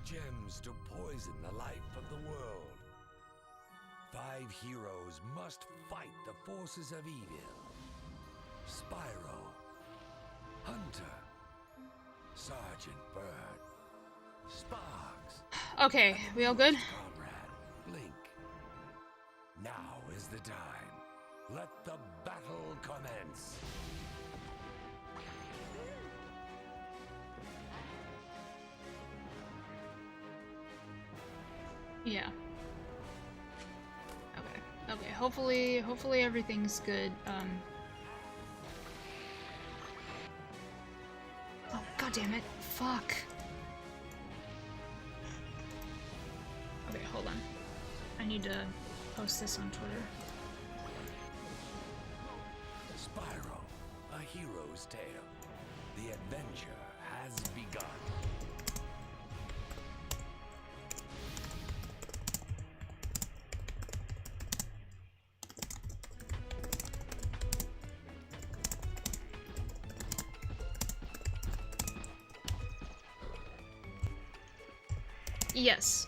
gems to poison the life of the world. 5 heroes must fight the forces of evil. Spyro, Hunter, Sergeant Bird, Sparks. Okay, we all good? Comrade, Blink. Now is the time. Let the battle commence. Yeah. Okay. Okay. Hopefully everything's good. Oh, god damn it. Fuck. Okay, hold on. I need to post this on Twitter. Spyro, a hero's tale. The adventure has begun. Yes.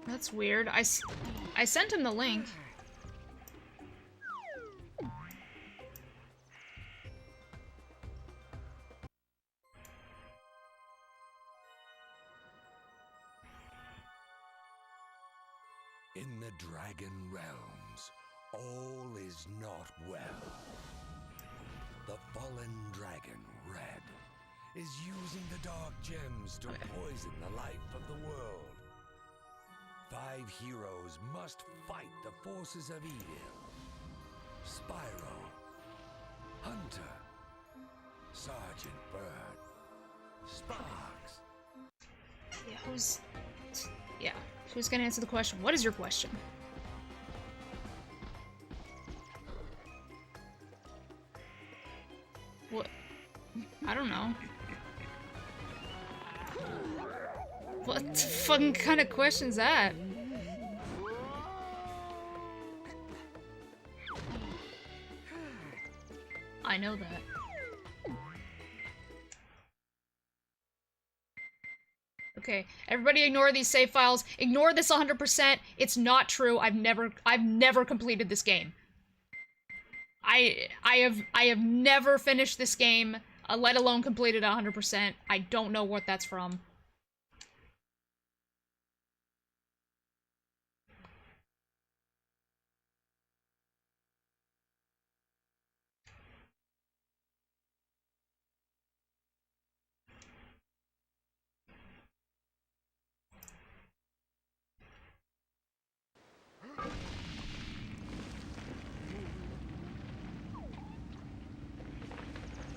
That's weird. I sent him the link. In the Dragon Realms, all is not well. The fallen dragon, Red, is using the dark gems to poison the life of the world. 5 heroes must fight the forces of evil. Spyro, Hunter, Sergeant Bird, Sparks. Yeah, who's gonna answer the question? What is your question? What? I don't know. What the fucking kind of question's that? I know that. Okay, everybody ignore these save files. Ignore this 100%. It's not true. I've never completed this game. I have never finished this game, let alone completed 100%. I don't know what that's from.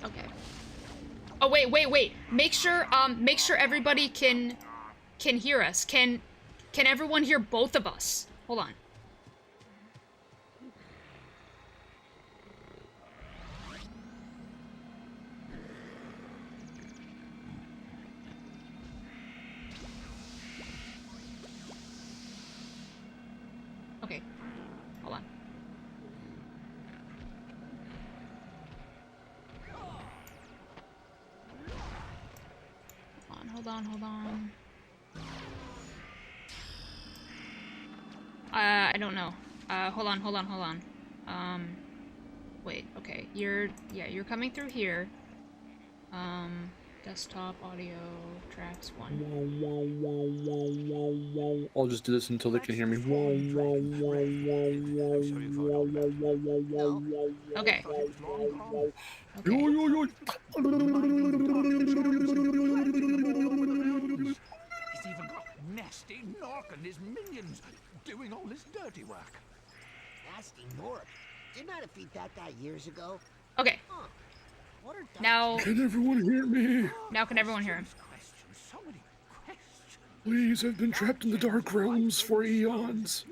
Okay. Oh, wait. Make sure everybody can hear us. Can everyone hear both of us? Hold on. Okay. Hold on. Hold on. I don't know. Hold on. Wait, okay. You're coming through here. Desktop, audio, tracks, 1. I'll just do this until they can hear me. Okay. He's even got Nasty Nork and his minions doing all this dirty work. Nasty Nork? Didn't I defeat that guy years ago? Okay. Huh. Now... Can everyone hear me? Now can everyone hear him? So many questions. Please, I've been trapped in the Dark Realms for eons.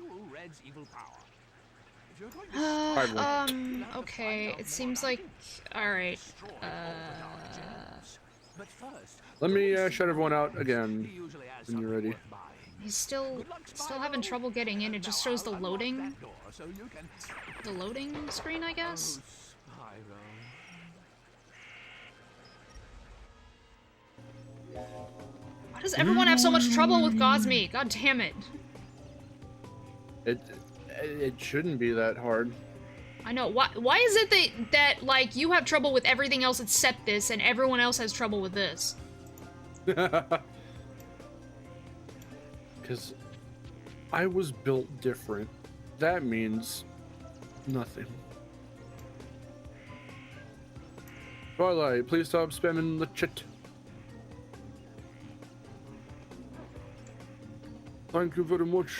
Okay, it seems like... Alright, Let me shut everyone out again when you're ready. He's still Good luck, having Spyro. trouble getting in. It just shows the Now, I'll unlock loading that door so you can... screen, I guess. Oh, Spyro. Why does everyone have so much trouble with Gosme? God damn it. It shouldn't be that hard. I know. Why is it that like you have trouble with everything else except this and everyone else has trouble with this? Because I was built different. That means nothing. Twilight, please stop spamming the chat. Thank you very much.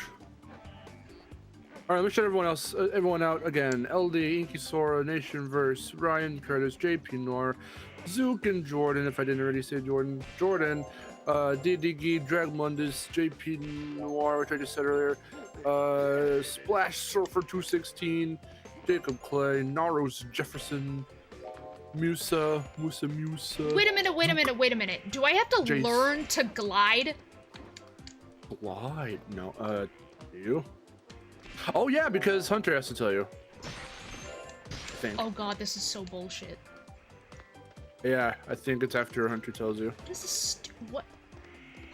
All right, let me shout everyone out again. LD, Inky Sora, Nationverse, Ryan Curtis, JP Noir, Zook and Jordan, if I didn't already say Jordan, DDG, Dragmundus, JP Noir, which I just said earlier, Splash Surfer 216, Jacob Clay, Naros Jefferson, Musa. Wait a minute. Do I have to Jace. learn to glide? Glide? No, do you? Oh yeah, because Hunter has to tell you. I think. Oh god, this is so bullshit. Yeah, I think it's after Hunter tells you. This is what?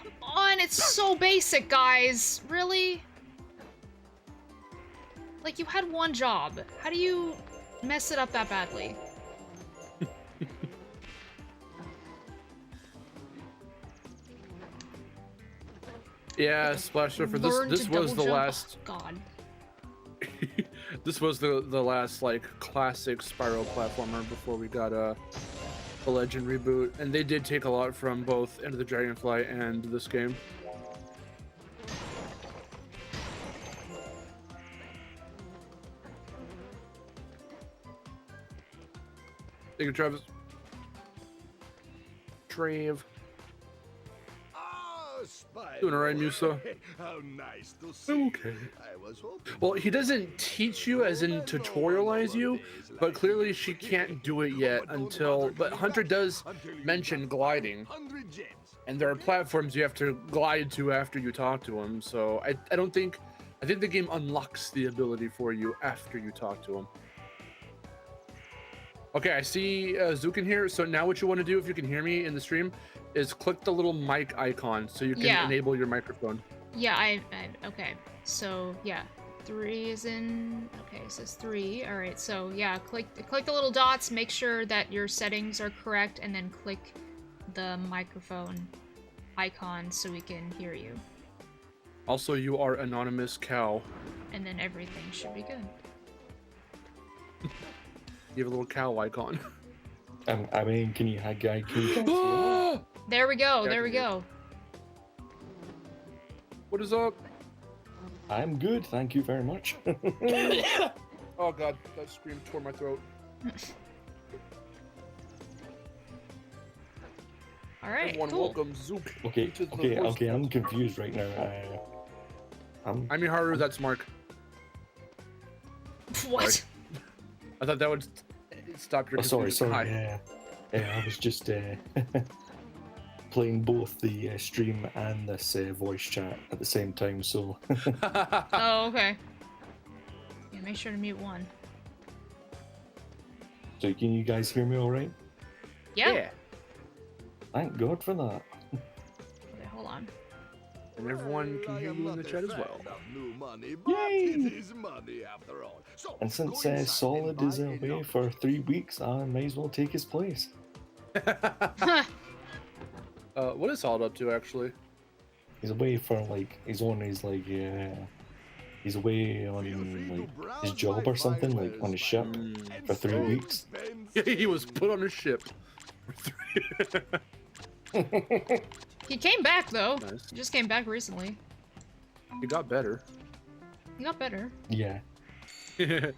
Come on, it's so basic, guys. Really? Like, you had one job. How do you mess it up that badly? Yeah, Splash Surfer. This was the last. Oh, god. This was the last like classic Spyro platformer before we got the Legend reboot, and they did take a lot from both End of the Dragonfly and this game. Thank you, Travis. Trave. Oh, Spyro. Doing alright, Musa? How nice to see Okay. you. I was hoping. Well, he doesn't teach you as in tutorialize you, but clearly she can't do it yet until. But Hunter does mention gliding, 100 gems. and there are platforms you have to glide to after you talk to him. So I don't think. I think the game unlocks the ability for you after you talk to him. Okay, I see Zook in here. So now what you want to do, if you can hear me in the stream, is click the little mic icon so you can enable your microphone. Yeah, okay. So, yeah. 3 is in... Okay, it says 3. Alright, so, yeah, click the little dots, make sure that your settings are correct, and then click the microphone icon so we can hear you. Also, you are anonymous cow. And then everything should be good. You have a little cow icon. I mean, can you guys see? There we go, Yeah, there we go. What is up? I'm good, thank you very much. Oh god, that scream tore my throat. Alright, Everyone, cool. welcome Zook. Okay, to the okay, voice okay, I'm box. confused right now. I'm Miharu, that's Mark. What? Sorry. I thought that would stop your sorry, confusion. sorry, Hi. I was just playing both the stream and this voice chat at the same time, so... Oh, okay. Yeah, make sure to mute one. So can you guys hear me alright? Yeah. Thank God for that. Okay, hold on. And everyone can I hear am you in not the a chat as fan well. of new money, but Yay! it is money after all. So, And since go inside Solid and is buy away enough. for 3 weeks, I may as well take his place. Huh. What is Solid up to, actually? He's away for like, he's on his like, he's away Feel free on to like browse his job my or something, like fibers, on his ship and for 3 so weeks. expensive. He was put on a ship. He came back, though. Nice. He just came back recently. He got better. He got better. Yeah. It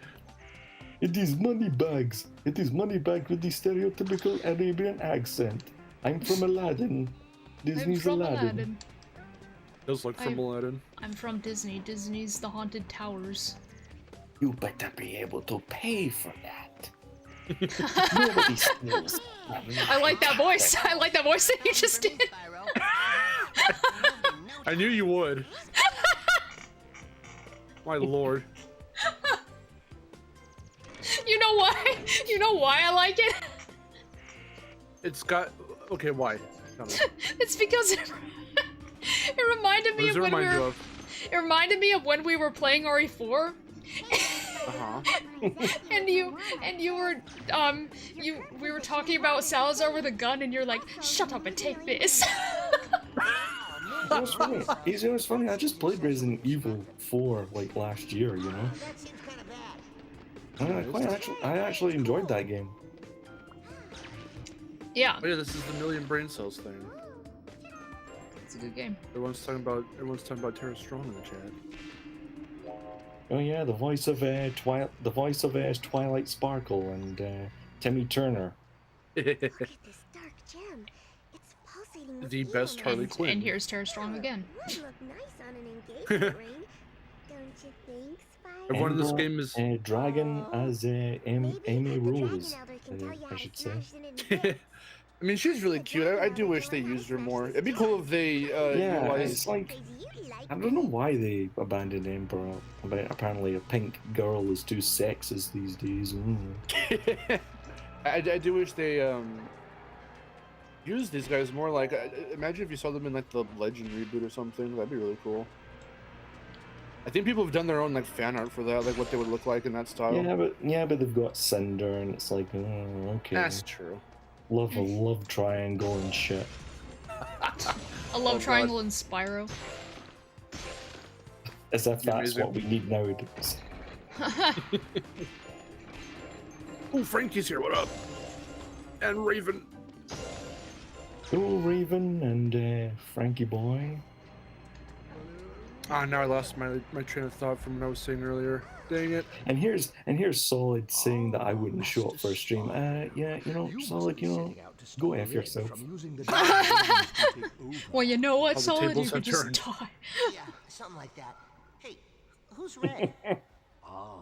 is money bags. It is money bag with the stereotypical Arabian accent. I'm from Aladdin. Disney's I'm from Aladdin. Does look from I'm- Aladdin. I'm from Disney. Disney's the Haunted Towers. You better be able to pay for that. Nobody steals. I like that voice. I like that voice that you just did. I knew you would. My lord. You know why? You know why I like it? It's got. Okay, why? Tell me. It's because it reminded me What does it of when we remind you were. of? It reminded me of when we were playing RE4. Uh-huh. and you were we were talking about Salazar with a gun, and you're like, shut up and take this. It was funny. It was funny. I just played Resident Evil 4 like last year, you know. That seems kind of bad. I actually enjoyed that game. Yeah, Oh yeah, this is the million brain cells thing. it's a good game. Everyone's talking about Terra Strong in the chat. Oh yeah, the voice of Twilight Sparkle and Timmy Turner. Look at this dark gem. It's pulsating with The best healing. Harley Quinn. And here's Terra Strong again. Would look nice on an engagement ring. Don't you think, Spyro? Everyone in this And, game is. Dragon as Maybe Amy the dragon Rose, elder can tell you how I to should say. smash it into bits. I mean, she's really cute. I do wish they used her more. It'd be cool if they Yeah, utilized. it's like Crazy you'd like I don't know why they abandoned Emperor, but apparently a pink girl is too sexist these days. I do wish they used these guys more. Like, imagine if you saw them in like the Legend reboot or something. That'd be really cool. I think people have done their own like fan art for that, like what they would look like in that style. Yeah, but they've got Cinder, and it's like, oh, okay. That's true. Love triangle and shit. A love God. triangle in Spyro. As if that's Amazing. what we need nowadays. Oh, Frankie's here. What up? And Raven. Oh, Raven and Frankie Boy. Ah, now I lost my train of thought from what I was saying earlier. Dang it. And here's Solid saying that I wouldn't show up for a stream. Yeah, you know, Solid, you know, go F yourself. Well, you know what, All the Solid? You tables could have just turned. die. Yeah, something like that. Hey, who's Red? Ah,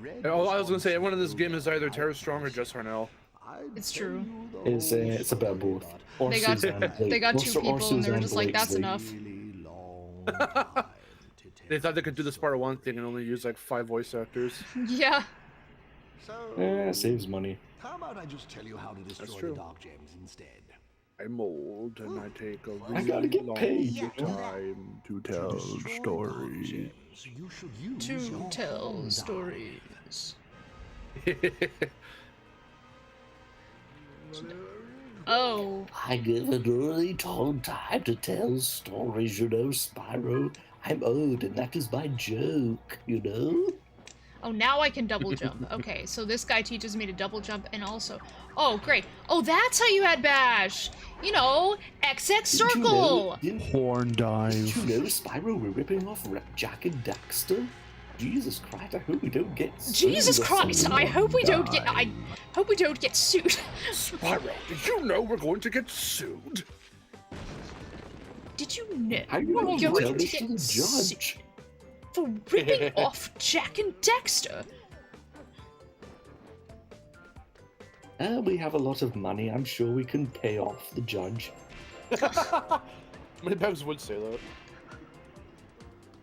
red Oh, I was gonna say, responds everyone in this to game is that either Terra I Strong or Just Harnell. I'd It's tell true. you the It's a bit of both. Or They got- Suzanne Blake. they got Or two Su- or people, and they were Suzanne just like, Blake's that's the- enough. really long time to They thought they tell could do the Spyro 1 thing and only use like 5 voice actors. Yeah. So, Yeah, it saves money. how about I just tell you how to destroy true. the dark gems instead? I'm old and I take a I gotta really get long paid, you know? time to To tell destroy dark stories. gems, you should use To your tell own stories. Oh. I give a really long time to tell stories, you know, Spyro. I'm old, and that is my joke, you know? Oh, now I can double jump. Okay, so this guy teaches me to double jump and also... Oh, great. Oh, that's how you had bash! You know, XX circle! Horn dive. Did you know, Spyro, we're ripping off Jack and Daxter? Jesus Christ, I hope we don't get sued Jesus or Christ, something. I hope we don't get... I hope we don't get sued. Spyro, did you know we're going to get sued? Did you know How you we're going to going tell to this to get the sued judge? for ripping off Jack and Dexter? We have a lot of money. I'm sure we can pay off the judge. Many bags would say that.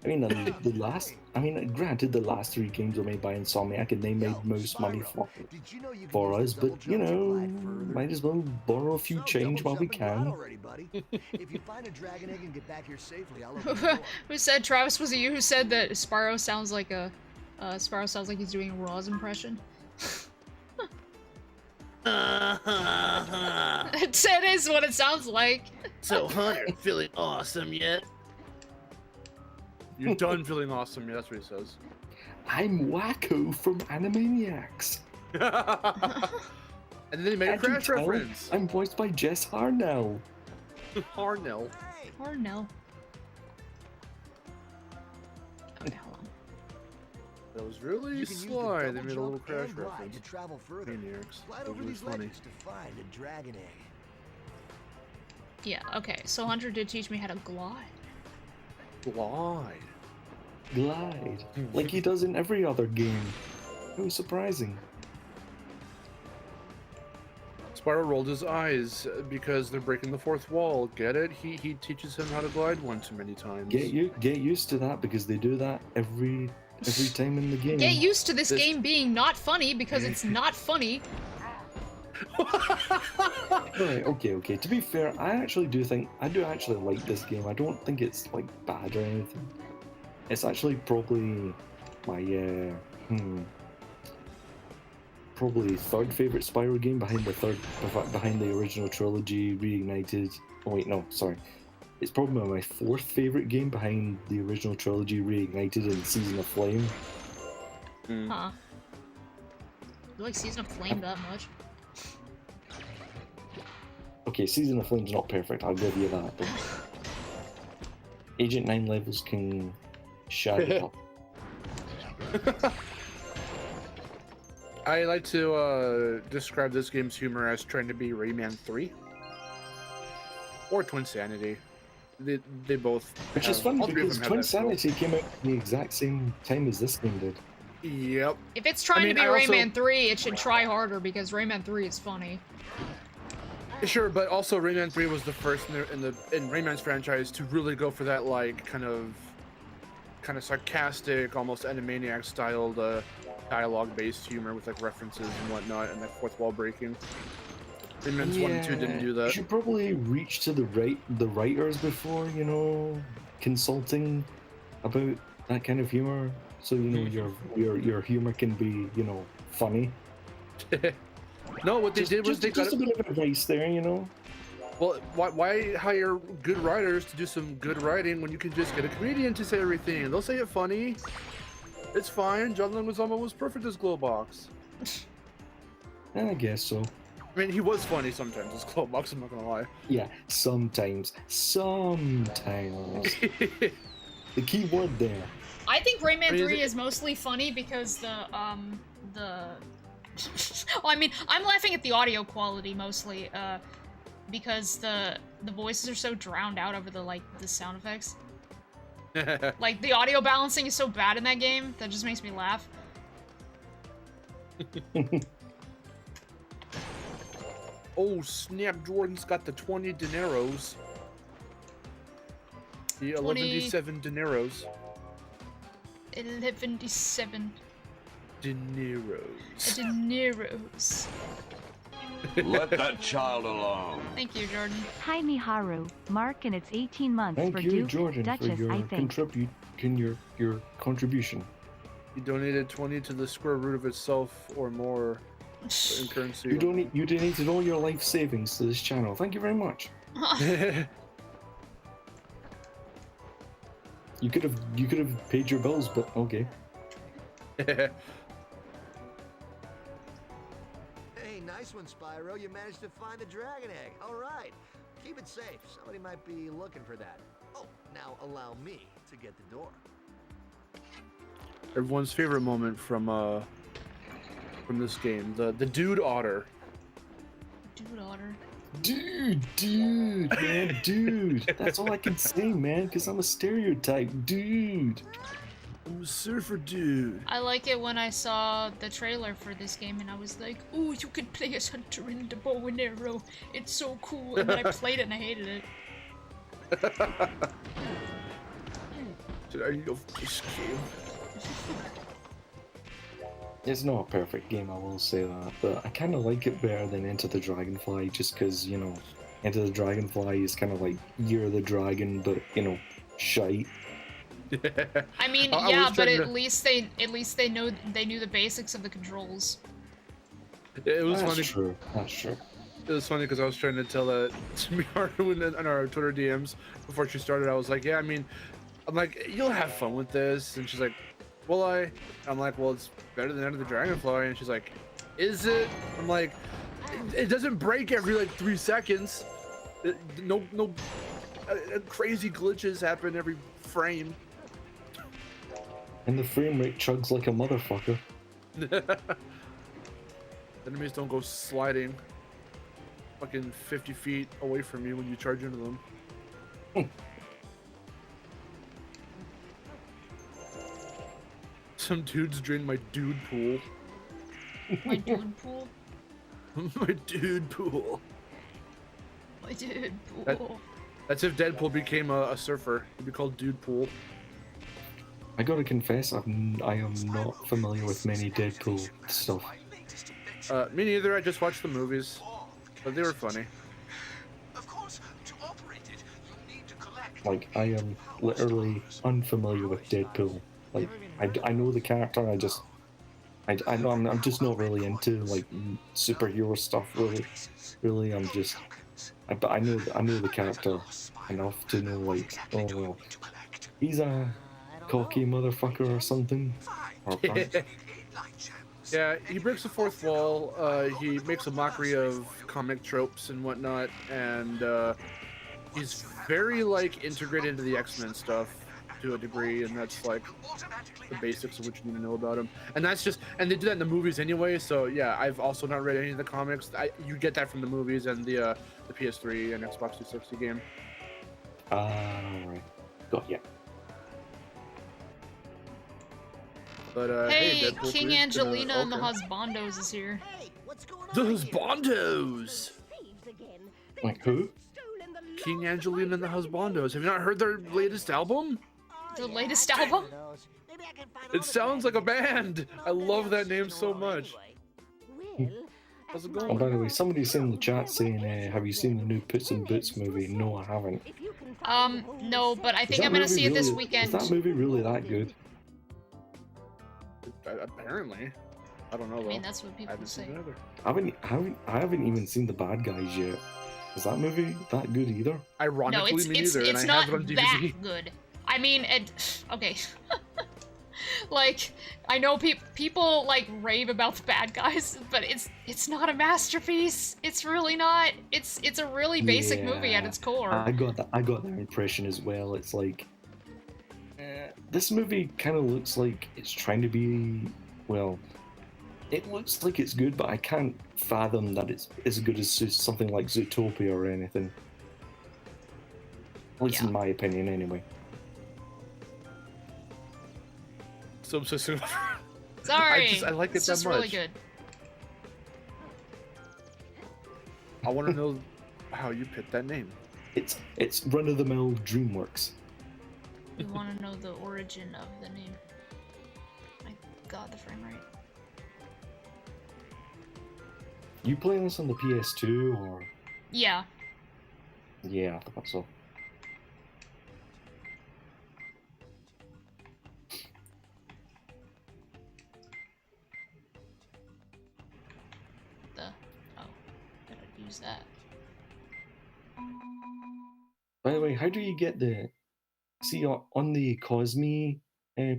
I mean, granted, the last 3 games were made by Insomniac, and they made most money for us. But you know, might as well borrow a few change while we can. If you find a dragon egg and get back here safely, I'll open the door. Who said, Travis, was it you who said that Spyro sounds like he's doing a Roz impression? It is what it sounds like. So, Hunter, feeling awesome yet? You're done feeling awesome, yeah, that's what he says. I'm Wacko from Animaniacs. And then he made a Can't you Crash tell? reference. I'm voiced by Jess Harnell. Harnell. Hey, Or no. Okay, hold on. That was really you can use the sly. They double made a little jump Crash and glide reference. to travel further. Maniacs. Glide That was over really these funny. ledges to find a dragon egg. Yeah, okay, so Hunter did teach me how to glide. Glide. Glide. Like he does in every other game. How surprising. Spyro rolled his eyes because they're breaking the fourth wall. Get it? He teaches him how to glide one too many times. Get used to that because they do that every time in the game. Get used to this game being not funny because it's not funny. Right, okay. To be fair, I do actually like this game. I don't think it's like bad or anything. It's actually probably my probably third favorite Spyro game behind the original trilogy reignited. Oh wait, no, sorry. It's probably my fourth favorite game behind the original trilogy reignited in Season of Flame. Huh. You like Season of Flame that much? Okay, Season of Flame's not perfect, I'll give you that, but Agent 9 levels can shut it up. I like to describe this game's humor as trying to be Rayman 3 or Twinsanity. They both. Which is funny because Twinsanity came out at the exact same time as this game did. Yep. If it's trying to be Rayman 3, it should try harder because Rayman 3 is funny. Sure, but also Rayman 3 was the first in Rayman's franchise to really go for that like kind of sarcastic, almost Animaniac styled dialogue-based humor with like references and whatnot, and like fourth wall breaking. Rayman's 1 and 2 didn't do that. You should probably reach to the writers before, you know, consulting about that kind of humor, so you know your humor can be, you know, funny. No, what they did was they got a bit of advice there, you know. Well, why hire good writers to do some good writing when you can just get a comedian to say everything? They'll say it funny. It's fine. John Leguizamo was perfect as Glowbox. I guess so. I mean, he was funny sometimes as Glowbox, I'm not gonna lie. Yeah, sometimes. The key word there. I think Rayman 3 is mostly funny because the well, I mean, I'm laughing at the audio quality mostly, because the voices are so drowned out over the sound effects. Like, the audio balancing is so bad in that game, that just makes me laugh. Oh, snap, Jordan's got the 20 dineros. The 11-7 dineros. 11-7. Dineros. Dineros. Let that child alone. Thank you, Jordan. Hi, Miharu. Mark, and it's 18 months Thank for you, Duke, Jordan, Duchess, for I your think. your contribution. You donated 20 to the square root of itself or more in currency. You donated all your life savings to this channel. Thank you very much. You could have paid your bills, but okay. Hey, nice one, Spyro. You managed to find the dragon egg. All right. Keep it safe. Somebody might be looking for that. Oh, now allow me to get the door. Everyone's favorite moment from this game, the dude otter. Dude otter. Dude, man, dude. That's all I can say, man, because I'm a stereotype, dude. I'm a surfer dude. I like it when I saw the trailer for this game and I was like, ooh, you could play as Hunter in the bow and arrow. It's so cool. And then I played it and I hated it. Did I know this game? It's not a perfect game, I will say that, but I kind of like it better than Enter the Dragonfly, just because, you know, Enter the Dragonfly is kind of like Year of the Dragon, but, you know, shite. I mean, yeah, but at least they knew the basics of the controls. It was That's funny. True. That's true. It was funny because I was trying to tell that to Miharu in our Twitter DMs before she started. I was like, yeah, I mean, I'm like, you'll have fun with this, and she's like, will I? I'm like, well, it's better than Enter the Dragonfly, and she's like, is it? I'm like, it doesn't break every like 3 seconds. No crazy glitches happen every frame. And the frame rate chugs like a motherfucker. Enemies don't go sliding fucking 50 feet away from you when you charge into them. Some dudes drained my dude pool. My dude pool? My dude pool. My dude pool. That's if Deadpool became a surfer. He'd be called Dude Pool. I gotta confess, I am not familiar with many Deadpool stuff. Me neither. I just watched the movies, but they were funny. Like, I am literally unfamiliar with Deadpool. Like, I know the character. I know I'm just not really into like superhero stuff. Really, I'm just. But I know the character enough to know like, oh well, he's a cocky motherfucker or something. Or Yeah, he breaks the fourth wall. He makes a mockery of comic tropes and whatnot, and he's very like integrated into the X-Men stuff to a degree, and that's like the basics of what you need to know about him. And that's just, and they do that in the movies anyway. So yeah, I've also not read any of the comics. You get that from the movies and the PS3 and Xbox 360 game. Right. Got ya. But hey, Deadpool King 3 's Angelina and the okay. Husbandos is here. The Husbandos! Like who? King Angelina and the Husbandos. Have you not heard their latest album? The latest album? It sounds like a band. I love that name so much. How's it going? Oh, by the way, somebody's in the chat saying, "Have you seen the new Puss in Boots movie?" No, I haven't. No, but I think I'm gonna see it this weekend. Is that movie really that good? Apparently. I don't know though. I mean, that's what people say. I haven't even seen The Bad Guys yet. Is that movie that good either? Ironically, no, it's and not I have it on DVD. that good. I mean, okay. Like, I know people like rave about The Bad Guys, but it's not a masterpiece. It's really not. It's a really basic movie at its core. I got that impression as well. It's like this movie kind of looks like it's trying to be, well, it looks like it's good, but I can't fathom that it's as good as something like Zootopia or anything. At least in my opinion, anyway. So soon. Sorry. I like it it's that just much. really good. I want to know how you picked that name. It's run-of-the-mill DreamWorks. You want to know the origin of the name? I got the frame rate. You playing this on the PS2 or? Yeah. Yeah, I thought so. Use that. By the way, how do you get the? See on the Cosme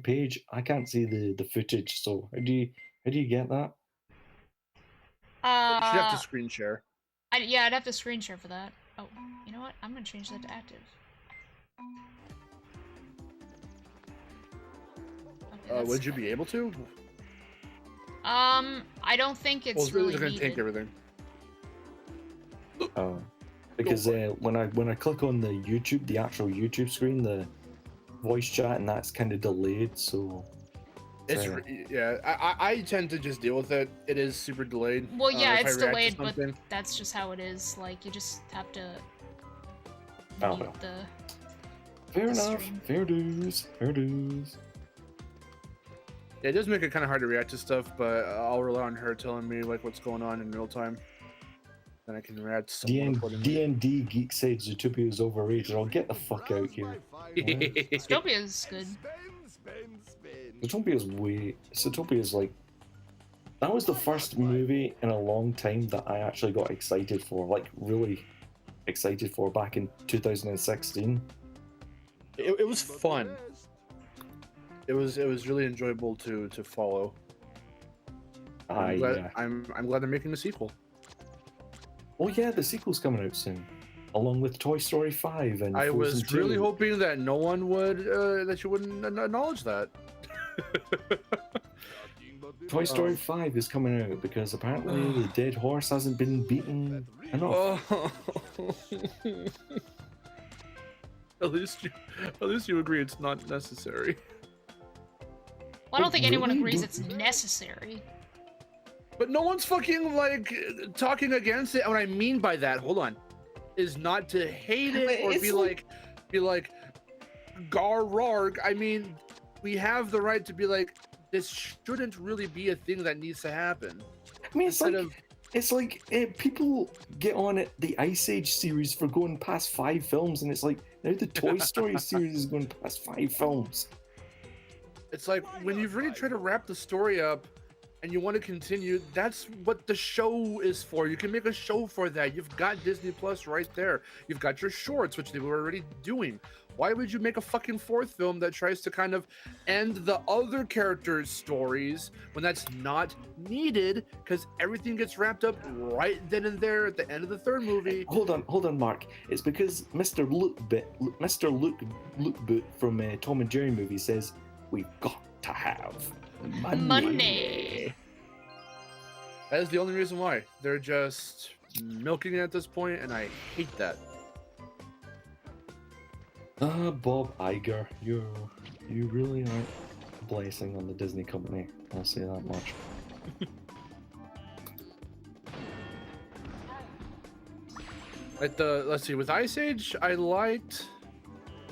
page, I can't see the footage. So how do you get that? You should have to screen share. Yeah, I'd have to screen share for that. Oh, you know what? I'm gonna change that to active. Okay, would you be able to? I don't think it's really gonna needed. take everything. Oh, because when I click on the YouTube, the actual YouTube screen, the voice chat, and that's kind of delayed. So it's yeah. I tend to just deal with it. It is super delayed. Well, yeah, it's delayed, but that's just how it is. Like you just have to mute the. Fair enough. Stream. Fair dues. Fair dues. Yeah, it does make it kind of hard to react to stuff, but I'll rely on her telling me like what's going on in real time. Then I can react to something. D&D Geek said Zootopia is overrated. I'll get the fuck out here. Zootopia is good. Zootopia is like... That was the first movie in a long time that I actually got excited for. Like, really excited for back in 2016. It was fun. It was really enjoyable to follow. I'm glad they're making the sequel. Oh yeah, the sequel's coming out soon, along with Toy Story 5 and I Frozen was 2. really hoping that no one would, that you wouldn't acknowledge that. Toy Story 5 is coming out because apparently the dead horse hasn't been beaten enough. At least you agree it's not necessary. Well, I don't think anyone agrees it's necessary. But no one's fucking like talking against it. And what I mean by that, hold on, is not to hate it or be like garrarg. I mean, we have the right to be like, this shouldn't really be a thing that needs to happen. I mean, it's like people get on at the Ice Age series for going past 5 films, and it's like now the Toy Story series is going past 5 films. It's like when you've really tried to wrap the story up and you want to continue, that's what the show is for. You can make a show for that. You've got Disney Plus right there. You've got your shorts, which they were already doing. Why would you make a fucking 4th film that tries to kind of end the other characters' stories when that's not needed? Because everything gets wrapped up right then and there at the end of the 3rd movie. Hold on, Mark. It's because Mr. Luke Boot from Tom and Jerry movie says we've got to have money. That is the only reason why. They're just milking it at this point, and I hate that. Bob Iger, you really aren't a blessing on the Disney company. I'll say that much. Let's see, with Ice Age, I liked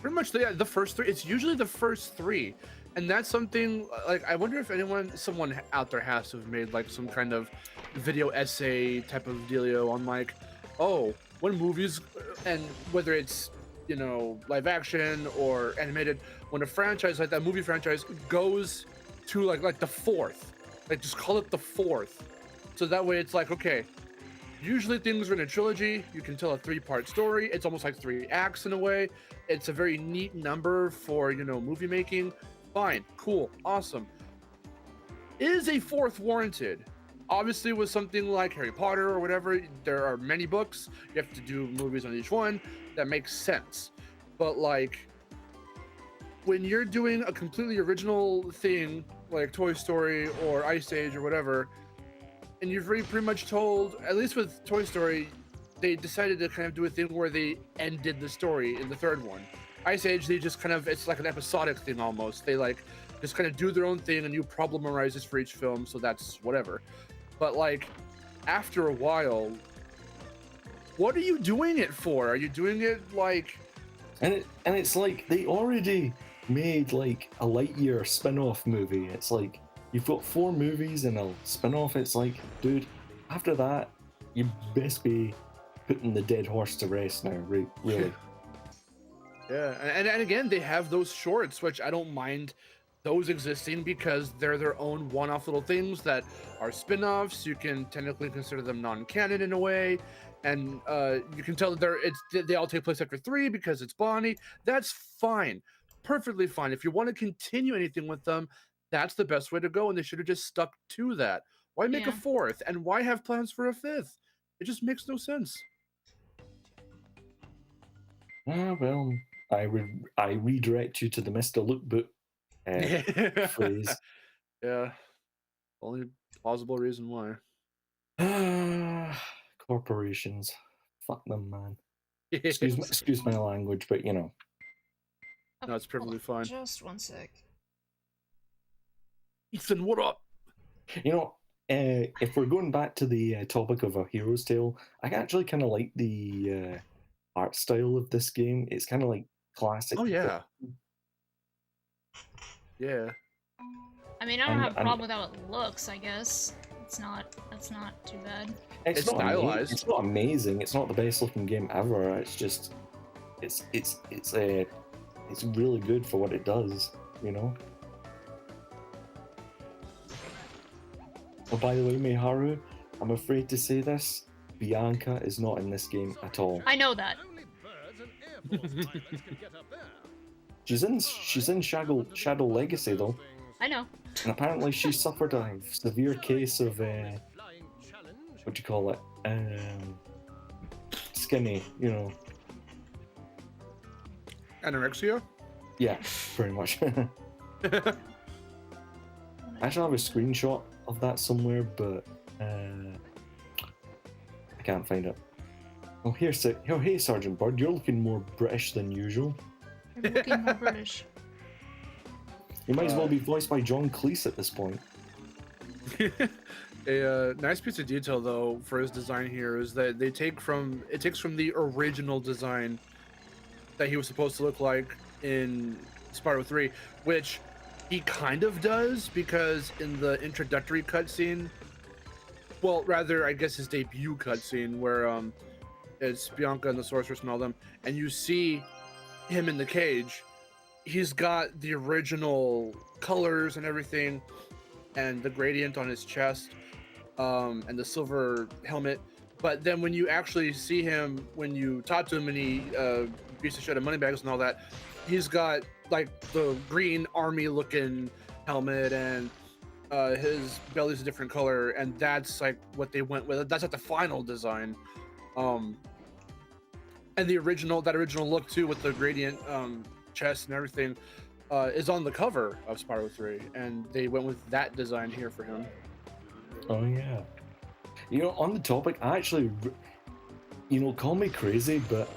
pretty much the first 3. It's usually the first 3, and that's something like I wonder if someone out there has to have made like some kind of video essay type of dealio on like, oh, when movies, and whether it's, you know, live action or animated, when a franchise like that movie franchise goes to like the 4th, like just call it the 4th, so that way it's like, okay, usually things are in a trilogy, you can tell a 3-part story, it's almost like 3 acts in a way, it's a very neat number for, you know, movie making. Fine, cool, awesome. Is a 4th warranted? Obviously with something like Harry Potter or whatever, there are many books, you have to do movies on each one. That makes sense. But like when you're doing a completely original thing like Toy Story or Ice Age or whatever, and you've already pretty much told, at least with Toy Story, they decided to kind of do a thing where they ended the story in the 3rd one. Ice Age, they just kind of, it's like an episodic thing almost. They like just kind of do their own thing and you problem arises for each film, so that's whatever. But like after a while, what are you doing it for? Are you doing it like... And it's like they already made like a Lightyear spin-off movie. It's like you've got 4 movies and a spin-off. It's like, dude, after that, you best be putting the dead horse to rest now, really. Yeah, and again, they have those shorts, which I don't mind those existing because they're their own one-off little things that are spin-offs. You can technically consider them non-canon in a way, and you can tell that they all take place after 3 because it's Bonnie. That's fine, perfectly fine. If you want to continue anything with them, that's the best way to go, and they should have just stuck to that. Why make a 4th, and why have plans for a 5th? It just makes no sense. Well, I redirect you to the Mr. Luke Boot phrase. Yeah, only plausible reason why. Corporations, fuck them, man. Excuse my language, but you know. No, it's perfectly fine. Just one sec. Ethan, what up? You know, if we're going back to the topic of A Hero's Tale, I actually kind of like the art style of this game. It's kind of like classic. Oh yeah. Yeah. I mean, I don't have a problem with how it looks, I guess. That's not too bad. It's not stylized. It's not amazing. It's not the best looking game ever. It's just it's really good for what it does, you know? Oh, by the way, Miharu, I'm afraid to say this, Bianca is not in this game at all. I know that. She's in Shadow Legacy though. I know. And apparently she suffered a severe case of what do you call it? Skinny, you know. Anorexia? Yeah, pretty much. I actually have a screenshot of that somewhere, but I can't find it. Oh, hey, Sergeant Bird, you're looking more British than usual. You're looking more British. You might as well be voiced by John Cleese at this point. A nice piece of detail though for his design here is that it takes from the original design that he was supposed to look like in Spyro 3, which he kind of does, because in the introductory cutscene, well, rather, I guess his debut cutscene, where it's Bianca and the sorceress and all them, and you see him in the cage, he's got the original colors and everything, and the gradient on his chest, and the silver helmet. But then when you actually see him, when you talk to him and he beats the shit out of Moneybags and all that, he's got like the green army looking helmet, and his belly's a different color, and that's like what they went with. That's like the final design. And that original look too, with the gradient chest and everything, is on the cover of Spyro 3, and they went with that design here for him. Oh yeah. You know, on the topic, I actually, you know, call me crazy, but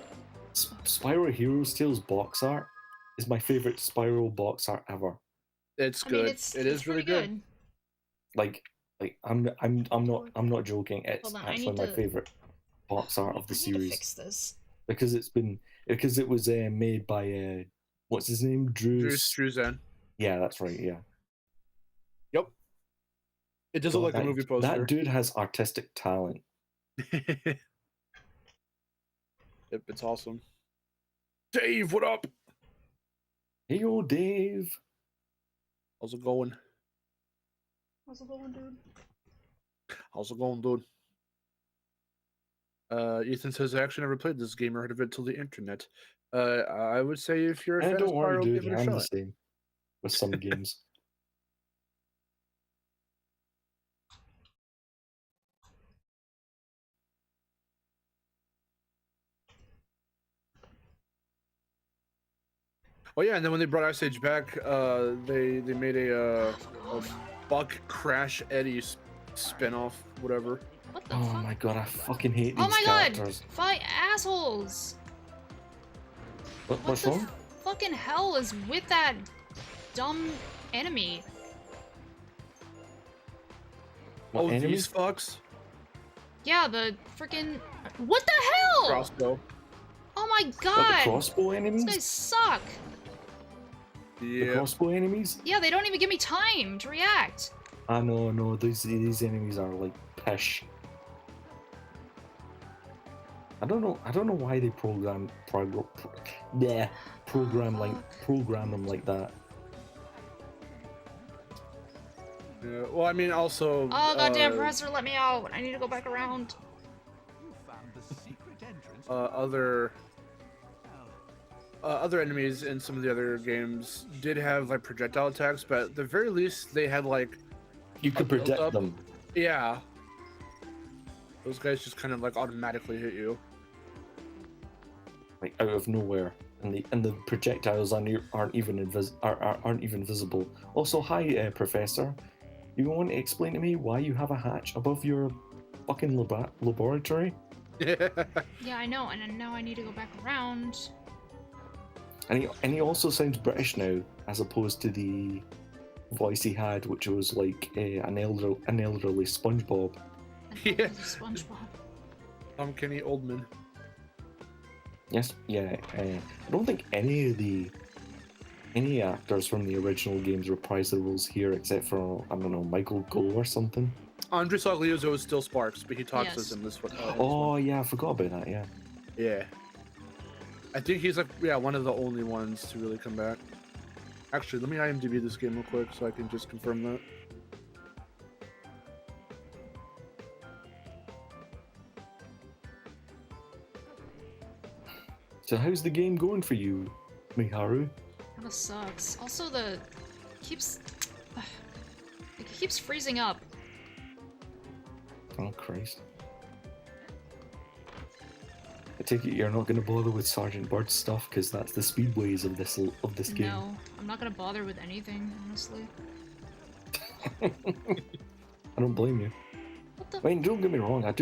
Spyro Heroes Tales box art is my favorite Spyro box art ever. It's good. It is really good. Like I'm not joking. It's actually my favorite box art of the series. Fix this. Because it was made by what's his name? Drew Struzan. Yeah, that's right. Yeah. Yep. It doesn't look like a movie poster. That dude has artistic talent. Yep, it's awesome. Dave, what up? Hey, yo, Dave. How's it going? How's it going, dude? How's it going, dude? Ethan says, I actually never played this game or heard of it till the internet. I would say if you're a fan of Spyro, give it a shot. I'm the same with some games. Oh yeah, and then when they brought Ice Age back, they made a Buck Crash Eddie spin-off, whatever. What the fuck? my god, I fucking hate these characters. God! Fight assholes! What's wrong? Fucking hell is with that dumb enemy? Oh, these fucks? Yeah, the freaking. What the hell? Crossbow. Oh my god! The crossbow enemies? These guys suck. Yeah. The crossbow enemies? Yeah, they don't even give me time to react. No, these enemies are like pish. I don't know why they program them like that. Yeah, well, I mean, also. Oh goddamn, Professor, let me out! I need to go back around. Other enemies in some of the other games did have like projectile attacks, but at the very least they had like. You could predict them. Yeah. Those guys just kind of like automatically hit you. Like out of nowhere, and the projectiles aren't even visible. Also, hi, Professor. You want to explain to me why you have a hatch above your fucking laboratory? Yeah, I know, and now I need to go back around. And he also sounds British now, as opposed to the voice he had, which was like an elderly SpongeBob. Yeah. SpongeBob. Kenny Oldman. Yes, yeah. I don't think any actors from the original games reprise the roles here, except for I don't know, Michael Goh or something. Andre Soglioso is still Sparks, but he talks as him this one. Yeah, I forgot about that. Yeah. Yeah. I think he's like one of the only ones to really come back. Actually, let me IMDb this game real quick so I can just confirm that. So how's the game going for you, Miharu? That sucks. Also, it keeps freezing up. Oh Christ! I take it you're not going to bother with Sergeant Bird's stuff because that's the speedways of this game. No, I'm not gonna bother with anything, honestly. I don't blame you. I mean, don't get me wrong. I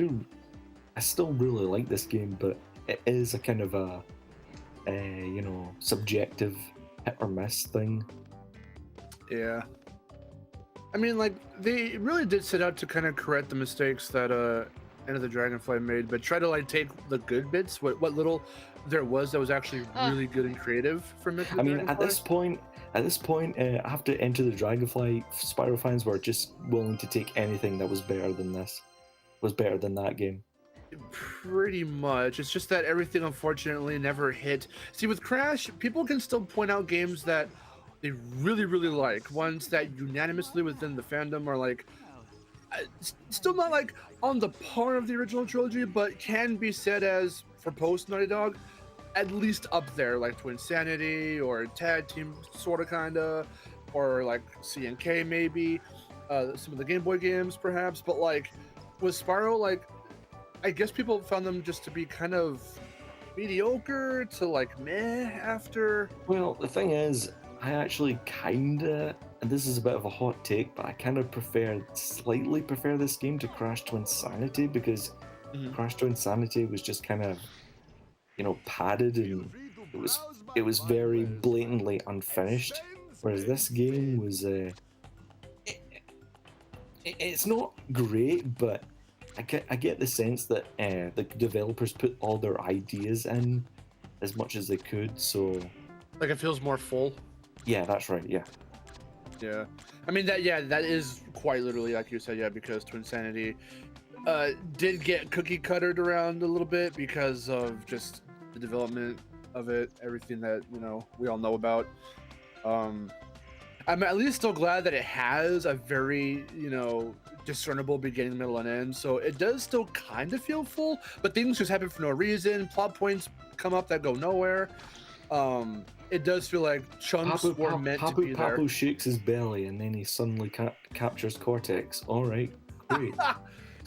still really like this game, but it is a kind of a subjective hit or miss thing. Yeah. I mean, like, they really did set out to kind of correct the mistakes that Enter the Dragonfly made, but try to like take the good bits, what little there was that was actually really good and creative from it. I mean, at this point, after Enter the Dragonfly, Spyro fans were just willing to take anything that was better than this, was better than that game. Pretty much. It's just that everything unfortunately never hit. See, with Crash, people can still point out games that they really, really like, ones that unanimously within the fandom are like, still not like on the par of the original trilogy, but can be said as, for post Naughty Dog, at least up there, like Twinsanity or Tag Team, sorta, kinda, or like CNK maybe, some of the Game Boy games perhaps, but like with Spyro, like I guess people found them just to be kind of mediocre to like meh after. Well, the thing is, I actually kinda, and this is a bit of a hot take, but I kind of slightly prefer this game to Crash Twinsanity, because Crash Twinsanity was just kind of, you know, padded, and it was very blatantly unfinished, whereas this game was it's not great, but I get the sense that the developers put all their ideas in as much as they could, so like it feels more full. Yeah, that's right. Yeah. Yeah, I mean that is quite literally like you said. Yeah, because Twinsanity did get cookie cuttered around a little bit because of just the development of it, everything that, you know, we all know about. I'm at least still glad that it has a very, you know, discernible beginning, middle, and end. So it does still kind of feel full, but things just happen for no reason. Plot points come up that go nowhere. It does feel like chunks were meant to be there. Papu shakes his belly and then he suddenly captures Cortex. All right, great.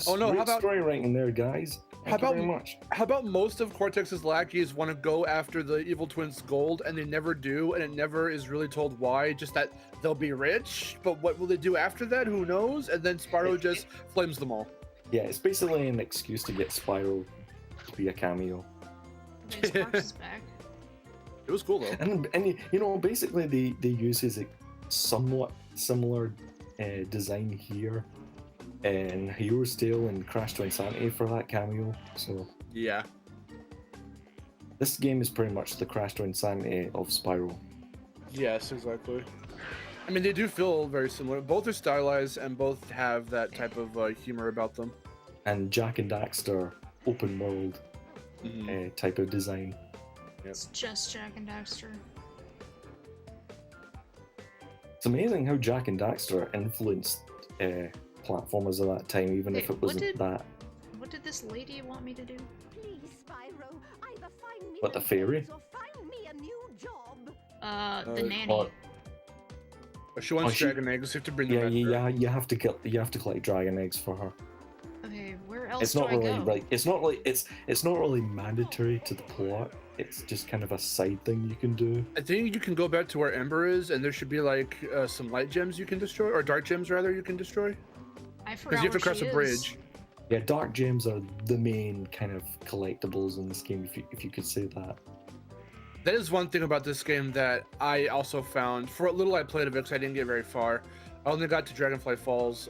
Oh no! How about story writing there, guys? Thank you very much. How about most of Cortex's lackeys want to go after the evil twins' gold, and they never do, and it never is really told why. Just that they'll be rich, but what will they do after that? Who knows? And then Spyro just flames them all. Yeah, it's basically an excuse to get Spyro to be a cameo. Sparks is back. It was cool though. And you know, basically they use his somewhat similar design here in Hero's Tale and Crash Twinsanity for that cameo. So yeah, this game is pretty much the Crash Twinsanity of Spyro. Yes, exactly. I mean, they do feel very similar. Both are stylized and both have that type of humor about them. And Jak and Daxter open world type of design. It's just Jak and Daxter. It's amazing how Jak and Daxter influenced platformers of that time, even if it wasn't that. What did this lady want me to do? Please, Spyro, either find me What, the fairy? or find me a new job. The nanny. She wants dragon eggs. You have to bring them back. Yeah, you have to collect dragon eggs for her. Okay, where else It's not do really I go? like it's not really mandatory to the plot. It's just kind of a side thing you can do. I think you can go back to where Ember is, and there should be like some light gems you can destroy, or dark gems rather you can destroy. I forgot because you have to cross a bridge. Yeah, dark gems are the main kind of collectibles in this game, if you could say that. That is one thing about this game that I also found. For a little I played of it, because I didn't get very far. I only got to Dragonfly Falls.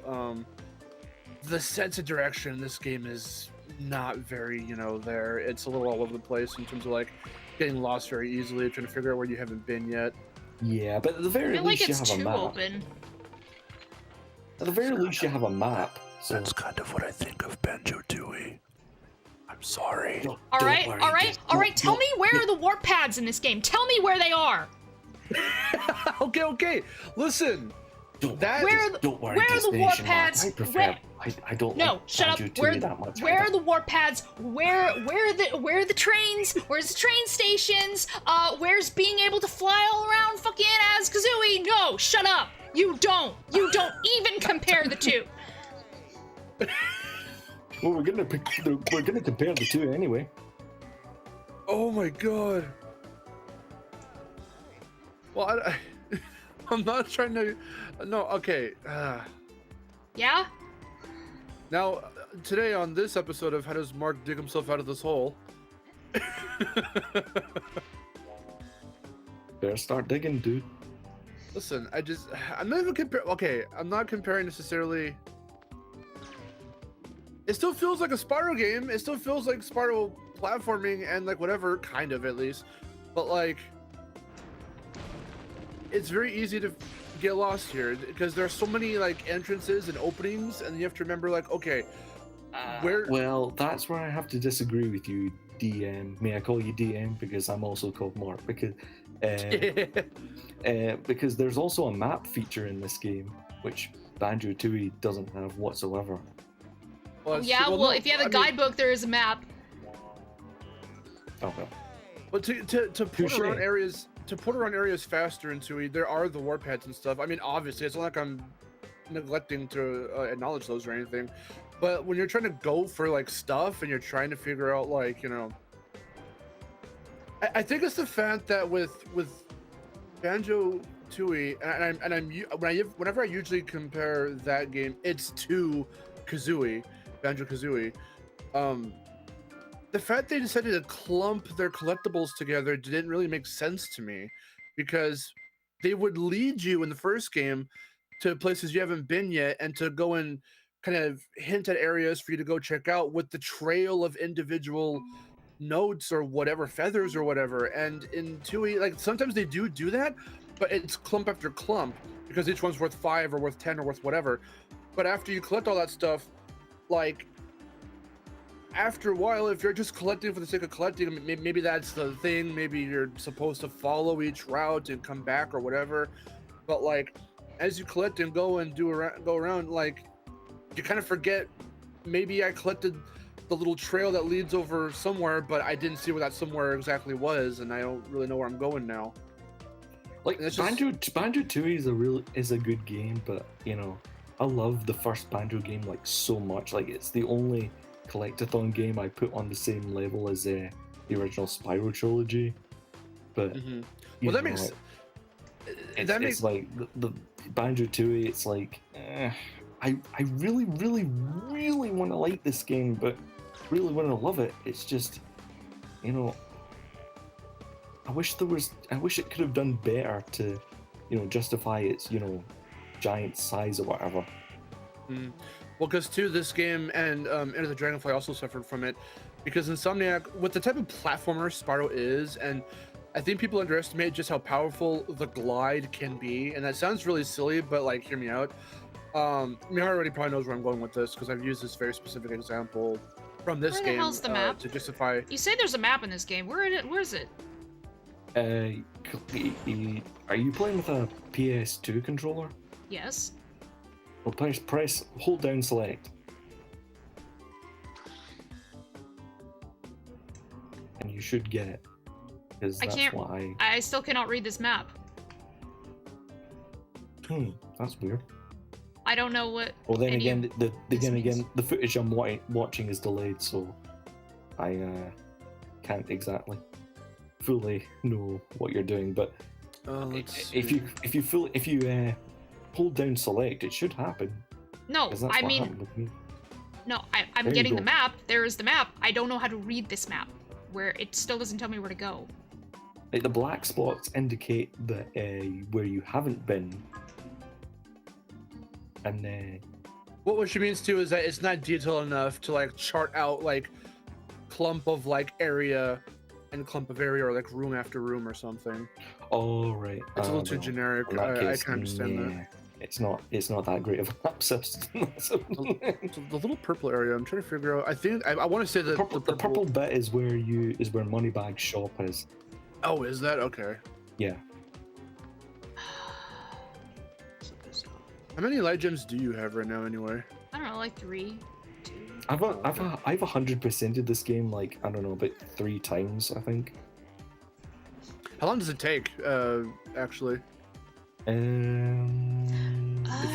The sense of direction in this game is not very, you know, there. It's a little all over the place in terms of like getting lost very easily, trying to figure out where you haven't been yet. Yeah, but at the very least you have a map. Open. At the very least you have a map. So that's kind of what I think of Banjo-Tooie. I'm sorry. All right. Tell me where are the warp pads in this game. Tell me where they are. Okay. Listen. Where are the warp pads? I don't. No, shut up. Where are the warp pads? Where are the trains? Where's the train stations? Where's being able to fly all around fucking as Kazooie? No, shut up. You don't even compare the two. Well, we're gonna compare the two anyway. Oh my god. Well, I'm not trying to. No, okay. Yeah? Now, today on this episode of How Does Mark Dig Himself Out of This Hole? Better start digging, dude. Listen, I'm not even comparing. Okay, I'm not comparing necessarily. It still feels like a Spyro game. It still feels like Spyro platforming and like whatever, kind of at least. But like, it's very easy to get lost here because there are so many like entrances and openings, and you have to remember like, okay, where? Well, that's where I have to disagree with you, DM. May I call you DM because I'm also called Mark because because there's also a map feature in this game which Banjo-Tooie doesn't have whatsoever. Well, yeah, well, if you have a guidebook, there is a map. Oh well. But to put around areas faster in Tooie, there are the warpads and stuff. I mean, obviously, it's not like I'm neglecting to acknowledge those or anything. But when you're trying to go for like stuff and you're trying to figure out like, you know, I think it's the fact that with Banjo-Tooie, whenever I usually compare that game, it's to Kazooie, Banjo-Kazooie. The fact they decided to clump their collectibles together didn't really make sense to me, because they would lead you in the first game to places you haven't been yet and to go and kind of hint at areas for you to go check out with the trail of individual notes or whatever, feathers or whatever. And in Tooie, like sometimes they do that, but it's clump after clump because each one's worth 5 or worth 10 or worth whatever. But after you collect all that stuff, like after a while, if you're just collecting for the sake of collecting, maybe that's the thing. Maybe you're supposed to follow each route and come back or whatever. But like, as you collect and go around, like you kind of forget. Maybe I collected the little trail that leads over somewhere, but I didn't see where that somewhere exactly was, and I don't really know where I'm going now. Like Banjo-Tooie is a good game, but you know, I love the first Banjo game like so much. Like it's the only Collect-a-thon game I put on the same level as the original Spyro trilogy. But well, that makes it's like the Banjo-Tooie. It's like I really want to like this game, but really want to love it. It's just, you know, I wish it could have done better to, you know, justify its, you know, giant size or whatever. Well, because too, this game and Enter the Dragonfly also suffered from it, because Insomniac, with the type of platformer Spyro is, and I think people underestimate just how powerful the glide can be, and that sounds really silly, but like, hear me out. Miharu already probably knows where I'm going with this, because I've used this very specific example from this game. Where the hell's the map? To justify. You say there's a map in this game. Where is it? Are you playing with a PS2 controller? Yes. Well, press, hold down, select. And you should get it. Because that's why I still cannot read this map. That's weird. I don't know what. Well, then again, the footage I'm watching is delayed, so I can't exactly fully know what you're doing. But if you hold down select, it should happen. No, I mean, no, I'm getting the map. There is the map. I don't know how to read this map, where it still doesn't tell me where to go. Like the black spots indicate that where you haven't been. And what she means too is that it's not detailed enough to like chart out like clump of like area and clump of area or like room after room or something. Oh right, it's a little too generic. I can understand that. It's not that great of an app system. So the little purple area, I'm trying to figure out. I think I want to say that the purple bit is where Moneybag's shop is. Oh, is that okay? Yeah. How many light gems do you have right now, anyway? I don't know, like 3, 2. I've 100%ed this game like I don't know about 3 times I think. How long does it take, actually? If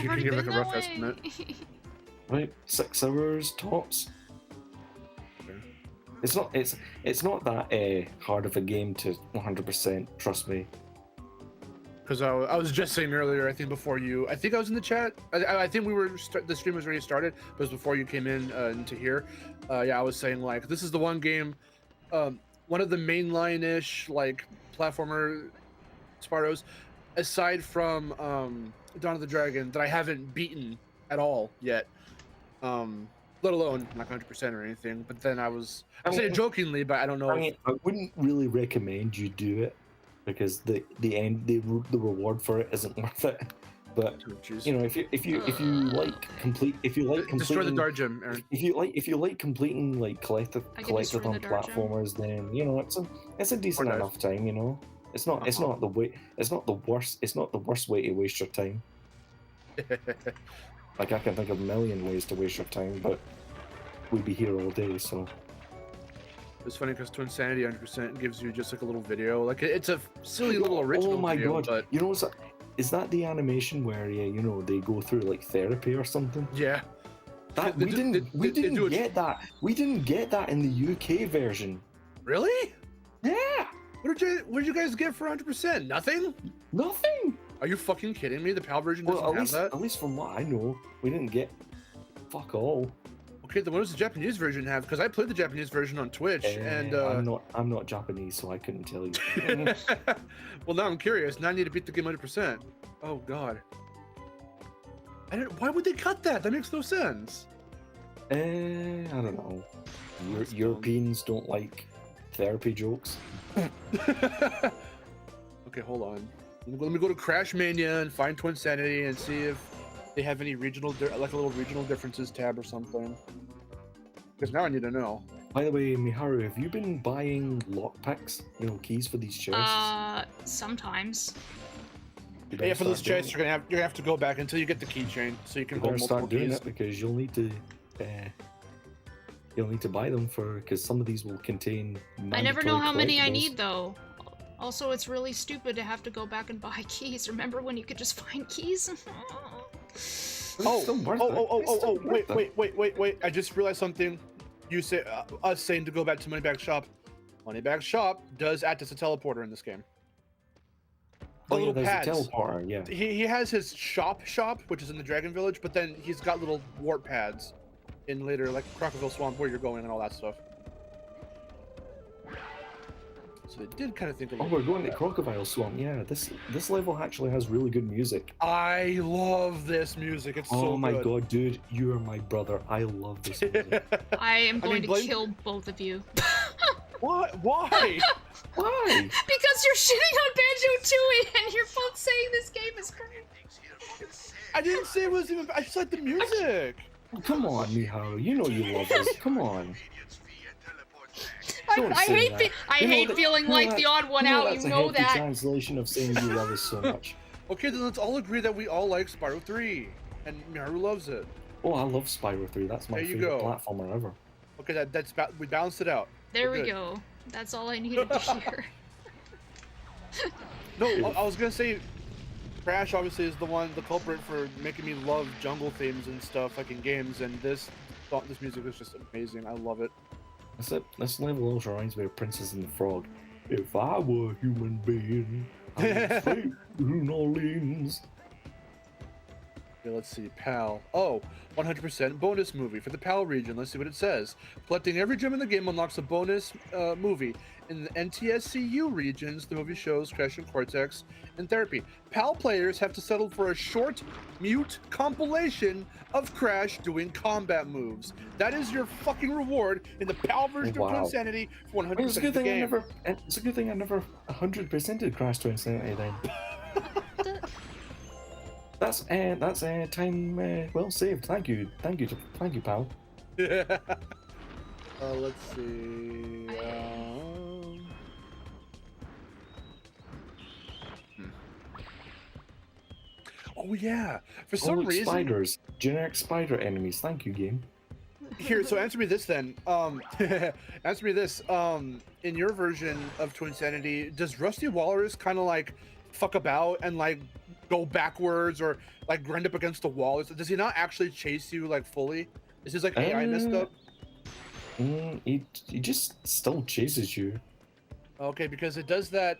you can give like a rough estimate. Right, 6 hours tops. Okay. It's not that hard of a game to 100%. Trust me. Because I was just saying earlier, I think before you, I think I was in the chat. I think the stream was already started, but it was before you came in into here. Yeah, I was saying like this is the one game, one of the mainline-ish like platformer Spyros aside from Dawn of the Dragon, that I haven't beaten at all yet. Let alone like 100% or anything. But then I said it jokingly, but I don't know. I mean, I wouldn't really recommend you do it because the reward for it isn't worth it. But you know, if you like completing destroy the Dart Gem, Aaron. if you like completing like collect-a-thon platformers, then you know it's a decent enough time. You know, it's not the worst way to waste your time. Like I can think of a million ways to waste your time, but we'd be here all day. So it's funny because Twinsanity 100% gives you just like a little video, like it's a silly little original. Oh my video, god! But... You know what's that? Is that the animation where you know they go through like therapy or something? Yeah. That we didn't get that. We didn't get that in the UK version. Really? Yeah. What did you guys get for 100%? Nothing? Nothing. Are you fucking kidding me? The PAL version doesn't have that? At least from what I know, we didn't get fuck all. Okay, then what does the Japanese version have? Because I played the Japanese version on Twitch, and I'm not Japanese, so I couldn't tell you. Well, now I'm curious. Now I need to beat the game 100%. Oh god. Why would they cut that? That makes no sense. I don't know. Europeans don't like therapy jokes. Okay, hold on. Let me go to Crash Mania and find Twinsanity and see if they have any regional, like a little regional differences tab or something. Because now I need to know. By the way, Miharu, have you been buying lockpicks? You know, keys for these chests? Sometimes. Yeah, for those chests, you're gonna have to go back until you get the keychain, so you can hold multiple start doing keys. it because you'll need to buy them because some of these will contain. I never know how many I need though. Also, it's really stupid to have to go back and buy keys. Remember when you could just find keys? Wait! I just realized something. You say us saying to go back to Moneyback Shop. Moneyback Shop does act as a teleporter in this game. The little pads. A teleporter, yeah. He has his shop, which is in the Dragon Village, but then he's got little warp pads in later, like Crocodile Swamp, where you're going and all that stuff. So they did kind of think. We're going to Crocodile Swamp. Yeah, this level actually has really good music. I love this music. It's so good. Oh my god, dude, you are my brother. I love this music. I am going to kill both of you. What? Why? Why? Because you're shitting on Banjo-Tooie and you're both saying this game is great. I didn't say it was even. I just like the music. Come on, Miharu. You know you love us. Come on. I hate feeling like the odd one out. You know that. Translation of saying you love us so much. Okay, then let's all agree that we all like Spyro 3, and Miharu loves it. Oh, I love Spyro 3. That's my favorite platformer ever. Okay, we balanced it out. There we go. That's all I needed to hear. No, I was gonna say, Crash obviously is the culprit for making me love jungle themes and stuff like in games, and this music is just amazing. I love it. This level also reminds me of Princess and the Frog. If I were a human being, I'd stay in Orleans. Okay, let's see, PAL. Oh, 100% bonus movie for the PAL region. Let's see what it says. Collecting every gem in the game unlocks a bonus movie. In the NTSCU regions, the movie shows Crash and Cortex in therapy. PAL players have to settle for a short, mute compilation of Crash doing combat moves. That is your fucking reward in the PAL version of Twinsanity for 100% of the game. It's a good thing I never 100%ed Crash Twinsanity then. That's time well saved. Thank you, pal. Let's see. Oh yeah, for some reason. Spiders, generic spider enemies. Thank you, game. Here, so answer me this then. Answer me this. In your version of Twinsanity, does Rusty Walrus kind of like fuck about and like go backwards or like grind up against the wall? Does he not actually chase you like fully? Is his like AI messed up? He just still chases you. Okay, because it does that.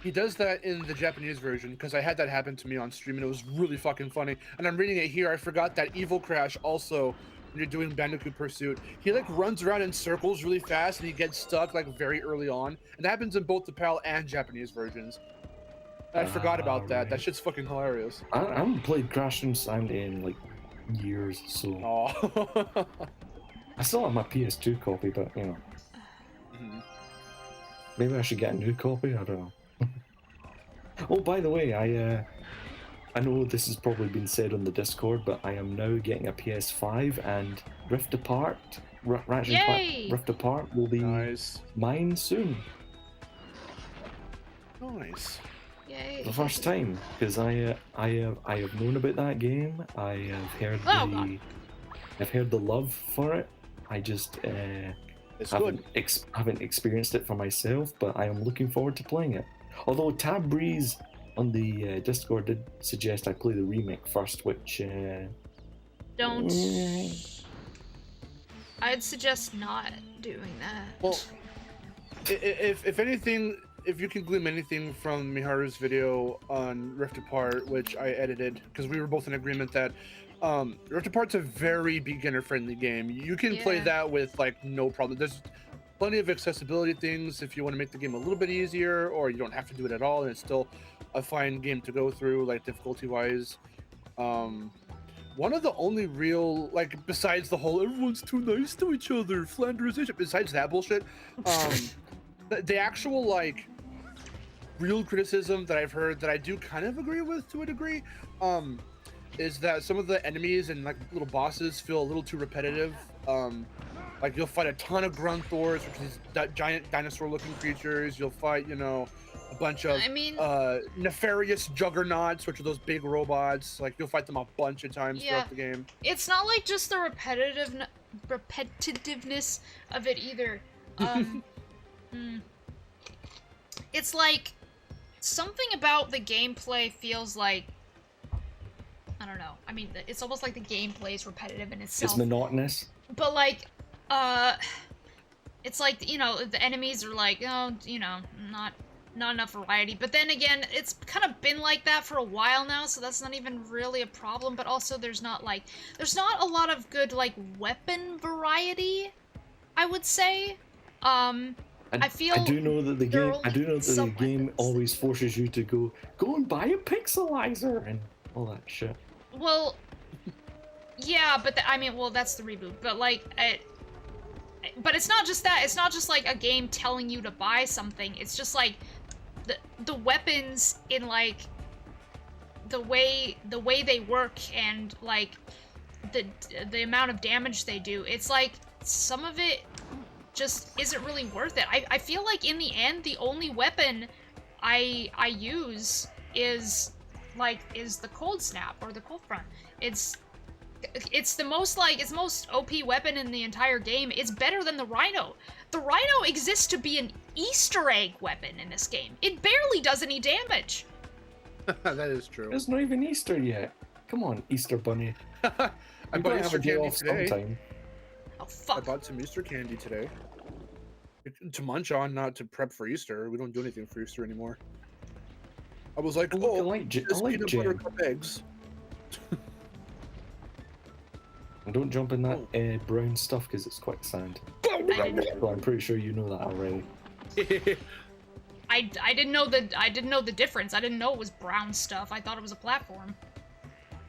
He does that in the Japanese version because I had that happen to me on stream and it was really fucking funny. And I'm reading it here. I forgot that Evil Crash also, when you're doing Bandicoot Pursuit, he like runs around in circles really fast and he gets stuck like very early on. And that happens in both the PAL and Japanese versions. I forgot about that. That shit's fucking hilarious. I haven't played Crash Insanity in like years, so Oh. I still have my PS2 copy, but you know, maybe I should get a new copy. I don't know. Oh, by the way, I know this has probably been said on the Discord, but I am now getting a PS5 and Rift Apart, Ratchet and Clank Rift Apart will be mine soon. Nice. Yay. The first time, because I have known about that game. I have heard I've heard the love for it. I just haven't experienced it for myself, but I am looking forward to playing it. Although Tab Breeze on the Discord did suggest I play the remake first, which don't. I'd suggest not doing that. Well, if anything, if you can glean anything from Miharu's video on Rift Apart, which I edited, because we were both in agreement that Rift Apart's a very beginner-friendly game. You can play that with like no problem. There's plenty of accessibility things if you want to make the game a little bit easier, or you don't have to do it at all, and it's still a fine game to go through, like difficulty-wise. One of the only real, like, besides the whole everyone's too nice to each other, Flanderization, besides that bullshit, the actual, like, real criticism that I've heard that I do kind of agree with to a degree, is that some of the enemies and, like, little bosses feel a little too repetitive. Like, you'll fight a ton of Grunthors, which is giant dinosaur-looking creatures. You'll fight, you know, a bunch of nefarious juggernauts, which are those big robots. Like, you'll fight them a bunch of times throughout the game. It's not like just the repetitiveness of it either. It's like something about the gameplay feels like, I don't know. I mean, it's almost like the gameplay is repetitive in itself. It's monotonous. But like, it's like, you know, the enemies are like, oh, you know, not enough variety. But then again, it's kind of been like that for a while now, so that's not even really a problem. But also, there's not a lot of good like weapon variety, I would say. I feel I do know that the game always forces you to go and buy a pixelizer and all that shit. Well, yeah, but I mean, well, that's the reboot. But like, but it's not just that. It's not just like a game telling you to buy something. It's just like the weapons in like the way they work and like the amount of damage they do. It's like some of it just isn't really worth it. I feel like in the end, the only weapon I use is the cold snap or the cold front. It's the most OP weapon in the entire game. It's better than the Rhino. The Rhino exists to be an Easter egg weapon in this game. It barely does any damage. That is true. It's not even Easter yet. Come on, Easter Bunny. I bought Easter candy today. Sometime. Oh fuck! I bought some Easter candy today. To munch on, not to prep for Easter. We don't do anything for Easter anymore. I was like, I like peanut butter cup eggs. And don't jump in that brown stuff because it's quicksand. Well, I'm pretty sure you know that already. I didn't know the difference. I didn't know it was brown stuff. I thought it was a platform.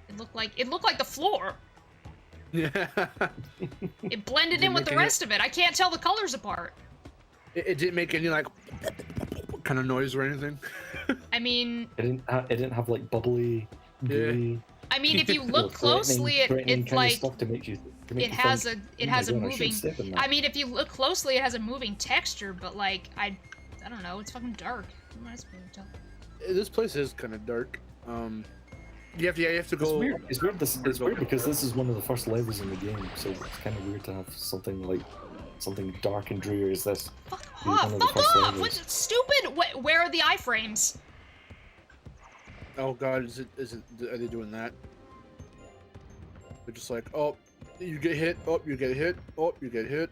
It looked like the floor. Yeah. It blended in with the rest of it. I can't tell the colors apart. It didn't make any like kind of noise or anything. I mean, it didn't have like bubbly. Gooey, I mean, if you look closely, it like it has a moving. I mean, if you look closely, it has a moving texture, but like I don't know, it's fucking dark. What am I supposed to tell? This place is kind of dark. You have to go. It's weird. It's weird because this is one of the first levels in the game, so it's kind of weird to have something dark and dreary as this. Fuck off! Fuck off! What's stupid? Where are the iframes? Oh god, is it? Are they doing that? They're just like, oh, you get hit. Oh, you get hit. Oh, you get hit.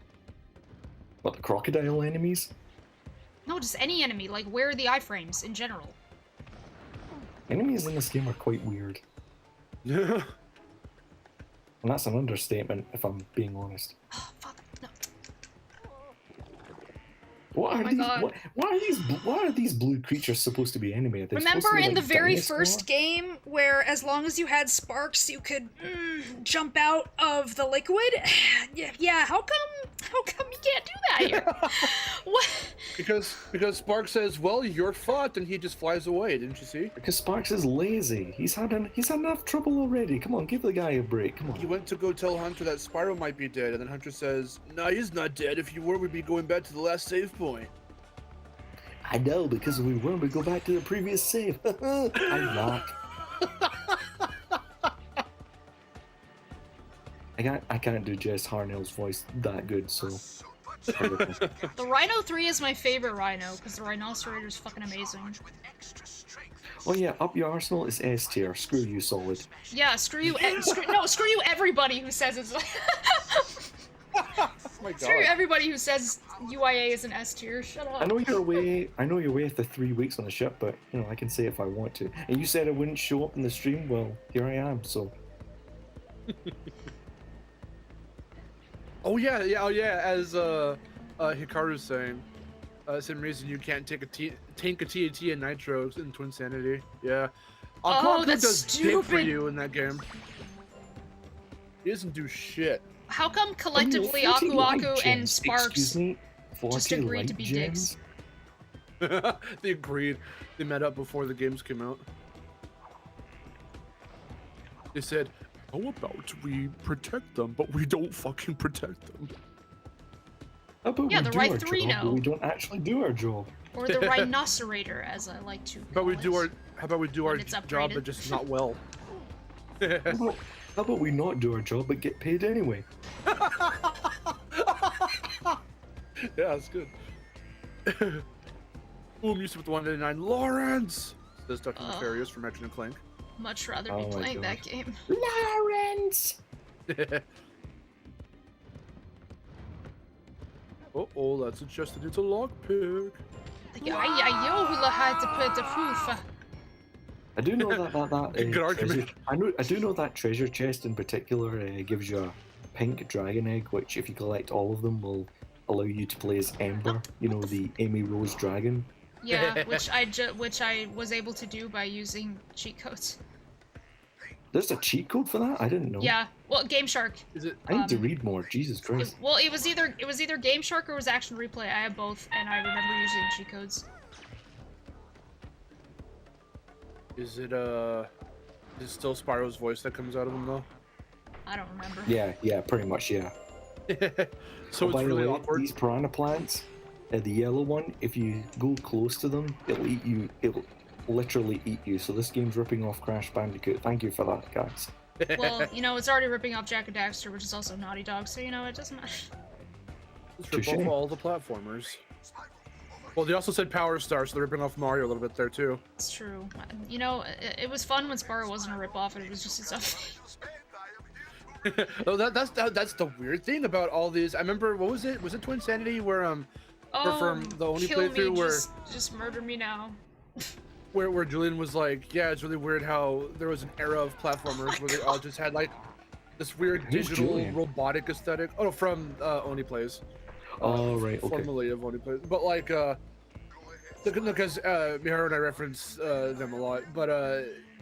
What, the crocodile enemies? No, just any enemy. Like, where are the iframes in general? Enemies in this game are quite weird. Yeah. And that's an understatement, if I'm being honest. Oh, fuck. No. What Oh are my these? God. Why are these blue creatures supposed to be anime? Are they supposed to Remember be in the like very dinosaur? first game where as long as you had sparks you could jump out of the liquid? Yeah, how come you can't do that here? What? Because Spark says, "Well, your fault," and he just flies away. Didn't you see? Because Sparks is lazy. He's had enough trouble already. Come on, give the guy a break. Come He on. went to go tell Hunter that Spyro might be dead, and then Hunter says, "No, he's not dead. If you were, we'd be going back to the last save point." I know, because if we win, we go back to the previous save. I'm not. I can't do Jess Harnell's voice that good, so. The Rhino 3 is my favorite Rhino because the Rhinocerator is fucking amazing. Oh yeah, up your arsenal is S tier. Screw you, Solid. Yeah, screw you. Screw you, everybody who says it's. Oh my God. Screw you, everybody who says UIA is an S tier. Shut up. I know you're away after 3 weeks on the ship, but you know I can say if I want to. And you said I wouldn't show up in the stream. Well, here I am. So. Oh yeah. As Hikaru's saying, same reason you can't tank a TNT and Nitro in Twin Sanity. Yeah. Oh, Kaku that's does dick for stupid. you in that game. He doesn't do shit. How come collectively Aku Aku and Sparks Excuse me, 40 just agreed light to be gems? dicks? They agreed. They met up before the games came out. They said, "How about we protect them, but we don't fucking protect them?" How about Yeah, we the do right our three job, but know. we don't actually do our job? Or the Rhinocerator, as I like to How call about we do our it's job, upgraded. but just not well? How about we not do our job but get paid anyway? Yeah, that's good. Ooh, music with the 199. Lawrence! Says Dr. Nefarious from Action and Clank. Much rather Oh be my playing God. that game. Lawrence! Oh, that's adjusted into lockpick. I do know that Good argument. I do know that treasure chest in particular gives you a pink dragon egg, which if you collect all of them will allow you to play as Ember. You know, the Amy Rose dragon. Yeah, which I was able to do by using cheat codes. There's a cheat code for that? I didn't know. Yeah, well, Game Shark. Is it? I need to read more. Jesus Christ. It was either Game Shark or it was Action Replay. I have both, and I remember using cheat codes. Is it still Spyro's voice that comes out of him though? I don't remember. Yeah, pretty much, yeah. So it's by the really way, awkward. these piranha plants, the yellow one, if you go close to them, it'll eat you. It'll literally eat you. So this game's ripping off Crash Bandicoot. Thank you for that, guys. Well, you know, it's already ripping off Jack and Daxter, which is also Naughty Dog, so you know, it doesn't matter. Let's rip off all the platformers. Well, they also said Power Star, so they're ripping off Mario a little bit there too. It's true. You know, it was fun when Spyro wasn't a rip-off and it was just its own thing. Oh, that's the weird thing about all these. I remember, what was it? Was it Twin Sanity where from the only kill playthrough me, where just murder me now. where Julian was like, yeah, it's really weird how there was an era of platformers where they all just had like this weird Who's digital Julian? robotic aesthetic. Oh, from Oni Plays. Oh, right, okay. Formerly of Oni Plays, but like because Miharu and I reference them a lot, but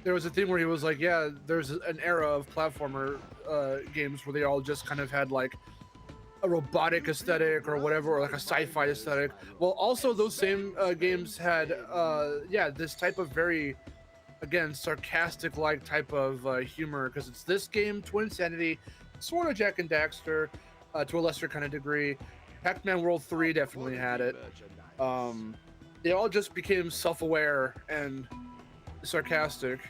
there was a thing where he was like, yeah, there's an era of platformer games where they all just kind of had like a robotic aesthetic or whatever, or like a sci-fi aesthetic. Well, also those same games had this type of very, again, sarcastic like type of humor, because it's this game, Twin Sanity, sort of Jack and Daxter, to a lesser kind of degree. Pac-Man World 3 definitely had it. They all just became self-aware and sarcastic,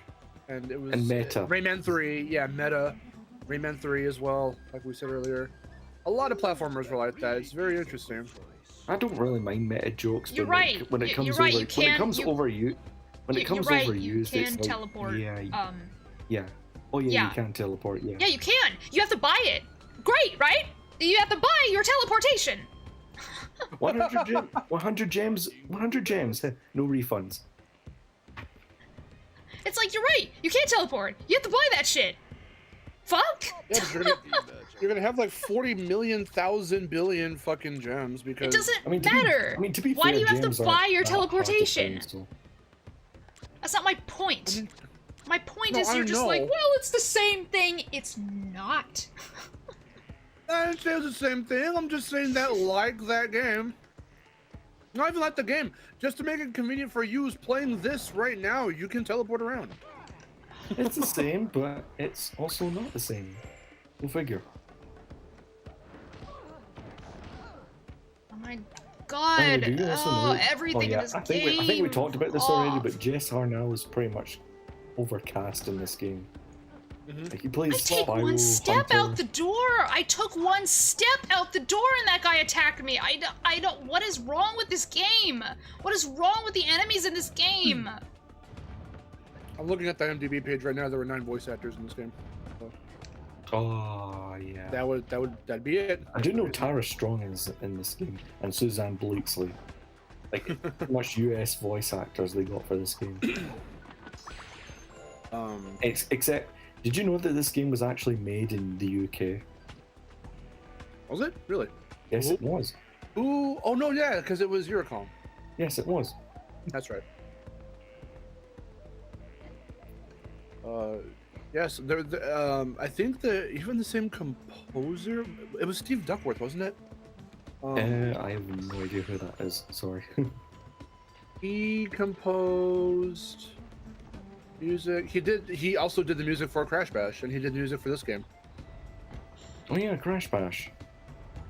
and it was meta. Rayman 3, yeah, meta. Rayman 3 as well, like we said earlier. A lot of platformers were like that. It's very interesting. I don't really mind meta jokes, You're but right. when it comes You're right. over, when it comes overused, You it's can like, teleport. yeah. Oh yeah, Yeah. you can teleport. Yeah. Yeah, you can. You have to buy it. Great, right? You have to buy your teleportation. 100 gems. No refunds. It's like, you're right. You can't teleport. You have to buy that shit. fuck? Yeah, but you're gonna have like 40 million thousand billion fucking gems because It doesn't I mean, matter. to be Why fair, do you have to gems aren't buy your that hard to teleportation? find, so- That's not my point. My point No, is I you're just like, know. well, it's the same thing. It's not. I didn't say it's the same thing. I'm just saying that like that game. Not even like the game. Just to make it convenient for you who's playing this right now, you can teleport around. It's the same, but it's also not the same. Go figure. Oh my god. do you also Oh, know- everything in this I think game. I think we talked about this already, but Oh. Jess Harnell is pretty much overcast in this game. Mhm. Like he plays I take Spyro, one step Hunter. out the door. I took one step out the door and that guy attacked me. I don't. What is wrong with this game? What is wrong with the enemies in this game? I'm looking at the IMDb page right now. There were 9 voice actors in this game. So Oh yeah. that'd be it. I do know Tara Strong is in this game, and Suzanne Blakesley. Like how much US voice actors they got for this game. Except, did you know that this game was actually made in the UK? Was it really? Yes, it was. Ooh, oh no, yeah, because it was Eurocom. Yes, it was. That's right. Yes, I think even the same composer. It was Steve Duckworth, wasn't it? I have no idea who that is. Sorry. He composed music. He also did the music for Crash Bash, and he did the music for this game. Oh yeah, Crash Bash.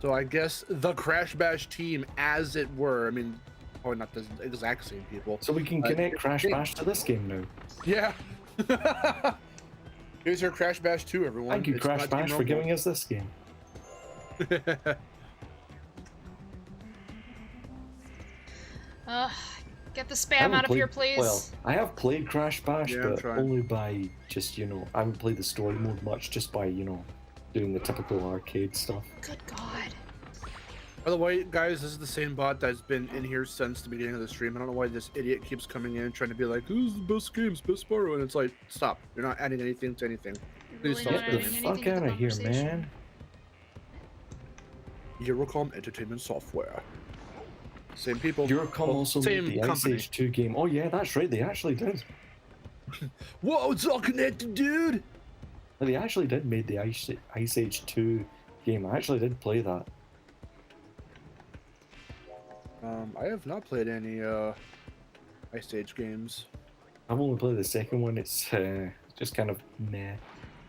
So I guess the Crash Bash team, as it were. I mean, probably not the exact same people. So we can connect Crash Bash to this game now. Yeah. Here's your Crash Bash 2, everyone. Thank you, It's Crash not Bash, Team for Rumble. giving us this game. Get the I spam haven't out of here, played- please. Well, I have played Crash Bash, Yeah, I'm but trying. only by just, I haven't played the story mode much, just by, doing the typical arcade stuff. Good God. By the way, guys, this is the same bot that's been in here since the beginning of the stream. I don't know why this idiot keeps coming in trying to be like, "Who's the best games, best Spyro?" And it's like, stop. You're not adding anything to anything. You're Please really stop not Get the this. adding fuck anything to out the of here, conversation. man. Eurocom Entertainment Software. Same people. Eurocom Well, also same made the Ice company. Age 2 game. Oh yeah, that's right, they actually did. Whoa, it's all connected, dude! They actually did made the Ice Age 2 game. I actually did play that. I have not played any Ice Age games. I've only played the second one. It's just kind of meh.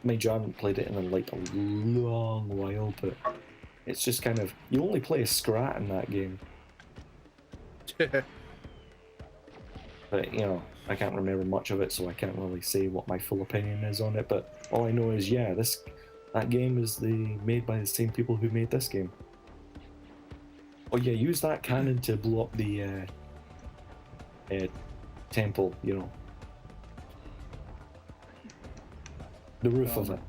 Mind you, I haven't played it in like a long while, but it's just kind of, you only play a Scrat in that game. But I can't remember much of it, so I can't really say what my full opinion is on it. But all I know is, yeah, that game is made by the same people who made this game. Oh yeah, use that cannon to blow up the temple, the roof of it.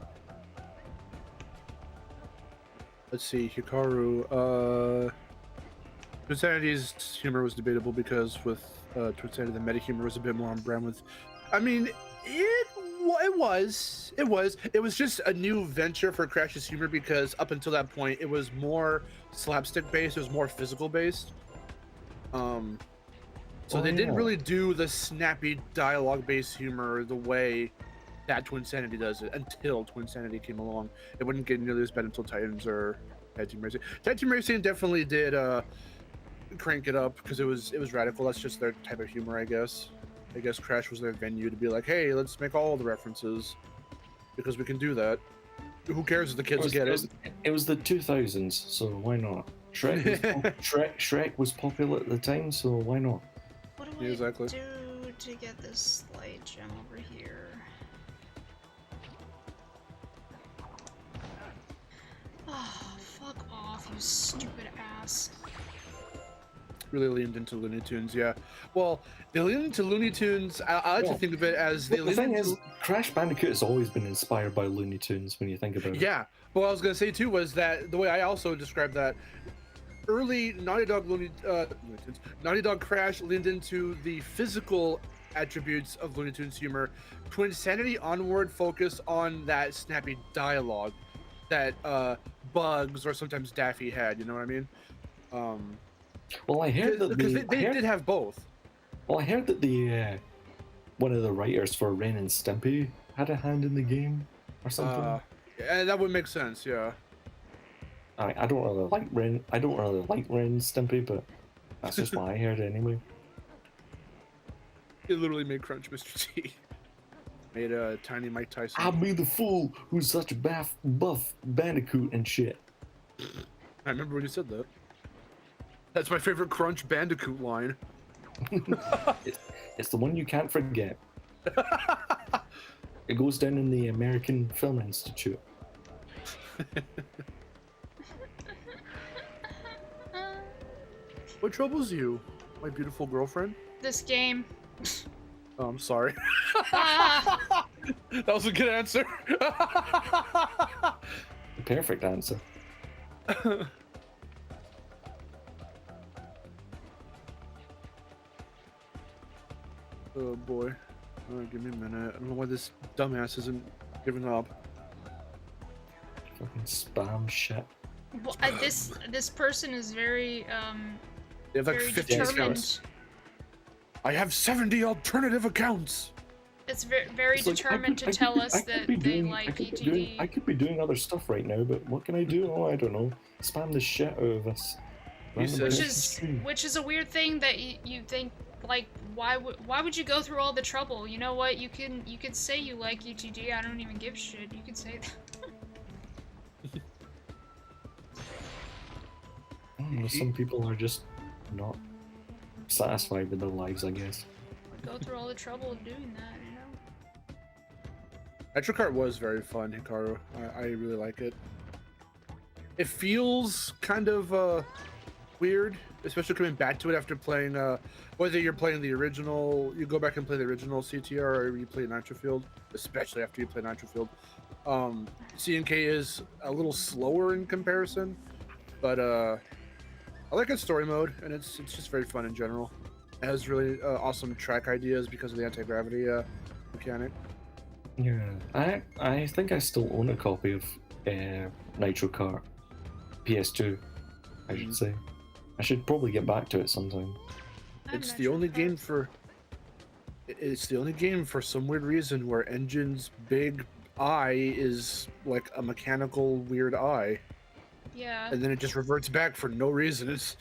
Let's see, Hikaru. Twinsanity's humor was debatable because with Twinsanity, the meta humor was a bit more on brand with. I mean, it was just a new venture for Crash's humor because up until that point, it was more slapstick based, it was more physical based. So they didn't really do the snappy dialogue based humor the way that Twinsanity does it until Twinsanity came along. It wouldn't get nearly as bad until Titans or Tag Team Racing. Tag Team Racing definitely did crank it up because it was radical. That's just their type of humor, I guess. I guess Crash was their venue to be like, hey, let's make all the references because we can do that. Who cares if the kids get it? It was the 2000s, so why not? Shrek was popular at the time, so why not? What do I Exactly. do to get this light gem over here? Oh, fuck off, you stupid ass. Really leaned into Looney Tunes, yeah. Well, they leaned into Looney Tunes. I like to think of it as they The leaned thing into. is, Crash Bandicoot has always been inspired by Looney Tunes when you think about it. Yeah. But what I was gonna say too was that the way I also described that early Naughty Dog Naughty Dog Crash leaned into the physical attributes of Looney Tunes humor. Twinsanity onward focus on that snappy dialogue that Bugs or sometimes Daffy had. You know what I mean? Well, I heard that because they did have both. Well, I heard that the one of the writers for Ren and Stimpy had a hand in the game or something. Yeah, that would make sense. Yeah. I don't really like Ren. I don't really like Ren and Stimpy, but that's just what I heard anyway. It literally made Crunch Mr. T. Made a tiny Mike Tyson. I be the fool who's such a buff bandicoot and shit. I remember when you said that. That's my favorite Crunch Bandicoot line. It's the one you can't forget. It goes down in the American Film Institute. What troubles you, my beautiful girlfriend? This game. Oh, I'm sorry. Ah. That was a good answer. The perfect answer. Oh boy. Alright, give me a minute. I don't know why this dumbass isn't giving up. Fucking spam shit. Well, this person is very They have like very 50 determined. accounts. I have 70 alternative accounts. It's very It's like, determined to tell us that they like ETD. I could be doing other stuff right now, but what can I do? Oh, I don't know. Spam the shit out of us. Which is a weird thing that you think, like, why would you go through all the trouble? You know what? You could say you like ETD. I don't even give a shit. You could say that. Some people are just not satisfied with their lives, I guess. Go through all the trouble of doing that, you know? Nitro Kart was very fun, Hikaru. I really like it. It feels kind of weird, especially coming back to it after playing, whether you're playing the original, you go back and play the original CTR, or you play Nitro Field, especially after you play Nitro Field. CNK is a little slower in comparison, but I like its story mode, and it's just very fun in general. It has really awesome track ideas because of the anti-gravity mechanic. Yeah, I think I still own a copy of Nitro Kart PS2, I should say. I should probably get back to it sometime. It's the only game for some weird reason where Engine's big eye is like a mechanical weird eye. Yeah. And then it just reverts back for no reason. It's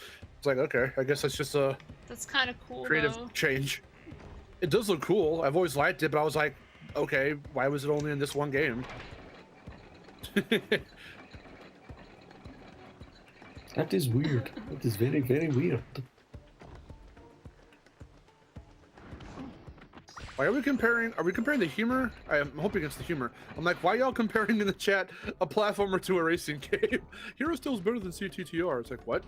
like, okay, I guess that's just a That's kind of cool, creative though. change. It does look cool. I've always liked it, but I was like, okay, why was it only in this one game? That is weird. That is very, very weird. Why are we comparing? Are we comparing the humor? I'm hoping it's the humor. I'm like, why y'all comparing in the chat a platformer to a racing game? Hero Still's better than CTTR. It's like, what?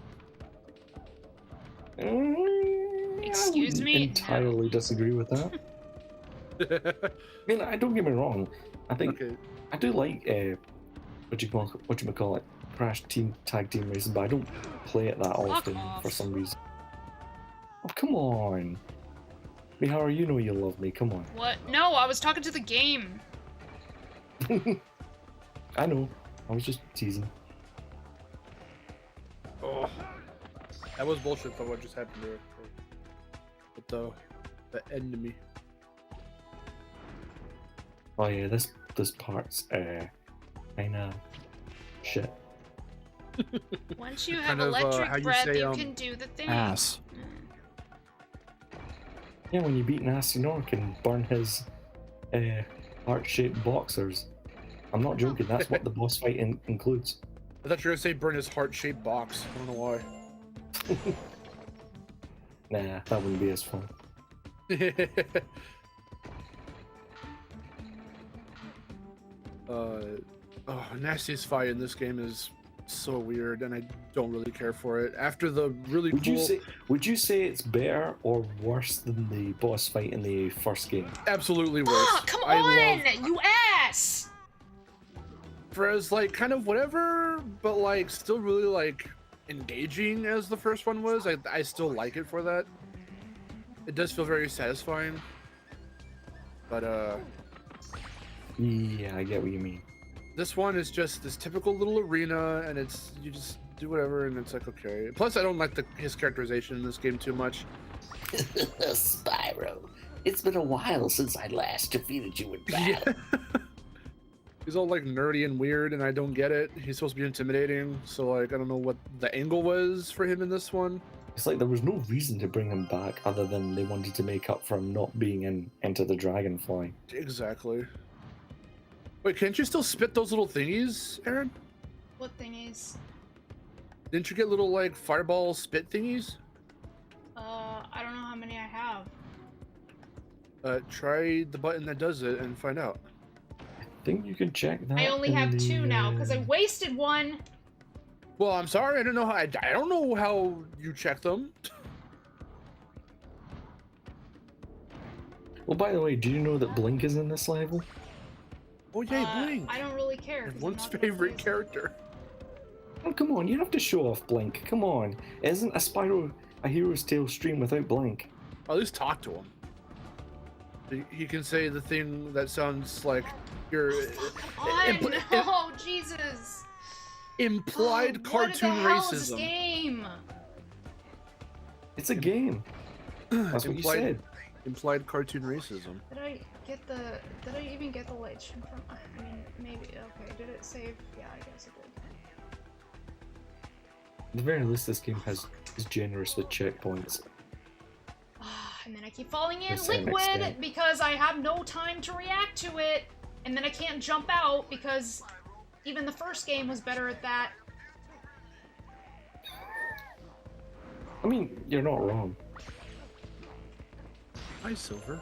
Excuse me? I entirely disagree with that. I mean, I don't get me wrong. I think I do like what you call it, Crash Tag Team Racing, but I don't play it that often for some reason. Oh, come on. Miharu, you know you love me, come on. What? No, I was talking to the game. I know. I was just teasing. Oh, that was bullshit for what just happened there. But the enemy. Oh yeah, this part's kinda shit. Once you have Kind of, electric how you breath, say, you can do the thing. Ass. Yeah, when you beat Nasty Nork and burn his heart-shaped boxers. I'm not joking, that's what the boss fight includes. I thought you were gonna say burn his heart-shaped box. I don't know why. Nah, that wouldn't be as fun. Nasty's fight in this game is so weird, and I don't really care for it. After the really cool... Would you say it's better or worse than the boss fight in the first game? Absolutely worse. Fuck, come on, you ass! For as, like, kind of whatever, but, like, still really, like, engaging as the first one was, I still like it for that. It does feel very satisfying. But Yeah, I get what you mean. this one is just this typical little arena, and it's you just do whatever, and it's like okay. Plus, I don't like his characterization in this game too much. Spyro, it's been a while since I last defeated you in battle. He's all like nerdy and weird, and I don't get it. He's supposed to be intimidating, so like I don't know what the angle was for him in this one. It's like there was no reason to bring him back other than they wanted to make up for him not being in Enter the Dragonfly. Exactly. Wait, can't you still spit those little thingies, Aaron? What thingies? Didn't you get little like fireball spit thingies? I don't know how many I have. Try the button that does it and find out. I think you can check that. I only have 2 now because I wasted one. Well, I'm sorry, I don't know how. I don't know how you check them. Well, by the way, do you know that Blink is in this level? Oh yay, Blink! I don't really care. 'cause I'm Everyone's not gonna favorite play character. Oh, come on, you have to show off Blink. Come on. Isn't a Spyro a Hero's Tale stream without Blink? At least talk to him. He can say the thing that sounds like you're Oh, Jesus! implied cartoon What the hell is this racism. game? It's a game. That's what you said. Implied cartoon racism. Did I even get the light from? I mean, maybe. Okay, did it save? Yeah, I guess it did. At the very least, this game is generous with checkpoints. And then I keep falling in To a certain liquid extent. because I have no time to react to it. And then I can't jump out because even the first game was better at that. I mean, you're not wrong. Hi, Silver.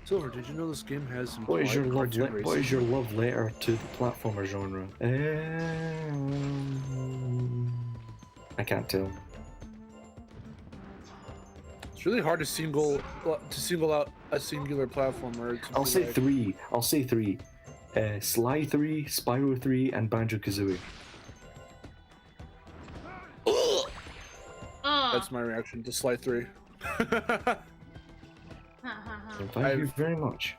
Silver, did you know this game has implied What is your cartoon racism? what is your love letter to the platformer genre? I can't tell. It's really hard to single out a singular platformer. I'll say 3. I'll say 3. Sly 3, Spyro 3, and Banjo-Kazooie. That's my reaction to Sly 3. Thank you very much.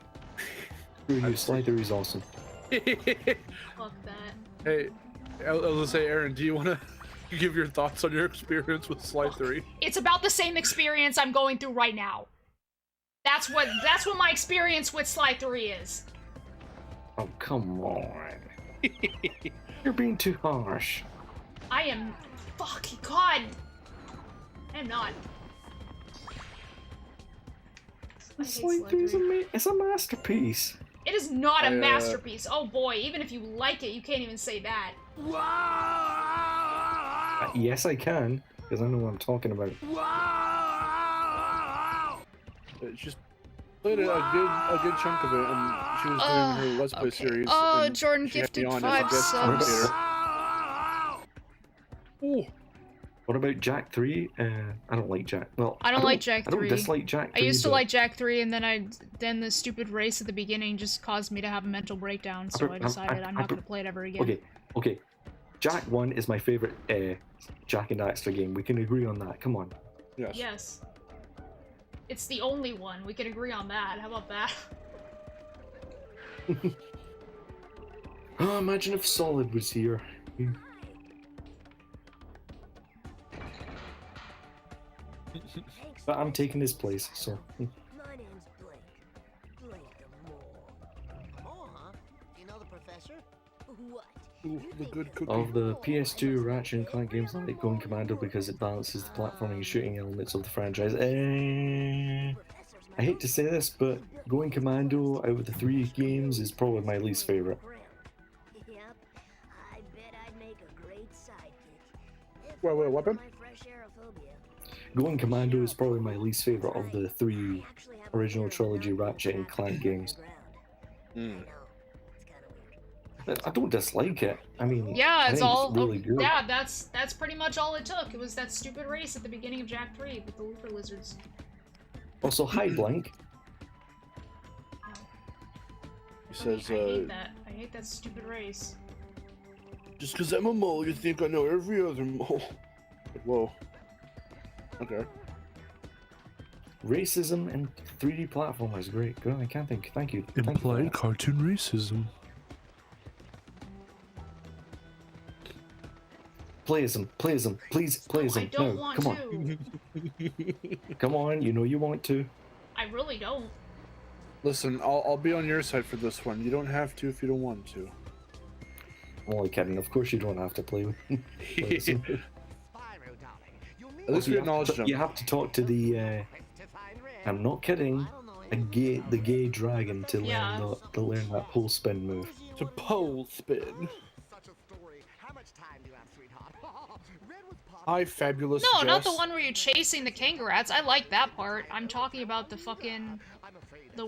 Screw you, Sly 3 is awesome. Fuck that. Hey, I was gonna say, Aaron, do you want to give your thoughts on your experience with Sly 3? It's about the same experience I'm going through right now. That's what my experience with Sly 3 is. Oh, come on. You're being too harsh. I am fucking God. I am not. Sly 3 is it's a masterpiece. It is not a masterpiece. Oh boy, even if you like it, you can't even say that. Yes, I can, because I know what I'm talking about. It's just played a good chunk of it, and she was doing her Let's Play series. Oh, and Jordan she had me gifted on as a 5 guest subs. commentator. Ooh. What about Jack 3? I don't like Jack. Well, I don't like Jack 3. I don't dislike Jack 3. I used to but like Jack 3, and then the stupid race at the beginning just caused me to have a mental breakdown, so I decided I'm not going to play it ever again. Okay. Jack 1 is my favorite Jack and Daxter game. We can agree on that. Come on. Yes. It's the only one. We can agree on that. How about that? Oh, imagine if Solid was here. But I'm taking his place, so. My name's Blake. Blake the Mole. Mole, huh? Do you know the professor? What? Ooh, the good cookie. Of the PS2 Ratchet and Clank games, I like Going Commando because it balances the platforming and shooting elements of the franchise. I hate to say this, but Going Commando out of the 3 games is probably my least favorite. Yep. I bet I'd make a great sidekick. Wait, weapon? Going Commando is probably my least favorite of the 3 original trilogy Ratchet and Clank games. I don't dislike it. I mean, Yeah, it's all really good. Yeah, that's pretty much all it took. It was that stupid race at the beginning of Jack 3 with the Looper Lizards. Also, hi Blink. He says, I hate that stupid race. just because I'm a mole, you think I know every other mole. Whoa. Okay. racism and 3D platformers. Great. Good. I can't think. Thank you. Thank you for Implied that. cartoon racism. Playism. Please playism. I don't no, want come to. on. Come on. You know you want to. I really don't. Listen, I'll be on your side for this one. You don't have to if you don't want to. I'm only kidding. Of course you don't have to play with playism. At least we You acknowledge them. You have to talk to the. I'm not kidding. The gay dragon to Yeah. learn that pole spin move. To pole spin. Hi, fabulous. No, not the Jess. one where you're chasing the kangaroos. I like that part. I'm talking about the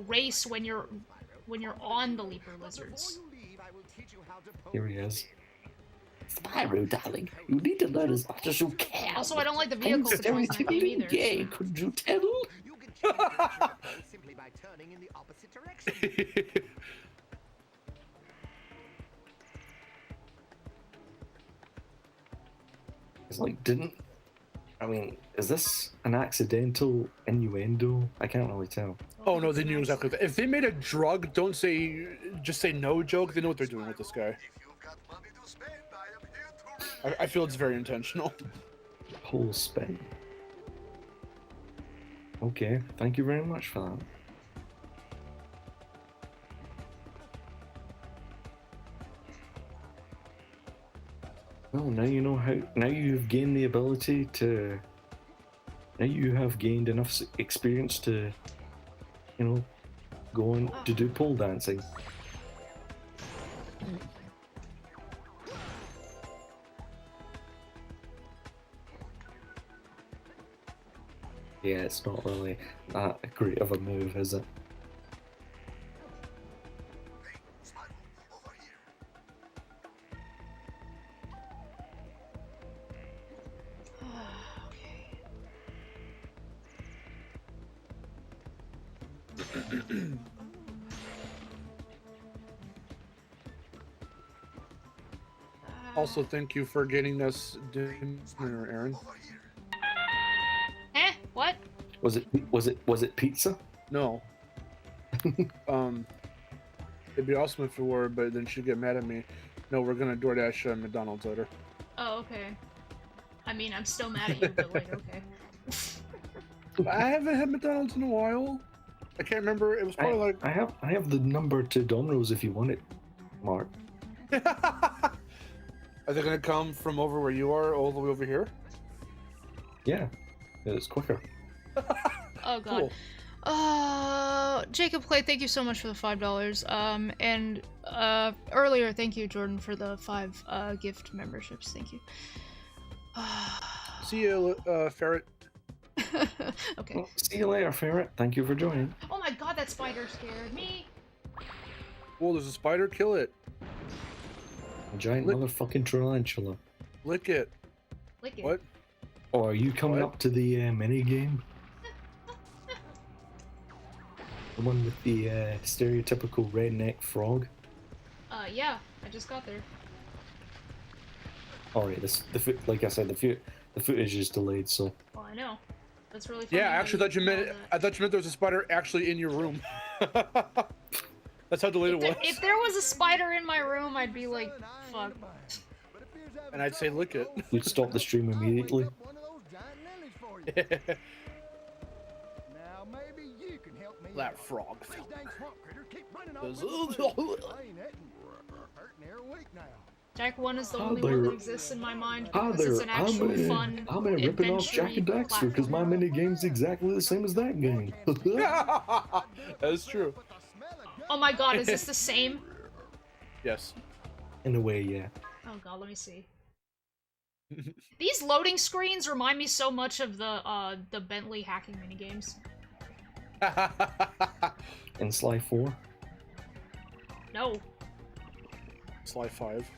race when you're on the leaper lizards. Here he is. Spyro, darling, you need to learn as much as you can. Also, I don't like the vehicle controls in that game either. Gay, could you tell? Simply by turning in the opposite direction. It's like, is this an accidental innuendo? I can't really tell. Oh no, they knew exactly. If they made a drug, just say no joke. They know what they're doing with this guy. I feel it's very intentional. Pole spin. Okay, thank you very much for that. Well, now you know how. Now you've gained the ability to. Now you have gained enough experience to, go on to do pole dancing. Yeah, it's not really that great of a move, is it? Also, thank you for getting us dinner, Aaron. What? Was it pizza? No. It'd be awesome if it were, but then she'd get mad at me. No, we're gonna DoorDash McDonald's later. Oh, okay. I mean, I'm still mad at you, but like, okay. I haven't had McDonald's in a while. I can't remember. It was probably like. I have the number to Domino's if you want it, Mark. Are they gonna come from over where you are all the way over here? Yeah, it's quicker. Oh god. Cool. Jacob Clay, thank you so much for the $5. And earlier, thank you, Jordan, for the 5 gift memberships. Thank you. See you, Ferret. Okay. Well, see you later, Ferret. Thank you for joining. Oh my god, that spider scared me. Oh, there's a spider. Kill it. A giant motherfucking tarantula. Lick it. Lick it. What? Or are you coming up to the mini game? The one with the stereotypical redneck frog. Yeah, I just got there. All right, like I said, the footage is delayed, so. Well, I know. That's really funny. Yeah, I actually thought you meant. I thought you meant there was a spider actually in your room. That's how delayed it was. If there was a spider in my room, I'd be like, fuck. And I'd say lick it. You'd stop the stream immediately. That frog. Jack 1 is the Hi only there. one that exists in my mind Hi because it's there, an actual fun, I'm ripping off Jack and Daxter because my mini game's exactly the same as that game. That is true. Oh my god, is this the same? Yes. In a way, yeah. Oh god, let me see. These loading screens remind me so much of the Bentley hacking minigames. In Sly 4? No. Sly 5.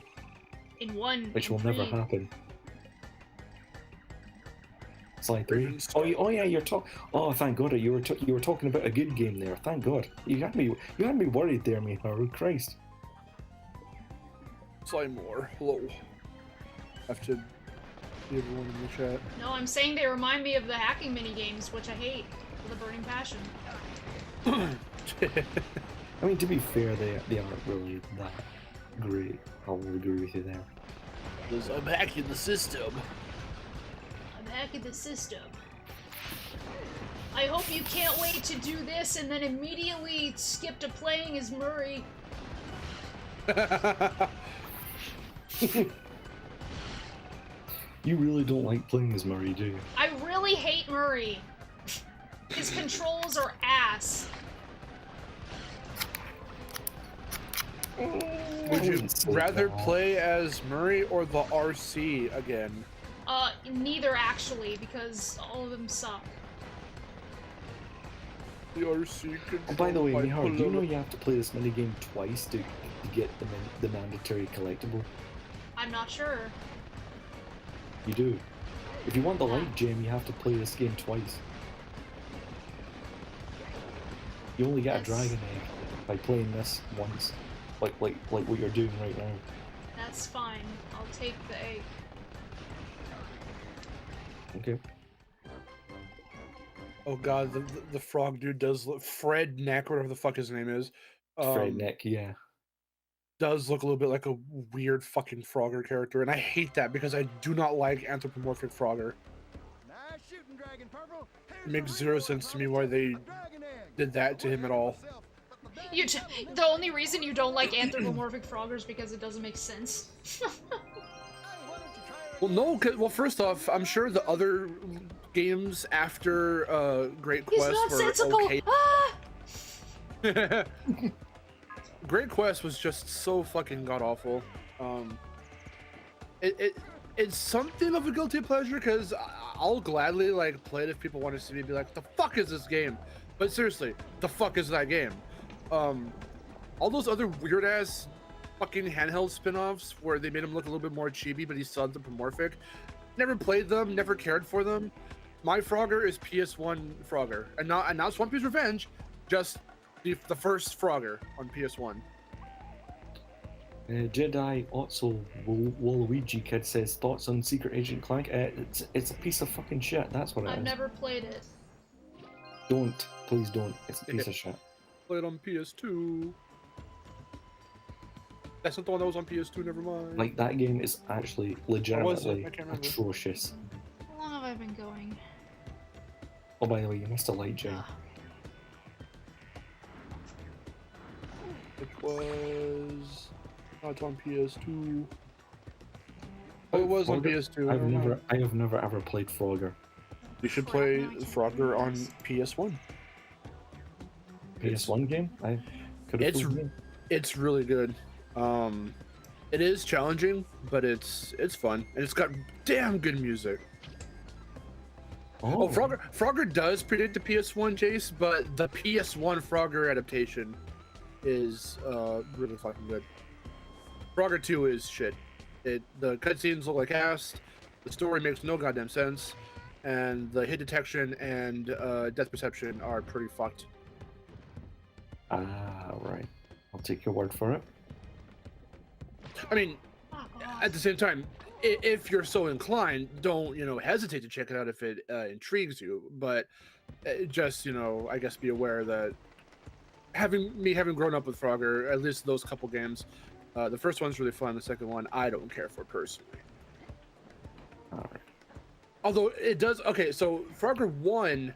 In 1. Which in will 3. never happen. Sly 3? Oh yeah, you're talking. Oh, thank God, you were talking about a good game there. Thank God. You had me worried there, Miharu. Christ. Sly more. Hello. Have to be everyone in the chat. No, I'm saying they remind me of the hacking minigames, which I hate. with a burning passion. I mean, to be fair, they aren't really that great. I'll agree with you there. Because I'm hacking the system. I'm hacking the system. I hope you can't wait to do this and then immediately skip to playing as Murray. You really don't like playing as Murray, do you? I really hate Murray. His controls are ass. Would you rather play as Murray or the RC again? Neither actually, because all of them suck. The RC Oh, by the way, Miharu, do you know you have to play this minigame twice to get the mandatory collectible? I'm not sure. You do. If you want the light gem, you have to play this game twice. You only get a dragon egg by playing this once, like what you're doing right now. That's fine. I'll take the egg. Okay. Oh god, the frog dude does look Fred Neck, whatever the fuck his name is. Fred Neck, yeah. Does look a little bit like a weird fucking Frogger character, and I hate that because I do not like anthropomorphic Frogger. Nice shooting, Dragon Purple. It makes zero sense to me why they did that to him at all. The only reason you don't like anthropomorphic Froggers because it doesn't make sense. Well, no, well, first off, I'm sure the other games after Great Quest were okay. Ah! Great Quest was just so fucking god-awful. It's something of a guilty pleasure because I'll gladly like play it if people want to see me be like, the fuck is this game? But seriously, the fuck is that game? All those other weird-ass fucking handheld spin-offs where they made him look a little bit more chibi, but he's still anthropomorphic. Never played them, never cared for them. My Frogger is PS1 Frogger, and not Swamp Thieves Revenge, just the first Frogger on PS1. Jedi Otso Waluigi Kid says thoughts on Secret Agent Clank. It's a piece of fucking shit. That's what it is. I've never played it. Please don't. It's a piece of shit. Played on PS2. That's not the one that was on PS2. Never mind. Like that game is actually legitimately atrocious. How long have I been going? Oh, by the way, you missed a light gem. It was not on PS2. Oh, it was on PS2. I have never ever played Frogger. You should play Frogger on PS1. PS1 game? It's really good. It is challenging, but it's fun, and it's got damn good music. Oh, Frogger does predate the PS1, Jace, but the PS1 Frogger adaptation is really fucking good. Frogger 2 is shit. The cutscenes look like ass, the story makes no goddamn sense, and the hit detection and death perception are pretty fucked. Ah, right. I'll take your word for it. I mean, at the same time, if you're so inclined, don't hesitate to check it out if it intrigues you. But just I guess be aware that having grown up with Frogger, at least those couple games, the first one's really fun. The second one, I don't care for personally. All right. Although it does. Okay, so Frogger 1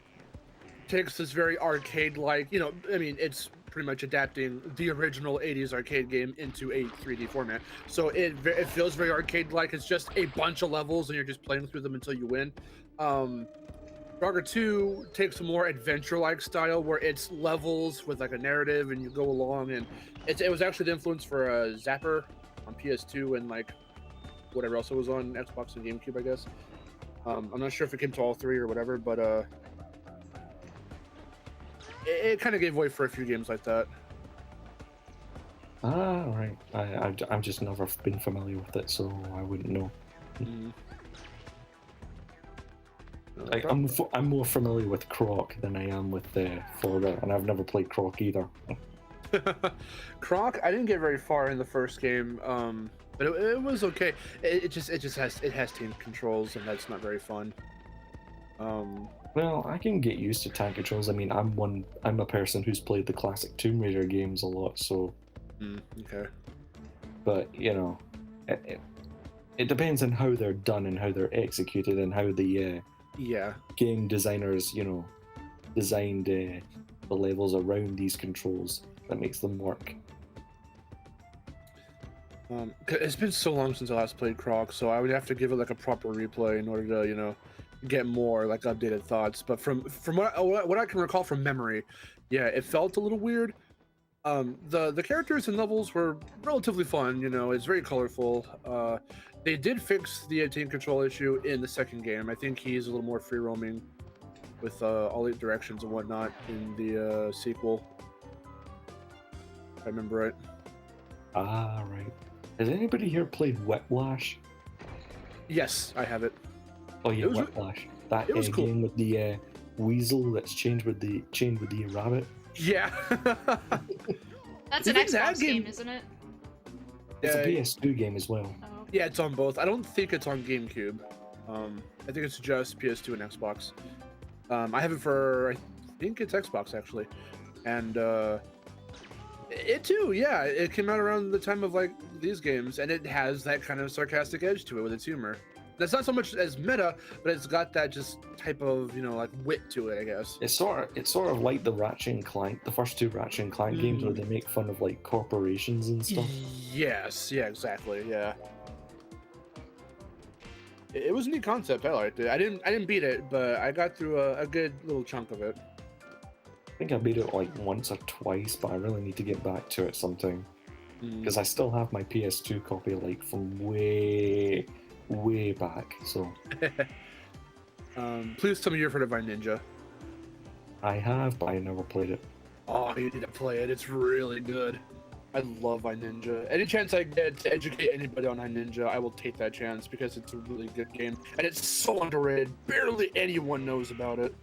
takes this very arcade-like. I mean, it's pretty much adapting the original 80s arcade game into a 3D format. So it feels very arcade-like. It's just a bunch of levels and you're just playing through them until you win. Frogger 2 takes a more adventure-like style where it's levels with like a narrative and you go along, and it was actually the influence for Zapper on PS2 and like whatever else it was on Xbox and GameCube, I guess. I'm not sure if it came to all three or whatever, but it kind of gave way for a few games like that. Ah, right. I've just never been familiar with it, so I wouldn't know. I'm more familiar with Croc than I am with Frogger, and I've never played Croc either. Croc, I didn't get very far in the first game, but it was okay. It has team controls, and that's not very fun. Well, I can get used to tank controls. I mean, I'm a person who's played the classic Tomb Raider games a lot, so. Okay. But you know, it depends on how they're done and how they're executed and how the game designers, you know, designed the levels around these controls that makes them work. It's been so long since I last played Croc, so I would have to give it like a proper replay in order to, you know, get more like updated thoughts. But from what I can recall from memory, yeah, it felt a little weird. The characters and levels were relatively fun. You know, it's very colorful. They did fix the tank control issue in the second game. I think he's a little more free roaming with all 8 directions and whatnot in the sequel. If I remember right. Ah, right. Has anybody here played Whiplash? Yes, I have it. Oh yeah, Whiplash. That it was cool. game with the weasel that's chained with the rabbit. Yeah. That's an Xbox game, isn't it? It's a PS2 game as well. Oh, okay. Yeah, it's on both. I don't think it's on GameCube. I think it's just PS2 and Xbox. I have it for, I think it's Xbox actually, and it too. Yeah, it came out around the time of like these games, and it has that kind of sarcastic edge to it with its humor. That's not so much as meta, but it's got that just type of, you know, like wit to it, I guess. It's sort of like the Ratchet and Clank, the first 2 Ratchet and Clank games where they make fun of like corporations and stuff. Yes, yeah, exactly, yeah. It was a neat concept. I liked it. I didn't beat it, but I got through a good little chunk of it. I think I beat it like once or twice, but I really need to get back to it sometime because I still have my PS2 copy like from way back. So. Please tell me you've heard of Ninja. I have, but I never played it. Oh, you need to play it. It's really good. I love Ninja. Any chance I get to educate anybody on Ninja, I will take that chance because it's a really good game and it's so underrated. Barely anyone knows about it,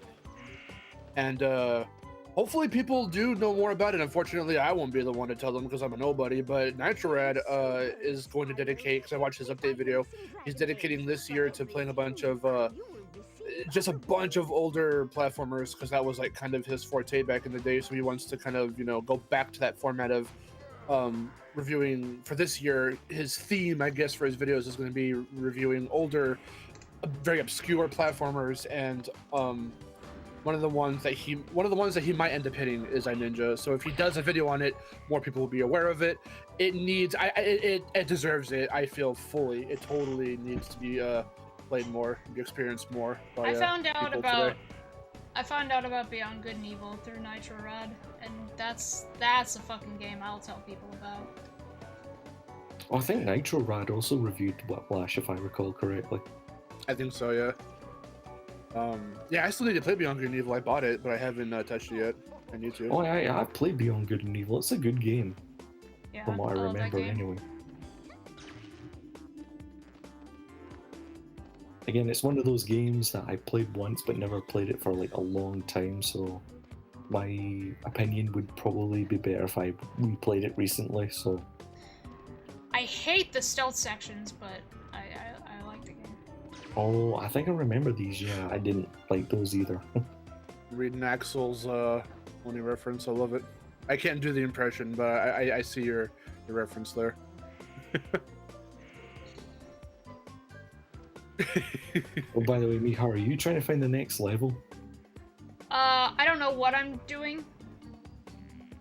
and hopefully people do know more about it. Unfortunately, I won't be the one to tell them because I'm a nobody. But Nitrorad is going to dedicate, because I watched his update video. He's dedicating this year to playing a bunch of just a bunch of older platformers because that was like kind of his forte back in the day. So he wants to kind of, you know, go back to that format of reviewing for this year. His theme, I guess, for his videos is going to be reviewing older, very obscure platformers, and one of the ones that he might end up hitting is Ninja. So if he does a video on it, more people will be aware of it. It needs, it deserves it. I feel fully. It totally needs to be played more, be experienced more. By, I found out about Beyond Good and Evil through Nitrorad, and that's a fucking game I'll tell people about. Oh, I think Nitrorad also reviewed Whiplash, if I recall correctly. I think so, yeah. Yeah, I still need to play Beyond Good and Evil. I bought it, but I haven't touched it yet. I need to. Oh, I've played Beyond Good and Evil. It's a good game. Yeah, from what I remember, anyway. Again, it's one of those games that I played once but never played it for like a long time, so my opinion would probably be better if I replayed it recently, so... I hate the stealth sections, but I like the game. Oh, I think I remember these, yeah. I didn't like those either. Reading Axel's only reference, I love it. I can't do the impression, but I see your reference there. Oh, by the way, Miharu, are you trying to find the next level? I don't know what I'm doing.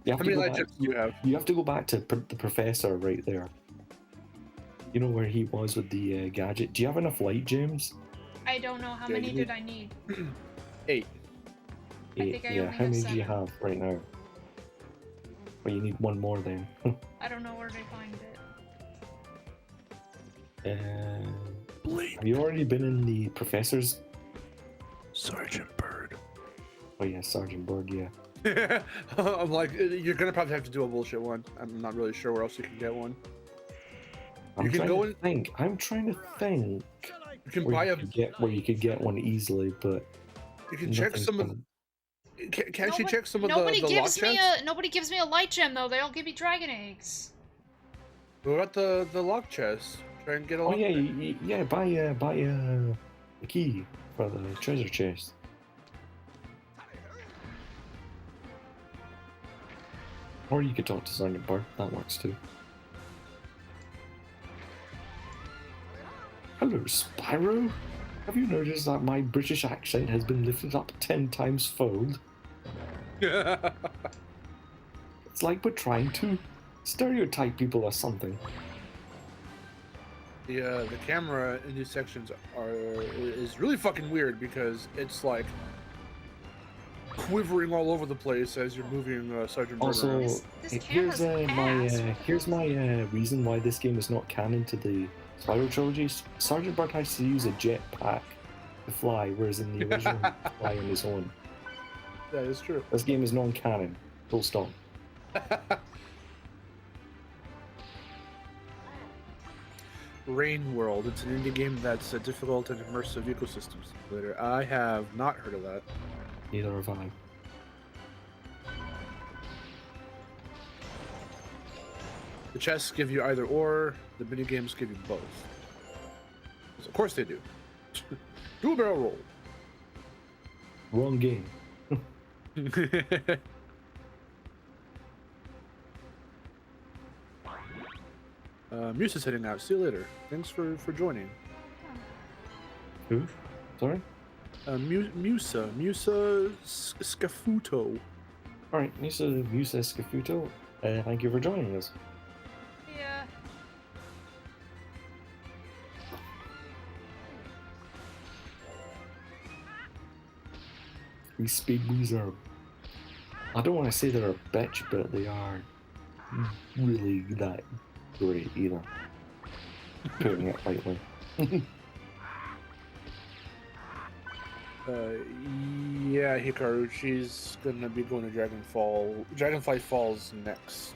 How many legends do you have? You have to go back to the professor right there. You know where he was with the gadget. Do you have enough light gems? I don't know. How many did I need? 8. 8, I think I yeah. only How many have do you 7. have right now? Well, you need one more then. I don't know where to find it. Have you already been in the professor's? Sergeant Bird. Oh yeah, Sergeant Bird, yeah. I'm like, you're gonna probably have to do a bullshit one. I'm not really sure where else you can get one. I'm trying to think. You can buy where you could get one easily, but you can check some of. Can't she check some of the lock chests? Nobody gives me a light gem though. They all give me dragon eggs. What about the lock chest? Try and get a. Oh yeah, buy the key for the treasure chest. Or you could talk to Sergeant Bird, that works too. Hello, Spyro! Have you noticed that my British accent has been lifted up 10 times fold? It's like we're trying to stereotype people or something. The camera in these sections is really fucking weird because it's like quivering all over the place as you're moving Sergeant Bird Also, around. here's my reason why this game is not canon to the Spyro trilogy. Sergeant Bird has to use a jetpack to fly, whereas in the original, he fly on his own. That is true. This game is non-canon. Full stop. Rain World. It's an indie game that's a difficult and immersive ecosystem simulator. I have not heard of that. Neither have I. The chests give you either or. The mini games give you both. Of course they do. Do a barrel roll. Wrong game. Musa's heading out. See you later. Thanks for joining. Who? Sorry? Musa Scafuto. Alright, Musa Scafuto, thank you for joining us. Yeah. These speed boos are... I don't want to say they're a bitch, but they are really that great either. Putting it lightly. Yeah, Hikaru, she's gonna be going to Dragonfly Falls next.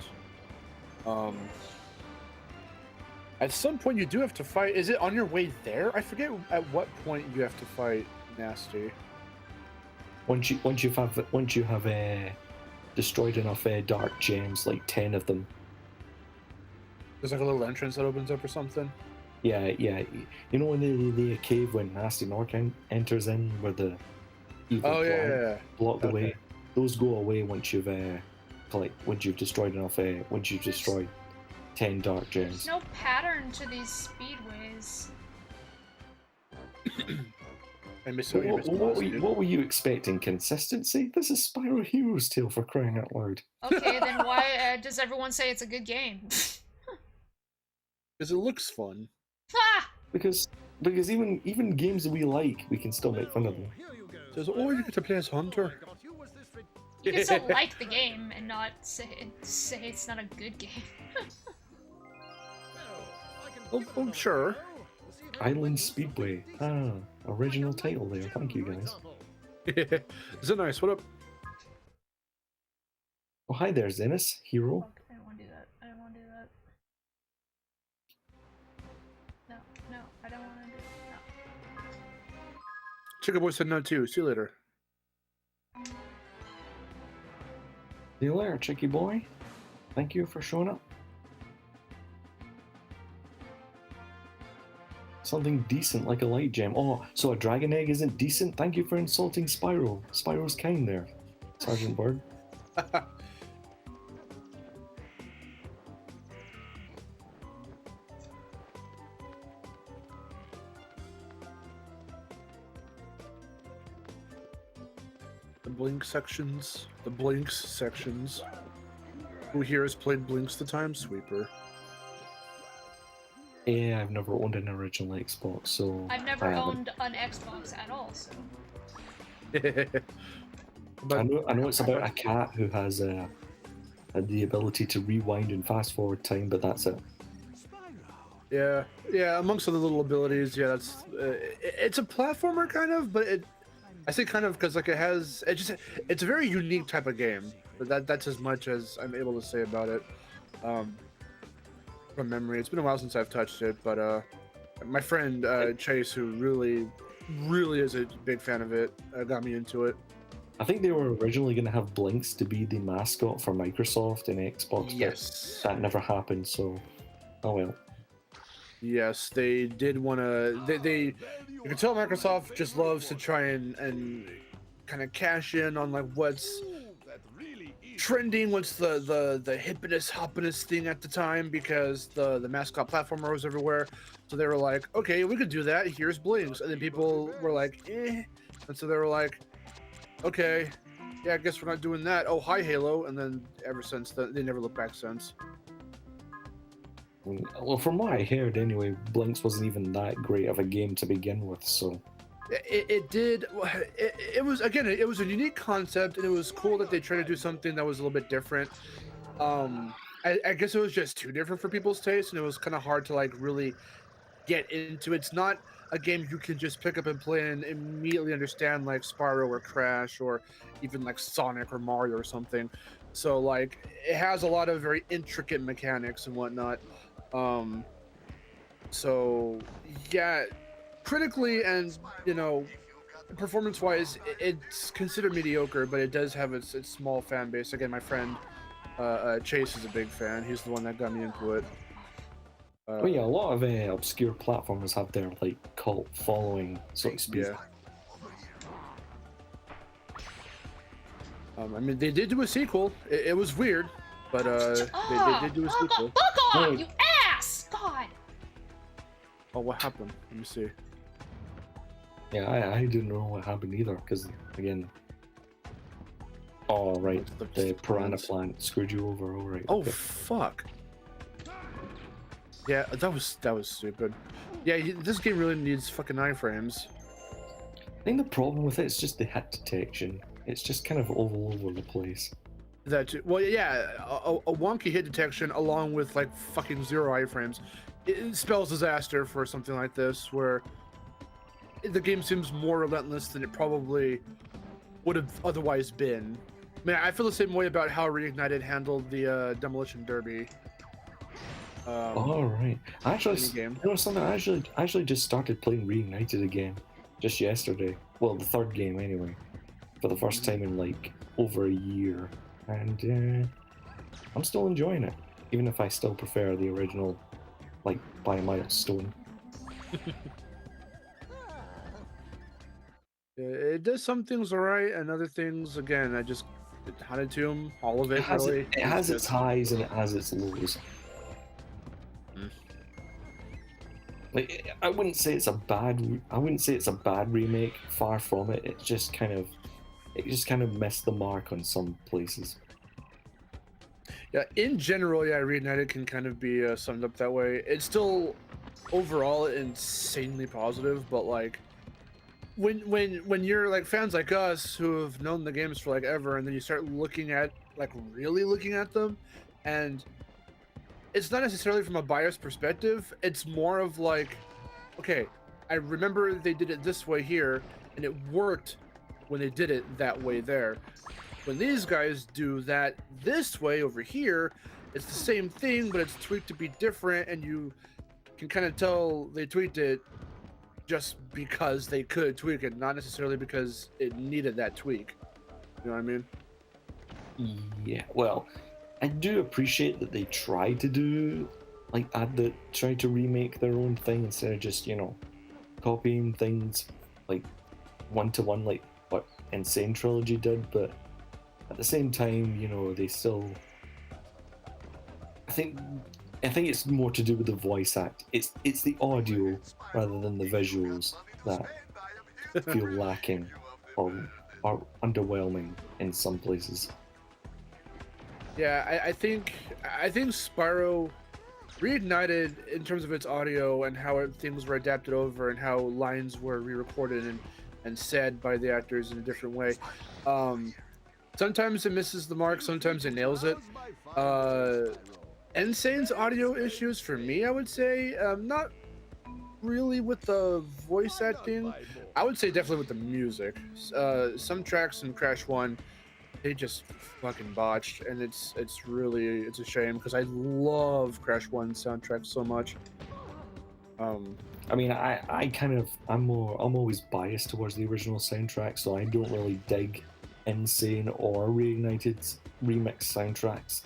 At some point you do have to fight. Is it on your way there? I forget at what point you have to fight Nasty. Once you have destroyed enough dark gems, like 10 of them. There's like a little entrance that opens up or something. Yeah. You know when the cave when Nasty Nork enters in where the evil block the way. Those go away once you've destroyed enough. Once you've destroyed 10 dark gems. There's no pattern to these speedways. What were you expecting? Consistency? This is Spyro Hero's Tale, for crying out loud. Okay, then why does everyone say it's a good game? Because it looks fun. Ha! Because even games that we like, we can still make fun of them. Says, oh, you get to play as Hunter. You can still like the game and not say it's not a good game. Oh, sure. Island Speedway. Original title there. Thank you, guys. Is it nice? What up? Oh, hi there, Zenith, hero. I don't want to do that. I don't want to do that. No, I don't want to do that. Chica Boy said no too. See you later. See you later, Chicky Boy. Thank you for showing up. Something decent like a light gem. Oh, so a dragon egg isn't decent? Thank you for insulting Spyro. Spyro's kind there, Sergeant Bird. The Blinks sections. Who here has played Blinks the Time Sweeper? Yeah, I've never owned an original Xbox, so I've never owned an Xbox at all, so. I know it's about a cat who has the ability to rewind and fast forward time, but that's it. Yeah, amongst other little abilities, yeah, that's it's a platformer kind of, but I say kind of because like it's a very unique type of game. But that's as much as I'm able to say about it. From memory, it's been a while since I've touched it, but my friend Chase, who really is a big fan of it, got me into it. I think they were originally going to have Blinks to be the mascot for Microsoft and Xbox, yes, but that never happened, so oh well. Yes, they did want to. You can tell Microsoft just loves to try and kind of cash in on like what's trending, what's the hippiness hoppiness thing at the time, because the mascot platformer was everywhere. So they were like, okay, we could do that. Here's Blinks, and then people were like, eh, and so they were like, okay, yeah, I guess we're not doing that. Oh, hi Halo, and then ever since then they never looked back since. Well, from what I heard anyway, Blinks wasn't even that great of a game to begin with, so. It did. It was, again, it was a unique concept, and it was cool that they tried to do something that was a little bit different. I guess it was just too different for people's taste, and it was kind of hard to like really get into. It's not a game you can just pick up and play and immediately understand, like Spyro or Crash or even like Sonic or Mario or something. So like it has a lot of very intricate mechanics and whatnot. So yeah, critically and performance-wise, it's considered mediocre, but it does have its small fan base. Again, my friend Chase is a big fan. He's the one that got me into it. Well, yeah, a lot of obscure platformers have their like cult following, so to speak. Yeah. I mean, they did do a sequel. It was weird, but they did do a sequel. Fuck off, you ass! God. Oh, what happened? Let me see. Yeah, I didn't know what happened either, because again. Oh right, the piranha plant screwed you over. All right. Oh okay. fuck. Yeah, that was stupid. Yeah, this game really needs fucking iframes. I think the problem with it is just the hit detection. It's just kind of all over the place. Well, yeah, a wonky hit detection along with like fucking 0 iframes, it spells disaster for something like this, where the game seems more relentless than it probably would have otherwise been. I mean, I feel the same way about how Reignited handled the Demolition Derby. All right, actually, you know something? I actually just started playing Reignited again, just yesterday. Well, the third game anyway, for the first time in like over a year, and I'm still enjoying it, even if I still prefer the original, like by a milestone. It does some things alright, and other things, again, I just hunted to them, all of it. Really. It has its highs and it has its lows. Like, I wouldn't say it's a bad remake. Far from it. It just kind of missed the mark on some places. Yeah, in general, yeah, Reignited can kind of be summed up that way. It's still overall insanely positive, but like when you're like fans like us who have known the games for like ever, and then you start really looking at them, and it's not necessarily from a biased perspective. It's more of like, okay, I remember they did it this way here, and it worked when they did it that way there. When these guys do that this way over here, it's the same thing, but it's tweaked to be different, and you can kind of tell they tweaked it just because they could tweak it, not necessarily because it needed that tweak. You know what I mean? Yeah, well, I do appreciate that they tried to do, like, tried to remake their own thing instead of just, copying things, like, one-to-one, like what Insane Trilogy did, but at the same time, they still... I think it's more to do with the voice act. It's the audio rather than the visuals that feel lacking or underwhelming in some places. Yeah, I think Spyro Reignited, in terms of its audio and how things were adapted over and how lines were re-recorded and said by the actors in a different way. Sometimes it misses the mark, sometimes it nails it. Insane's audio issues for me, I would say, not really with the voice acting. I would say definitely with the music. Some tracks in Crash 1, they just fucking botched, and it's a shame because I love Crash 1 soundtrack so much. I mean, I'm always biased towards the original soundtrack, so I don't really dig Insane or Reignited's remix soundtracks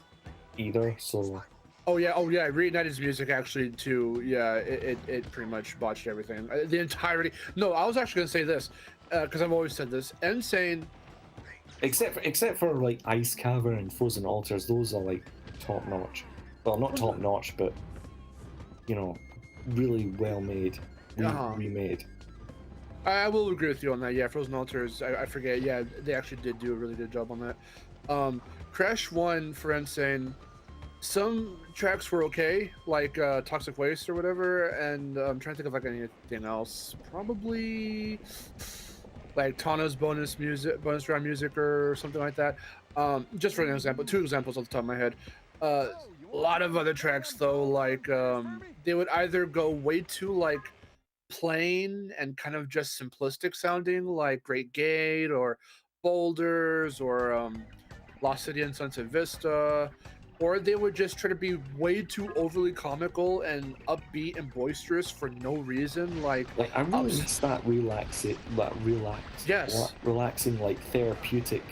either. So Oh yeah, Reignited music actually too. Yeah, it pretty much botched everything. The entirety. No, I was actually gonna say this, because I've always said this. Insane. Except for like Ice Cavern and Frozen Altars, those are like top notch. Well, not top notch, but you know, really well made, remade. I will agree with you on that. Yeah, Frozen Altars. I forget. Yeah, they actually did do a really good job on that. Crash 1 for Insane. Some tracks were okay, like Toxic Waste or whatever, and I'm trying to think of like anything else. Probably like Tana's bonus round music or something like that. Just for an example, 2 examples off the top of my head. A lot of other tracks though, like they would either go way too like plain and kind of just simplistic sounding, like Great Gate or Boulders or Lost City and Sunset Vista, or they would just try to be way too overly comical and upbeat and boisterous for no reason. Like I really miss that relaxing, like therapeutic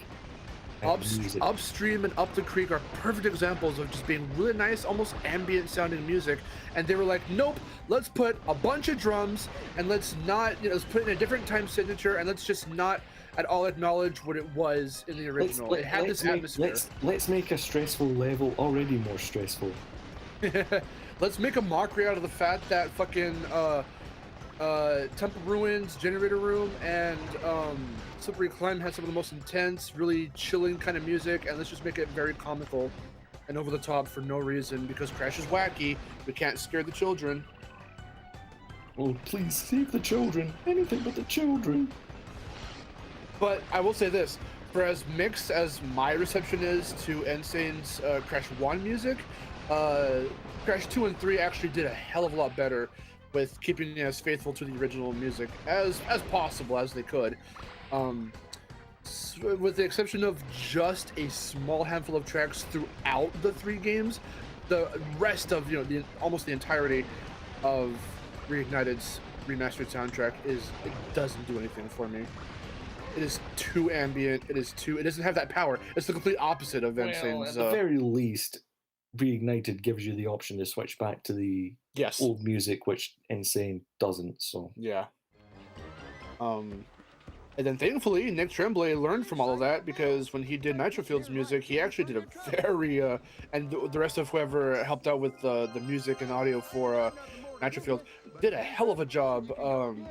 music. Upstream and Up the Creek are perfect examples of just being really nice, almost ambient sounding music. And they were like, nope, let's put a bunch of drums and let's not, let's put in a different time signature and let's just not at all acknowledge what it was in the original. It had this atmosphere. Let's make a stressful level already more stressful. Let's make a mockery out of the fact that fucking Temple Ruins, Generator Room, and Slippery Climb had some of the most intense, really chilling kind of music, and let's just make it very comical and over the top for no reason, because Crash is wacky. We can't scare the children. Oh, please save the children. Anything but the children. But I will say this, for as mixed as my reception is to Insane's Crash 1 music, Crash 2 and 3 actually did a hell of a lot better with keeping it as faithful to the original music as possible as they could. With the exception of just a small handful of tracks throughout the 3 games, the rest of almost the entirety of Reignited's remastered soundtrack it doesn't do anything for me. It is too ambient. It doesn't have that power. It's the complete opposite of Insane's. At the very least, Reignited gives you the option to switch back to the old music, which Insane doesn't. So yeah. And then thankfully, Nick Tremblay learned from all of that, because when he did Nitro Field's music, he actually did a very and the rest of whoever helped out with the music and audio for Nitro Field did a hell of a job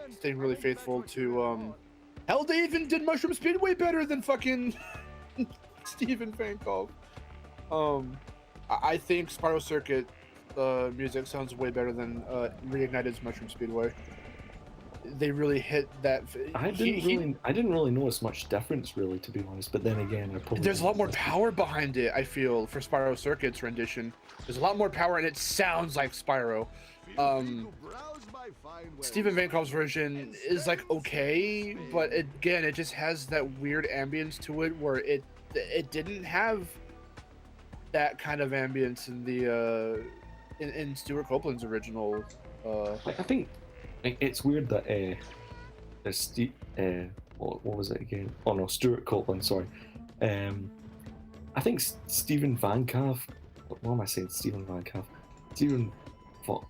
staying really faithful to. Hell, they even did Mushroom Speedway better than fucking Steven Vankov. I think Spyro Circuit music sounds way better than Reignited's Mushroom Speedway. They really hit that. I didn't really notice much difference, really, to be honest. But then again, there's a lot more power behind it. I feel for Spyro Circuit's rendition, there's a lot more power, and it sounds like Spyro. Steven Vankov's version is like okay, but again, it just has that weird ambience to it where it didn't have that kind of ambience in the in Stuart Copeland's original. I think it's weird that what was it again? Oh no, Stuart Copeland. Sorry. I think Steven Vankov. What am I saying? Steven Vankov. Steven. What?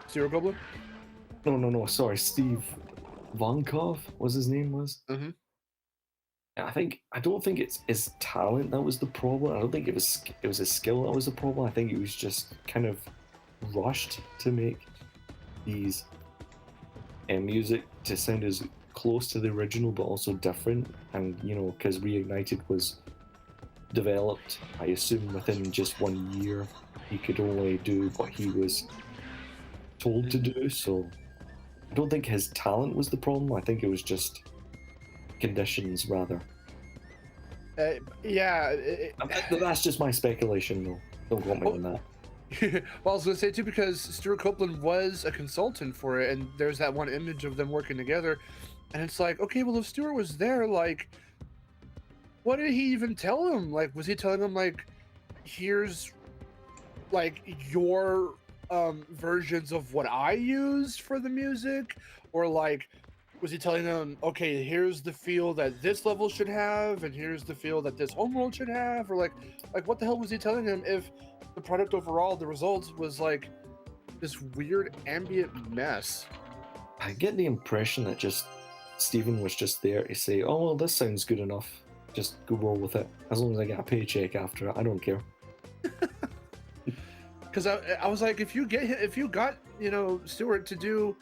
Stuart Copeland? No. Sorry, Steve Vankov was his name was. Mm-hmm. I don't think it's his talent that was the problem. I don't think it was his skill that was the problem. I think it was just kind of rushed to make these music to sound as close to the original but also different. And because Reignited was developed, I assume within just 1 year, he could only do what he was told to do. So I don't think his talent was the problem. I think it was just conditions rather. That's just my speculation though. Don't quote me on that. Well, I was gonna say too, because Stuart Copeland was a consultant for it, and there's that one image of them working together, and it's like, okay, well, if Stuart was there, like, what did he even tell him? Like, was he telling him like, here's like your versions of what I used for the music, or like Was he telling them, okay, here's the feel that this level should have, and here's the feel that this homeworld should have, or like what the hell was he telling him if the product overall, the result was like this weird ambient mess? I get the impression that just Steven was just there to say, "Oh well, this sounds good enough. Just go roll with it. As long as I get a paycheck after it, I don't care." Because I was like, if you got Stewart to do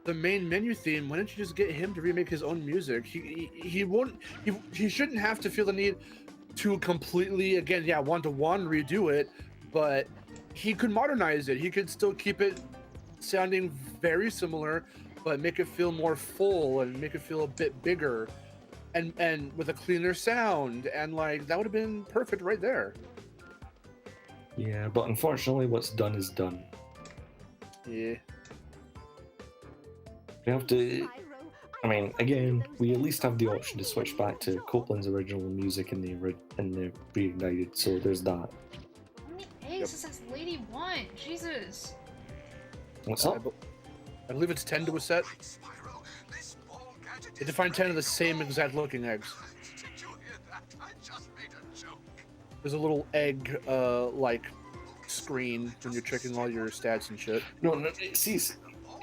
the main menu theme, why don't you just get him to remake his own music? He shouldn't have to feel the need to completely, again, yeah, one-to-one redo it, but he could modernize it. He could still keep it sounding very similar, but make it feel more full and make it feel a bit bigger and with a cleaner sound, and like that would have been perfect right there. Yeah, but unfortunately what's done is done. Yeah. We have to, I mean, again, we at least have the option to switch back to Copeland's original music in the Reignited, so there's that. How many eggs does this lady want? Jesus. What's up? I believe it's 10 to a set. You have to find 10 of the same exact looking eggs. There's a little egg, like, screen when you're checking all your stats and shit. No,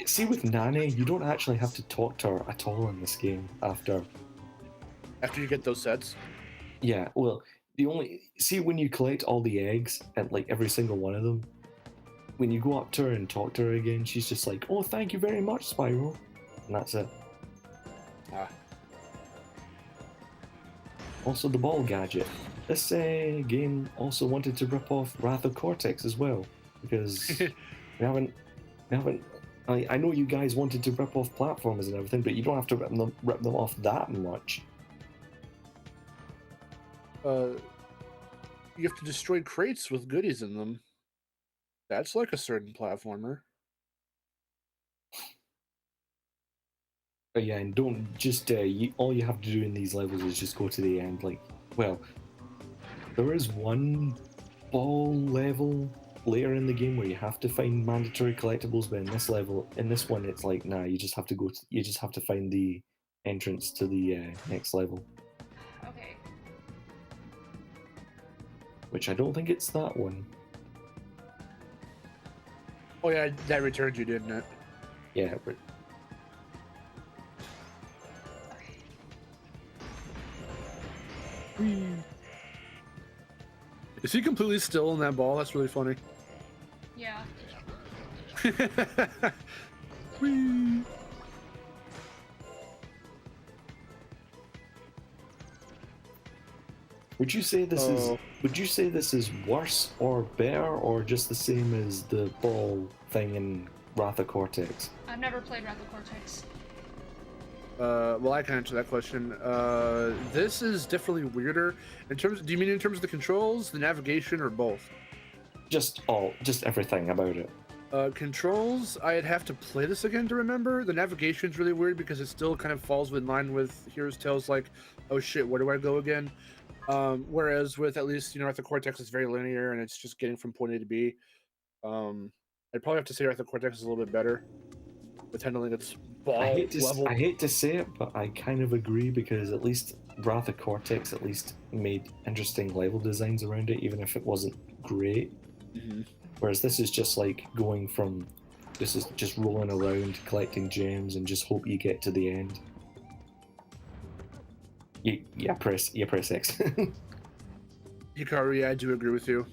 see with Nane, you don't actually have to talk to her at all in this game after you get those sets. Yeah, well, when you collect all the eggs and like every single one of them, when you go up to her and talk to her again, she's just like, "Oh, thank you very much, Spyro," and that's it. Also, the ball gadget. This game also wanted to rip off Wrath of Cortex as well, because we haven't. I know you guys wanted to rip off platformers and everything, but you don't have to rip them off that much. You have to destroy crates with goodies in them. That's like a certain platformer. Yeah, and don't just all you have to do in these levels is just go to the end. Like, well, there is one ball level later in the game where you have to find mandatory collectibles, but in this one, it's like, nah, you just have to you just have to find the entrance to the next level. Okay. Which I don't think it's that one. Oh yeah, that returned you, didn't it? Yeah, but. Is he completely still in that ball? That's really funny. Yeah. Whee! Would you say this is worse or better, or just the same as the ball thing in Wrath of Cortex? I've never played Wrath of Cortex. Well, I can answer that question. This is definitely weirder. Do you mean in terms of the controls, the navigation, or both? Just everything about it. Controls, I'd have to play this again to remember. The navigation's really weird because it still kind of falls in line with Hero's Tales, like, oh shit, where do I go again? Whereas with at least, Wrath of Cortex, it's very linear and it's just getting from point A to B. I'd probably have to say Wrath of Cortex is a little bit better with handling its ball level. I hate to say it, but I kind of agree, because at least Wrath of Cortex at least made interesting level designs around it, even if it wasn't great. Mm-hmm. Whereas this is just like going from, this is just rolling around collecting gems and just hope you get to the end. You press X. Hikaru, yeah, I do agree with you.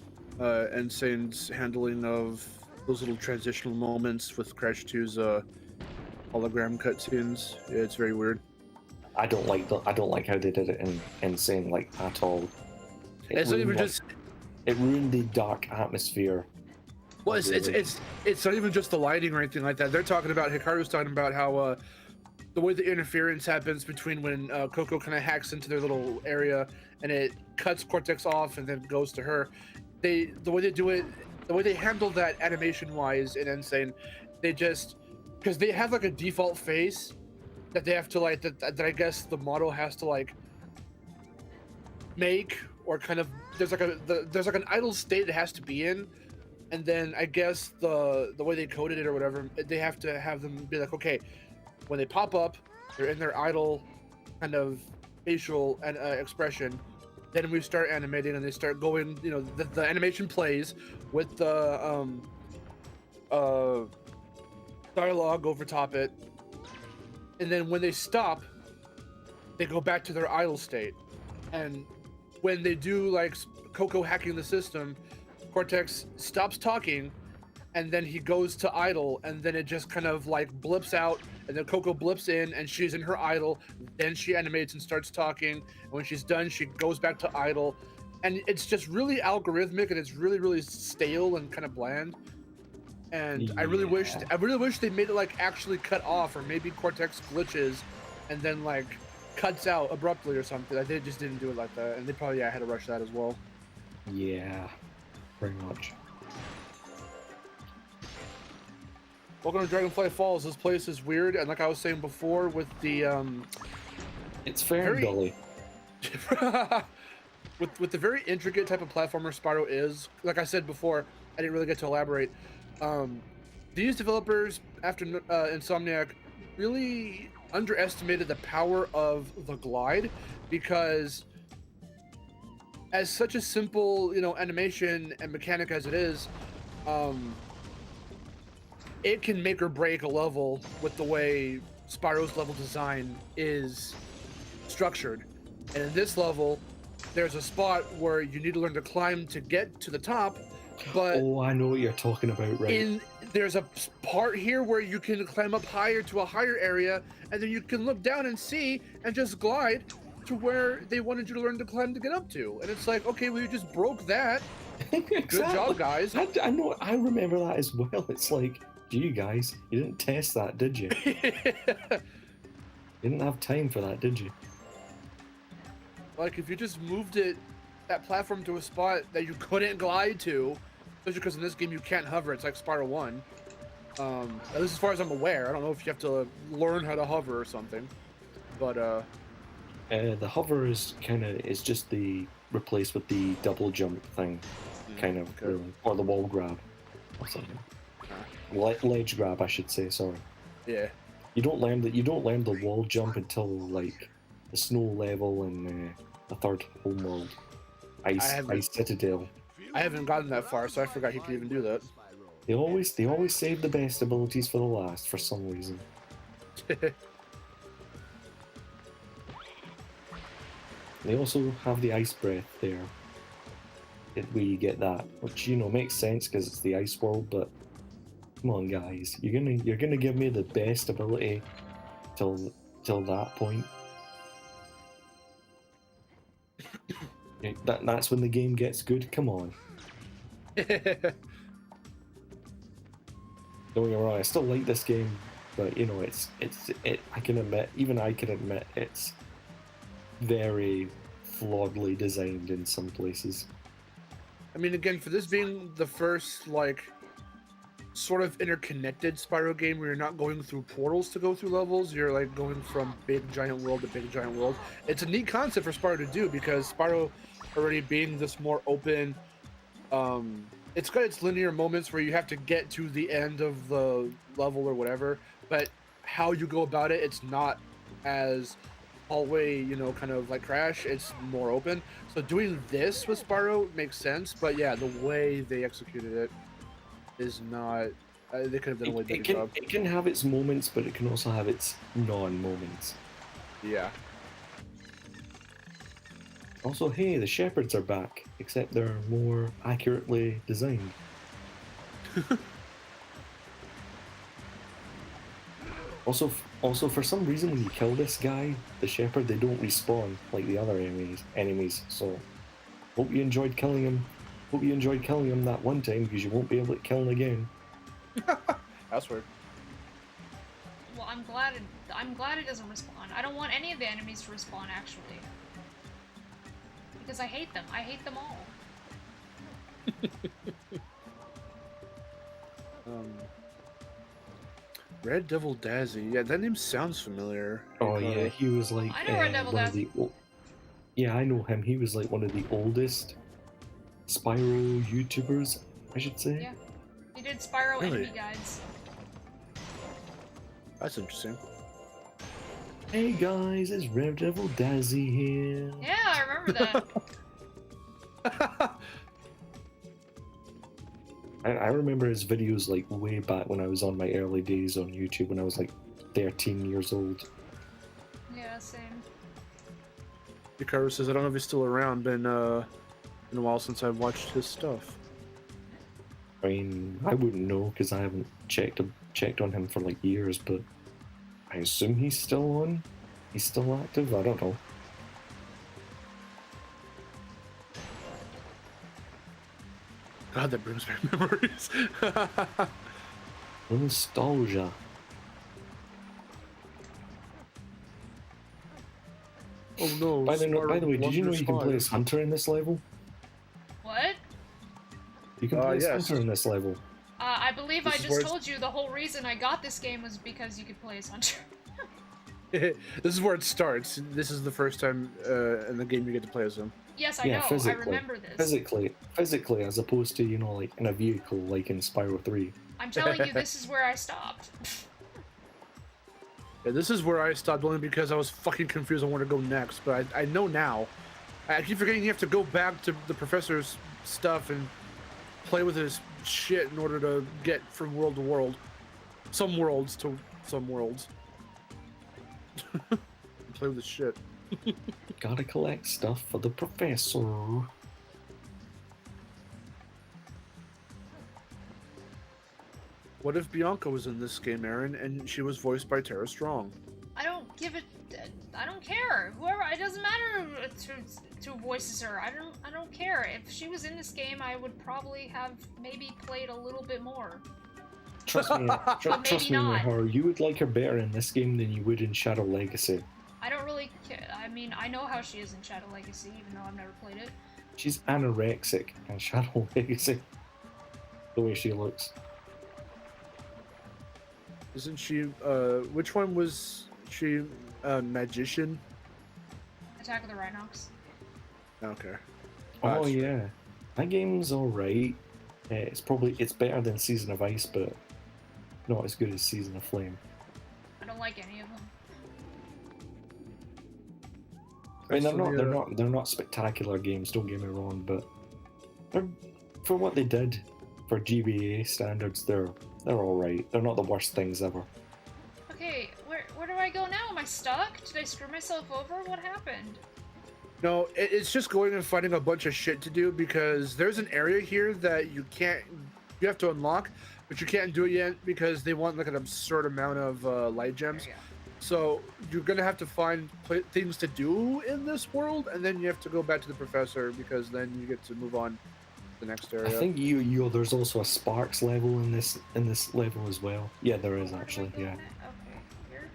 Insane's handling of those little transitional moments with Crash 2's hologram cutscenes, yeah, it's very weird. I don't like how they did it in Insane, like, at all. It ruined the dark atmosphere. Well, it's not even just the lighting or anything like that. They're talking about, Hikaru's talking about how the way the interference happens between when Coco kind of hacks into their little area and it cuts Cortex off and then goes to her. The way they do it, the way they handle that animation-wise in Insane, they just, because they have like a default face that they have to like, that I guess the model has to like make, or kind of, there's like an idle state it has to be in. And then I guess the way they coded it or whatever, they have to have them be like, okay, when they pop up, they're in their idle kind of facial and expression. Then we start animating, and they start going. You know, the animation plays with the dialogue over top it, and then when they stop, they go back to their idle state. And when they do like Coco hacking the system, Cortex stops talking, and then he goes to idle, and then it just kind of like blips out, and then Coco blips in, and she's in her idle. Then she animates and starts talking, and when she's done, she goes back to idle, and it's just really algorithmic, and it's really stale and kind of bland. And I really wish they made it like actually cut off, or maybe Cortex glitches, and then like cuts out abruptly or something. They just didn't do it like that, and they probably had to rush that as well. Yeah, pretty much. Welcome to Dragonfly Falls. This place is weird, and like I was saying before, with the it's very gully. with the very intricate type of platformer Spyro is. Like I said before, I didn't really get to elaborate. These developers, after Insomniac, really underestimated the power of the glide, because as such a simple, animation and mechanic as it is, it can make or break a level with the way Spyro's level design is structured. And in this level, there's a spot where you need to learn to climb to get to the top, but I know what you're talking about, right? There's a part here where you can climb up higher to a higher area, and then you can look down and see and just glide to where they wanted you to learn to climb to get up to. And it's like, okay, well, you just broke that. Exactly. Good job, guys. I know, I remember that as well. It's like, gee, guys, you didn't test that, did you? You didn't have time for that, did you? Like, if you just moved that platform to a spot that you couldn't glide to, especially because in this game you can't hover, it's like Spyro 1. At least as far as I'm aware. I don't know if you have to learn how to hover or something. But, the hover is just the replaced with the double jump thing, really. Or the wall grab or something. Ledge grab, I should say. Sorry. Yeah. You don't learn the wall jump until like the snow level in the third homeworld, Ice Citadel. I haven't gotten that far, so I forgot he could even do that. They always save the best abilities for the last for some reason. They also have the ice breath there, where you get that, which makes sense because it's the ice world. But come on, guys, you're gonna give me the best ability till that point. That's when the game gets good. Come on. Don't get me wrong, I still like this game, but I can admit it's very flawedly designed in some places. I mean, again, for this being the first sort of interconnected Spyro game where you're not going through portals to go through levels, you're like going from big giant world to big giant world. It's a neat concept for Spyro to do, because Spyro already being this more open, it's got its linear moments where you have to get to the end of the level or whatever, but how you go about it, it's not as hallway, kind of like Crash. It's more open. So doing this with Spyro makes sense, but yeah, the way they executed it is not. They could have done a way better job. It can have its moments, but it can also have its non-moments. Yeah. Also, hey, the shepherds are back, except they're more accurately designed. Also, for some reason, when you kill this guy, the shepherd, they don't respawn like the other enemies. So, hope you enjoyed killing him. Hope you enjoyed killing him that one time, because you won't be able to kill him again. That's weird. Well, I'm glad it doesn't respawn. I don't want any of the enemies to respawn, actually. Because I hate them. I hate them all. Red Devil Dazzy. Yeah, that name sounds familiar. Oh yeah, he was like I know Red Devil Dazzy. Yeah, I know him. He was like one of the oldest Spyro YouTubers, I should say. Yeah. He did Spyro Really? enemy guides. That's interesting. Hey guys, it's Red Devil Dazzy here. Yeah, I remember that. I remember his videos like way back when I was on my early days on YouTube when I was like 13 years old. Yeah, same. Miharu says, I don't know if he's still around. Been a while since I've watched his stuff. I mean, I wouldn't know because I haven't checked on him for like years, but I assume he's still on. He's still active. I don't know. God, that brings back memories. Nostalgia. Oh no! By the way, did you know you can play as Hunter in this level? What? You can play as Hunter in this level. I believe I just told you the whole reason I got this game was because you could play as Hunter. This is where it starts. This is the first time in the game you get to play as him. Yes, I know. I remember this. Physically, as opposed to, you know, like in a vehicle, like in Spyro 3. I'm telling you, this is where I stopped. Yeah, this is where I stopped only because I was fucking confused on where to go next. But I know now. I keep forgetting you have to go back to the professor's stuff and play with his shit in order to get from world to world. Some worlds to some worlds. Play with his shit. Gotta collect stuff for the professor. What if Bianca was in this game, Aaron, and she was voiced by Tara Strong? I don't give it. I don't care. Whoever. It doesn't matter who voices her. I don't care. If she was in this game, I would probably have maybe played a little bit more. Trust me, Miharu, you would like her better in this game than you would in Shadow Legacy. I don't really care. I mean, I know how she is in Shadow Legacy, even though I've never played it. She's anorexic in Shadow Legacy. The way she looks. Isn't she, which one was she, magician? Attack of the Rhinox. Okay. Oh yeah. That game's alright. It's better than Season of Ice, but not as good as Season of Flame. I don't like any of them. I mean, they're not spectacular games, don't get me wrong, but for what they did for GBA standards, they're alright. They're not the worst things ever. Okay, where do I go now? Am I stuck? Did I screw myself over? What happened? No, it's just going and finding a bunch of shit to do because there's an area here that you have to unlock, but you can't do it yet because they want like an absurd amount of light gems. So you're gonna have to find things to do in this world, and then you have to go back to the professor because then you get to move on to the next area. I think there's also a Sparks level in this level as well. Yeah, there is actually. Yeah. Okay, here.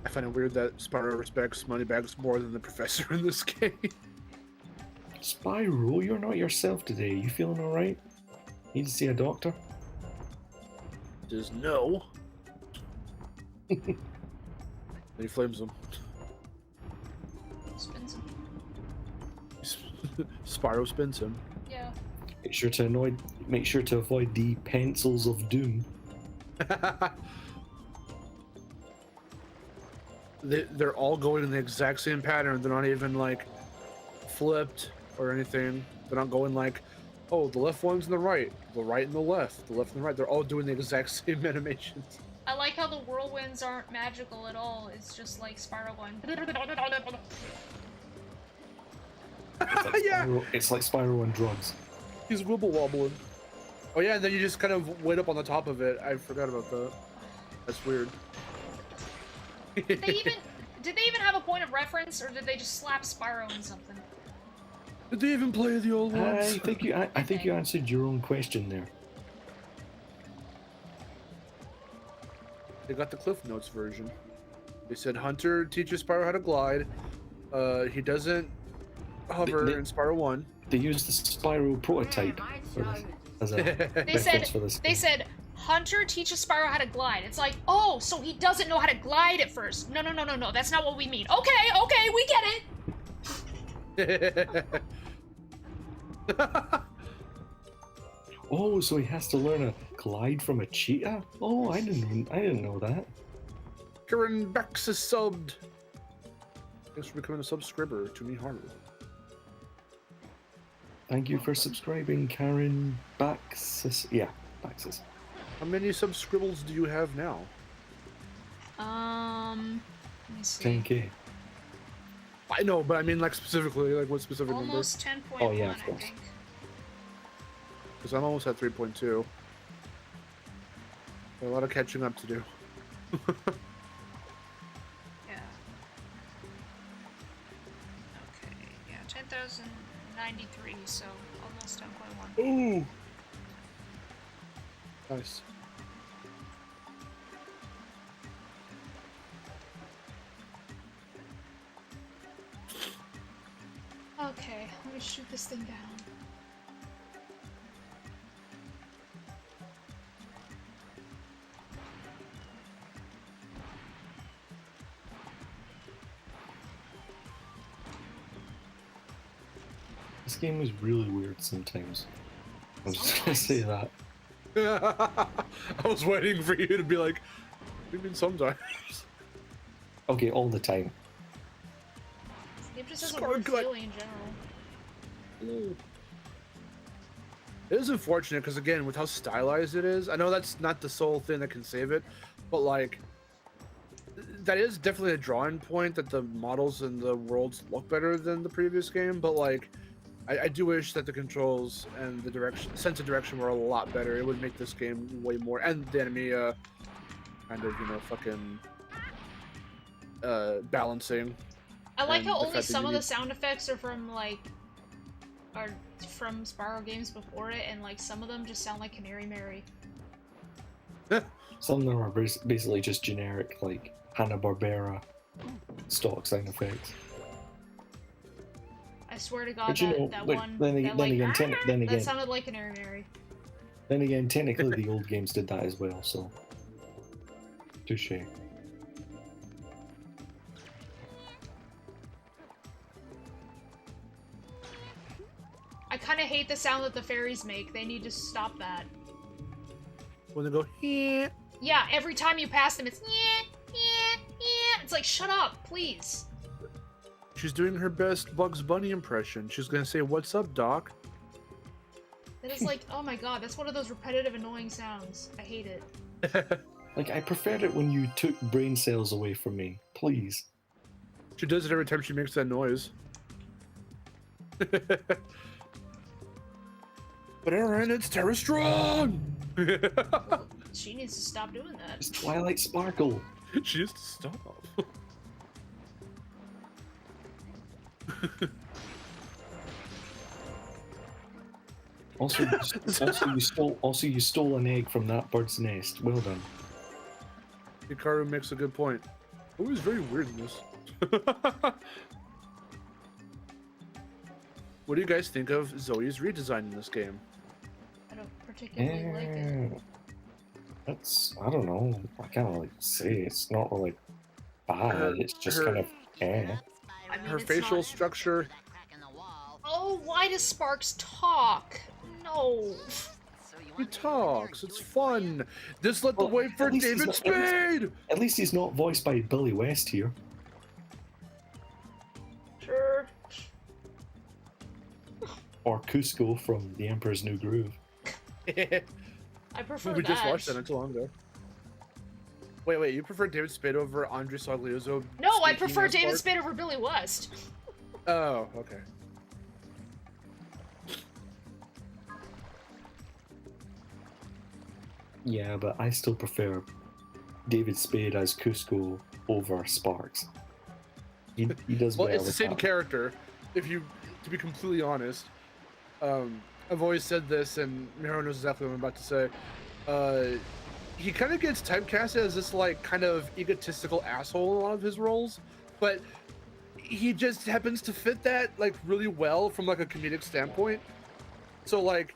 I find it weird that Spyro respects Moneybags more than the professor in this game. Spyro, you're not yourself today. You feeling alright? Need to see a doctor? Says no. And he flames him. Spins him. Spyro spins him. Yeah. Make sure to avoid the pencils of doom. They're all going in the exact same pattern. They're not even like flipped or anything. They're not going like, oh, the left one's in the right and the left, the left and the right. They're all doing the exact same animations. I like how the whirlwinds aren't magical at all. It's just like Spyro going. Yeah. It's like Spyro and drugs. He's wibble wobbling. Oh yeah, and then you just kind of wait up on the top of it. I forgot about that. That's weird. Did they even have a point of reference, or did they just slap Spyro in something? Did they even play the old ones? I think you answered your own question there. They got the Cliff Notes version. They said Hunter teaches Spyro how to glide. He doesn't hover in Spyro 1. They used the Spyro prototype as a reference for this. They said Hunter teaches Spyro how to glide. It's like, oh, so he doesn't know how to glide at first. No, that's not what we mean. Okay, we get it. Oh, so he has to learn a glide from a cheetah? Oh, I didn't know that. Karen Bex is subbed. Thanks for becoming a subscriber to Miharu. Thank you for subscribing, Karen Baxis. Yeah, Baxis. How many subscribbles do you have now? Let me see. 10k. I know, but I mean, like, specifically, like, what specific Almost 10.1, Oh, yeah, of I course. think. Because I'm almost at 3.2. A lot of catching up to do. Yeah. Okay, yeah, 10,093, so almost 10.1. Ooh! Nice. Okay, let me shoot this thing down. This game is really weird sometimes. I'm just gonna say that. I was waiting for you to be like, even sometimes. Okay, all the time. It just has a weird feeling in general. It is unfortunate because, again, with how stylized it is, I know that's not the sole thing that can save it, but like, that is definitely a drawing point that the models and the worlds look better than the previous game. But like, I do wish that the controls and the direction, sense of direction, were a lot better. It would make this game way more, and the enemy kind of, you know, fucking balancing. I like And how the only fact that some you of the need- sound effects are from from Spyro games before it, and like some of them just sound like Canary Mary. Some of them are basically just generic, like Hanna-Barbera stock sound effects. I swear to God, But you know, that but one, then that, like, again, that sounded like Canary Mary. then again, technically the old games did that as well, so touche. I kind of hate the sound that the fairies make. They need to stop that. When they go, yeah. Yeah, every time you pass them, it's yeah, yeah, yeah. It's like, shut up, please. She's doing her best Bugs Bunny impression. She's gonna say, "What's up, Doc?" That is like, oh my god, that's one of those repetitive, annoying sounds. I hate it. Like, I preferred it when you took brain cells away from me. Please. She does it every time she makes that noise. But Aaron, it's Terra Strong! Well, she needs to stop doing that. It's Twilight Sparkle. She needs to stop. Also, you stole an egg from that bird's nest. Well done. Hikaru makes a good point. It was very weird in this. What do you guys think of Zoe's redesign in this game? I don't particularly like it. I don't know. I can't really say it's not really bad. It's just kind of I mean, Her it's facial not- structure. Oh, why does Sparks talk? No. He talks. It's fun. Just let the wait for at least he's David not- Spade. At least he's not voiced by Billy West here. Sure. Or Cusco from The Emperor's New Groove. I prefer We that. just watched that not too long ago. Wait, you prefer David Spade over Andre Soglioso? No, I speaking prefer as David Bart? Spade over Billy West. Oh, okay. Yeah, but I still prefer David Spade as Cusco over Sparks. He does Well, well it's the with same that. character. To be completely honest, I've always said this, and Miharu knows exactly what I'm about to say. He kind of gets typecasted as this like kind of egotistical asshole in a lot of his roles, but he just happens to fit that like really well from like a comedic standpoint. So like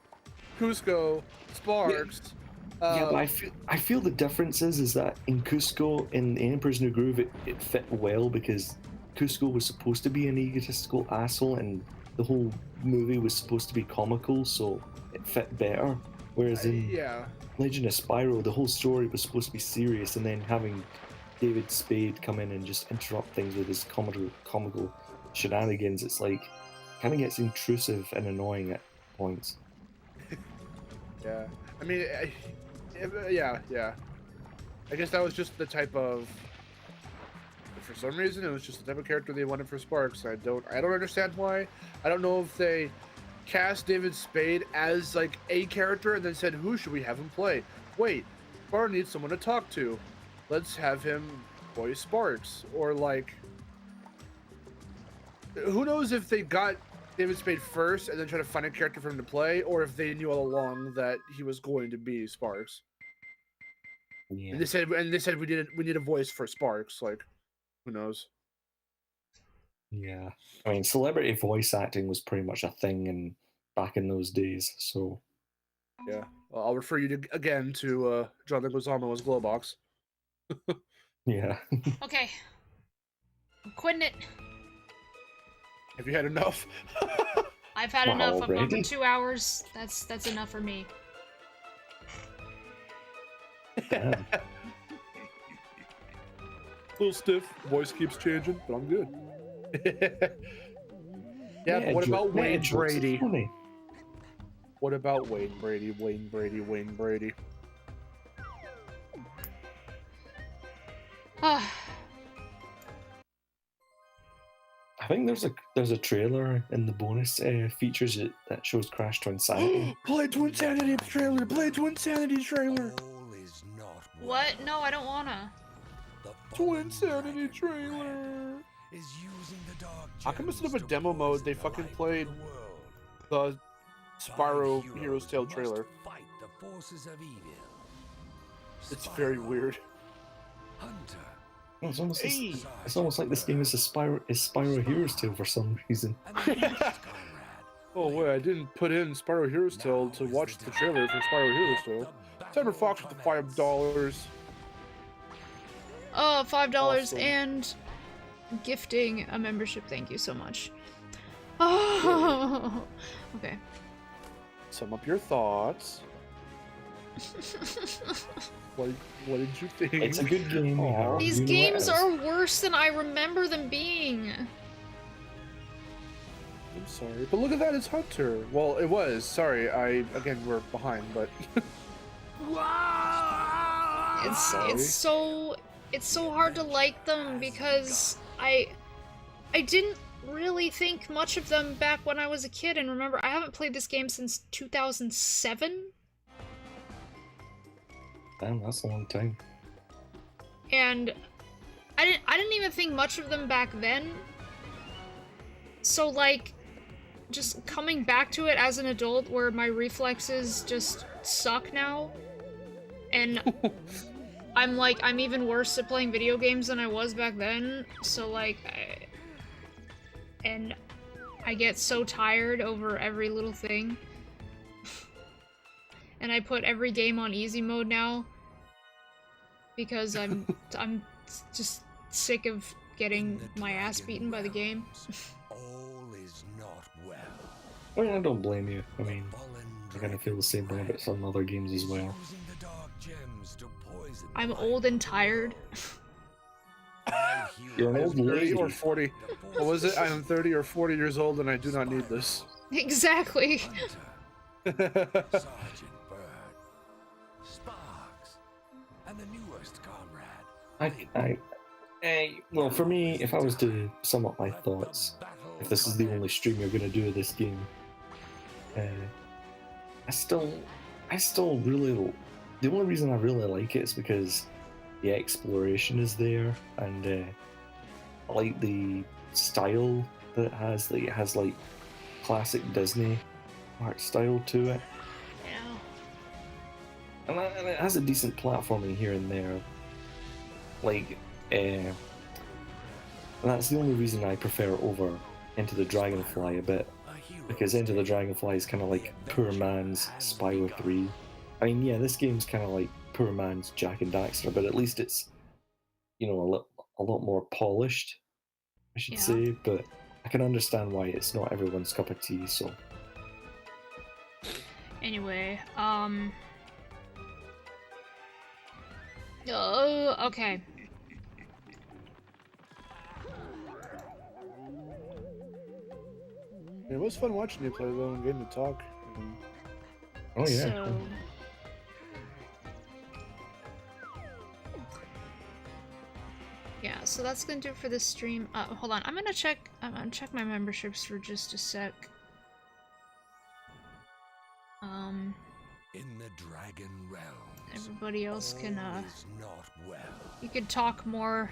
Cusco, Sparks. Yeah, but I feel the difference is that in Cusco, in the Emperor's New Groove, it fit well because Cusco was supposed to be an egotistical asshole, and the whole movie was supposed to be comical, so it fit better. Whereas in Yeah. Legend of Spyro, the whole story was supposed to be serious, and then having David Spade come in and just interrupt things with his comical shenanigans, it's like kind of gets intrusive and annoying at points. Yeah. I mean, yeah. I guess that was just the type of. For some reason, it was just the type of character they wanted for Sparks. I don't understand why. I don't know if they cast David Spade as like a character and then said, "Who should we have him play?" Wait, Spyro needs someone to talk to. Let's have him voice Sparks. Or like, who knows if they got David Spade first and then try to find a character for him to play, or if they knew all along that he was going to be Sparks. Yeah. And they said we need a voice for Sparks. Like, who knows? Yeah. I mean, celebrity voice acting was pretty much a thing back in those days, so. Yeah. Well, I'll refer you again to John Leguizamo as Glowbox. Yeah. Okay. I'm quitting it. Have you had enough? I've had Wow, enough. I'm already? over 2 hours. That's enough for me. Damn. A little stiff. Voice keeps changing, but I'm good. Yeah, but what about Wayne Brady? What about Wayne Brady? Wayne Brady. I think there's a trailer in the bonus features that shows Crash to Insanity. Play to Insanity trailer. Play to Insanity trailer. What? No, I don't wanna. To Insanity trailer. How come instead of a demo mode, they fucking played the Spyro Hero's Tale trailer? It's very weird. It's almost like this game is Spyro Hero's Tale for some reason. Oh wait, I didn't put in Spyro Hero's Tale to watch the trailer for Spyro Hero's Tale. Cyber Fox with the $5. Oh, $5 Awesome. and gifting a membership. Thank you so much. Oh, okay. Sum up your thoughts. What did you think? It's a good game. Aw. These games are worse than I remember them being. I'm sorry, but look at that, it's Hunter. Well, it was. Sorry, again we're behind, but it's so hard to like them because I didn't really think much of them back when I was a kid, and remember, I haven't played this game since 2007. Damn, that's a long time. And I didn't even think much of them back then. So like, just coming back to it as an adult where my reflexes just suck now, and I'm even worse at playing video games than I was back then, so like, I get so tired over every little thing. And I put every game on easy mode now because I'm just sick of getting my ass beaten by the game. I mean, I don't blame you. I mean, I kind of feel the same way about some other games as well. I'm old and tired. You're an old 30 lady. or 40. What was it? I am 30 or 40 years old and I do not need this. Exactly. Sergeant Bird, Sparks, and the newest comrade. Well, for me, if I was to sum up my thoughts, if this is the only stream you're gonna do of this game, I still really. The only reason I really like it is because the exploration is there, and I like the style that it has. Like, it has like classic Disney art style to it. Yeah. And it has a decent platforming here and there. Like, and that's the only reason I prefer it over Into the Dragonfly a bit. Because Into the Dragonfly is kind of like poor man's Spyro 3. I mean, yeah, this game's kind of like poor man's Jack and Daxter, but at least it's, you know, a lot more polished. I should Yeah. say, but I can understand why it's not everyone's cup of tea, so. Anyway, okay. It was fun watching you play though and getting to talk. Oh yeah. So... yeah, so that's gonna do it for this stream. Hold on, I'm gonna check my memberships for just a sec. In the dragon realm, everybody else can, not well. you could talk more,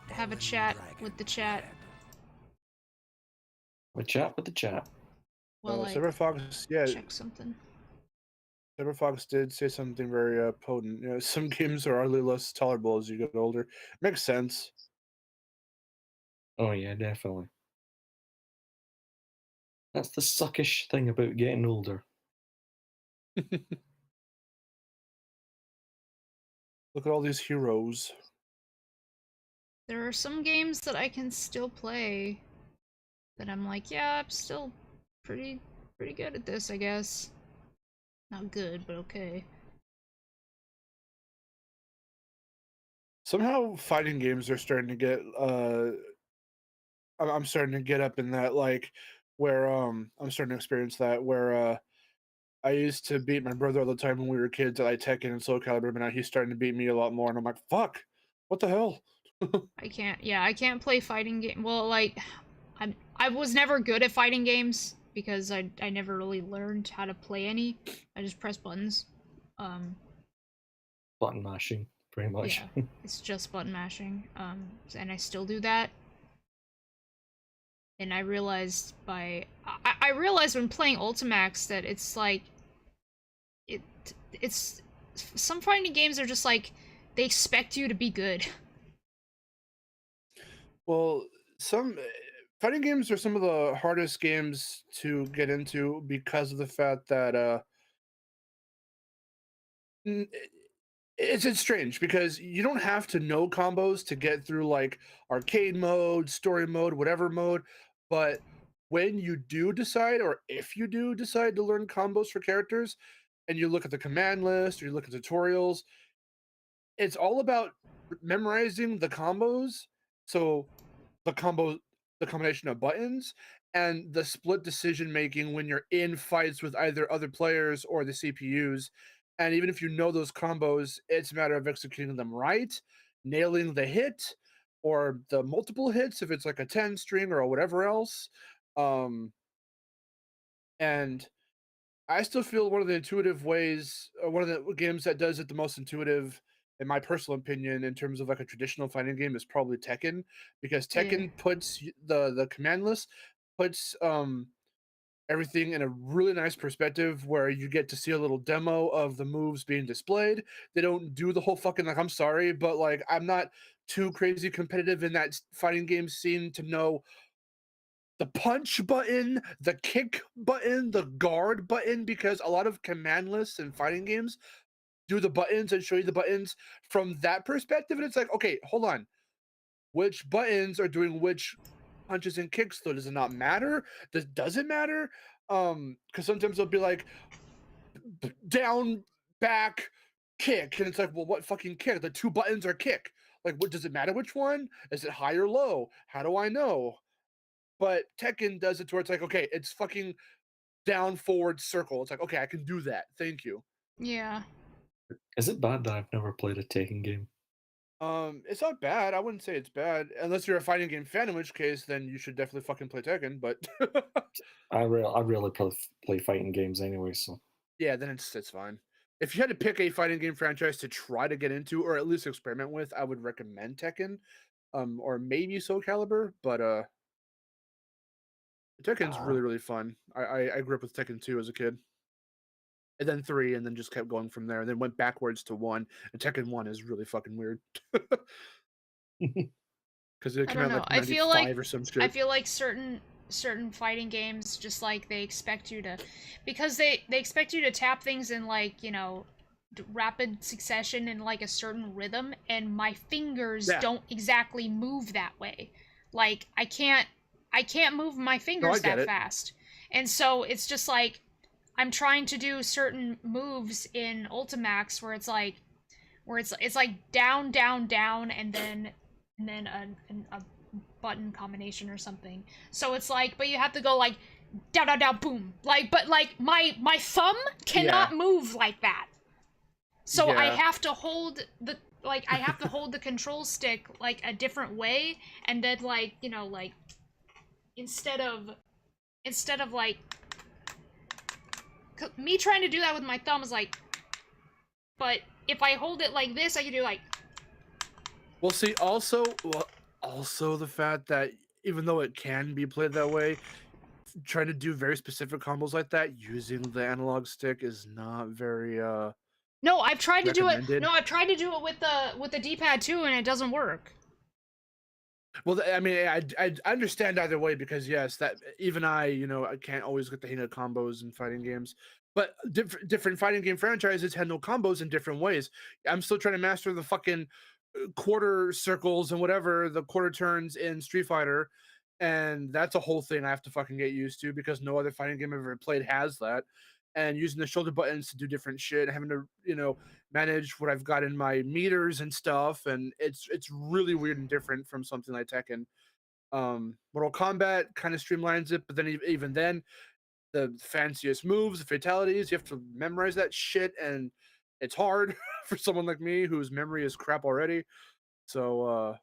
have a chat with the chat. A chat with the chat. Well, Cyberfox, yeah. Check something. Cyberfox did say something very potent. You know, some games are hardly less tolerable as you get older. Makes sense. Oh yeah, definitely. That's the suckish thing about getting older. Look at all these heroes. There are some games that I can still play that I'm like, yeah, I'm still pretty good at this, I guess. Not good, but okay. Somehow fighting games are starting to get I'm starting to get up in that, like, where I'm starting to experience that where I used to beat my brother all the time when we were kids at like Tekken and Soul Calibur, but now he's starting to beat me a lot more, and I'm like, fuck, what the hell? I can't play fighting game. Well, like, I was never good at fighting games because I never really learned how to play any. I just press buttons. Button mashing, pretty much. Yeah, it's just button mashing. And I still do that. And I realized I realized when playing Ultimax that it's like it's some fighting games are just like they expect you to be good. Well, some fighting games are some of the hardest games to get into because of the fact that it's strange because you don't have to know combos to get through like arcade mode, story mode, whatever mode, but when you do decide, or if you do decide to learn combos for characters, and you look at the command list or you look at tutorials, it's all about memorizing the combos. So the combination of buttons and the split decision making when you're in fights with either other players or the CPUs. And even if you know those combos, it's a matter of executing them right, nailing the hit or the multiple hits if it's like a 10 string or whatever else. And I still feel one of the intuitive ways, one of the games that does it the most intuitive, in my personal opinion, in terms of like a traditional fighting game, is probably Tekken, because Tekken puts the command list, puts everything in a really nice perspective where you get to see a little demo of the moves being displayed. They don't do the whole fucking like, I'm sorry, but like I'm not too crazy competitive in that fighting game scene to know the punch button, the kick button, the guard button, because a lot of command lists in fighting games do the buttons and show you the buttons from that perspective. And it's like, okay, hold on. Which buttons are doing which punches and kicks, though? Does it not matter? Does it matter? Because sometimes they'll be like down, back, kick, and it's like, well, what fucking kick? The two buttons are kick. Like, what does it matter which one? Is it high or low? How do I know? But Tekken does it to where it's like, okay, it's fucking down, forward, circle. It's like, okay, I can do that. Thank you. Yeah. Is it bad that I've never played a Tekken game? It's not bad. I wouldn't say it's bad, unless you're a fighting game fan, in which case, then you should definitely fucking play Tekken. But I really play fighting games anyway, so yeah, then it's fine. If you had to pick a fighting game franchise to try to get into, or at least experiment with, I would recommend Tekken, or maybe Soul Calibur. But Tekken's really fun. I grew up with Tekken 2 as a kid, and then 3, and then just kept going from there, and then went backwards to 1. And Tekken 1 is really fucking weird. Because it I came don't out know. like I feel like or some shit. I feel like certain fighting games just like they expect you to, because they expect you to tap things in like, you know, rapid succession in like a certain rhythm, and my fingers don't exactly move that way. Like I can't move my fingers get that it. fast. And so it's just like I'm trying to do certain moves in Ultimax where it's like down, down, down, and then a button combination or something. So it's like, but you have to go like down, down, down, boom. Like, but like my thumb cannot move like that. So I have to hold the control stick like a different way, and then like like instead of like me trying to do that with my thumb is like, but if I hold it like this, I can do like. Well, see, also the fact that even though it can be played that way, trying to do very specific combos like that using the analog stick is not very No, I've tried to do it. recommended. No, I've tried to do it with the D-pad too, and it doesn't work. Well, I mean, I understand either way because yes, that even I can't always get the hang of combos in fighting games. But different fighting game franchises handle combos in different ways. I'm still trying to master the fucking quarter circles and whatever the quarter turns in Street Fighter, and that's a whole thing I have to fucking get used to because no other fighting game I've ever played has that. And using the shoulder buttons to do different shit, having to manage what I've got in my meters and stuff, and it's really weird and different from something like Tekken. Mortal Kombat kind of streamlines it, but then even then, the fanciest moves, the fatalities, you have to memorize that shit, and it's hard for someone like me whose memory is crap already. So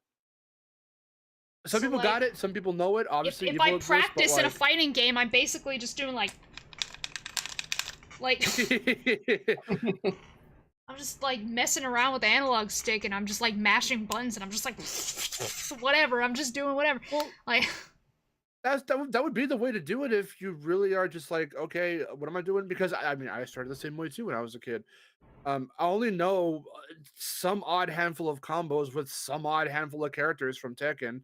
some people got it, some people know it. Obviously, if I practice in a fighting game, I'm basically just doing like I'm just like messing around with the analog stick, and I'm just like mashing buttons, and I'm just like whatever. I'm just doing whatever. Well, like that would be the way to do it if you really are just like, okay, what am I doing? Because I mean, I started the same way too when I was a kid. I only know some odd handful of combos with some odd handful of characters from Tekken.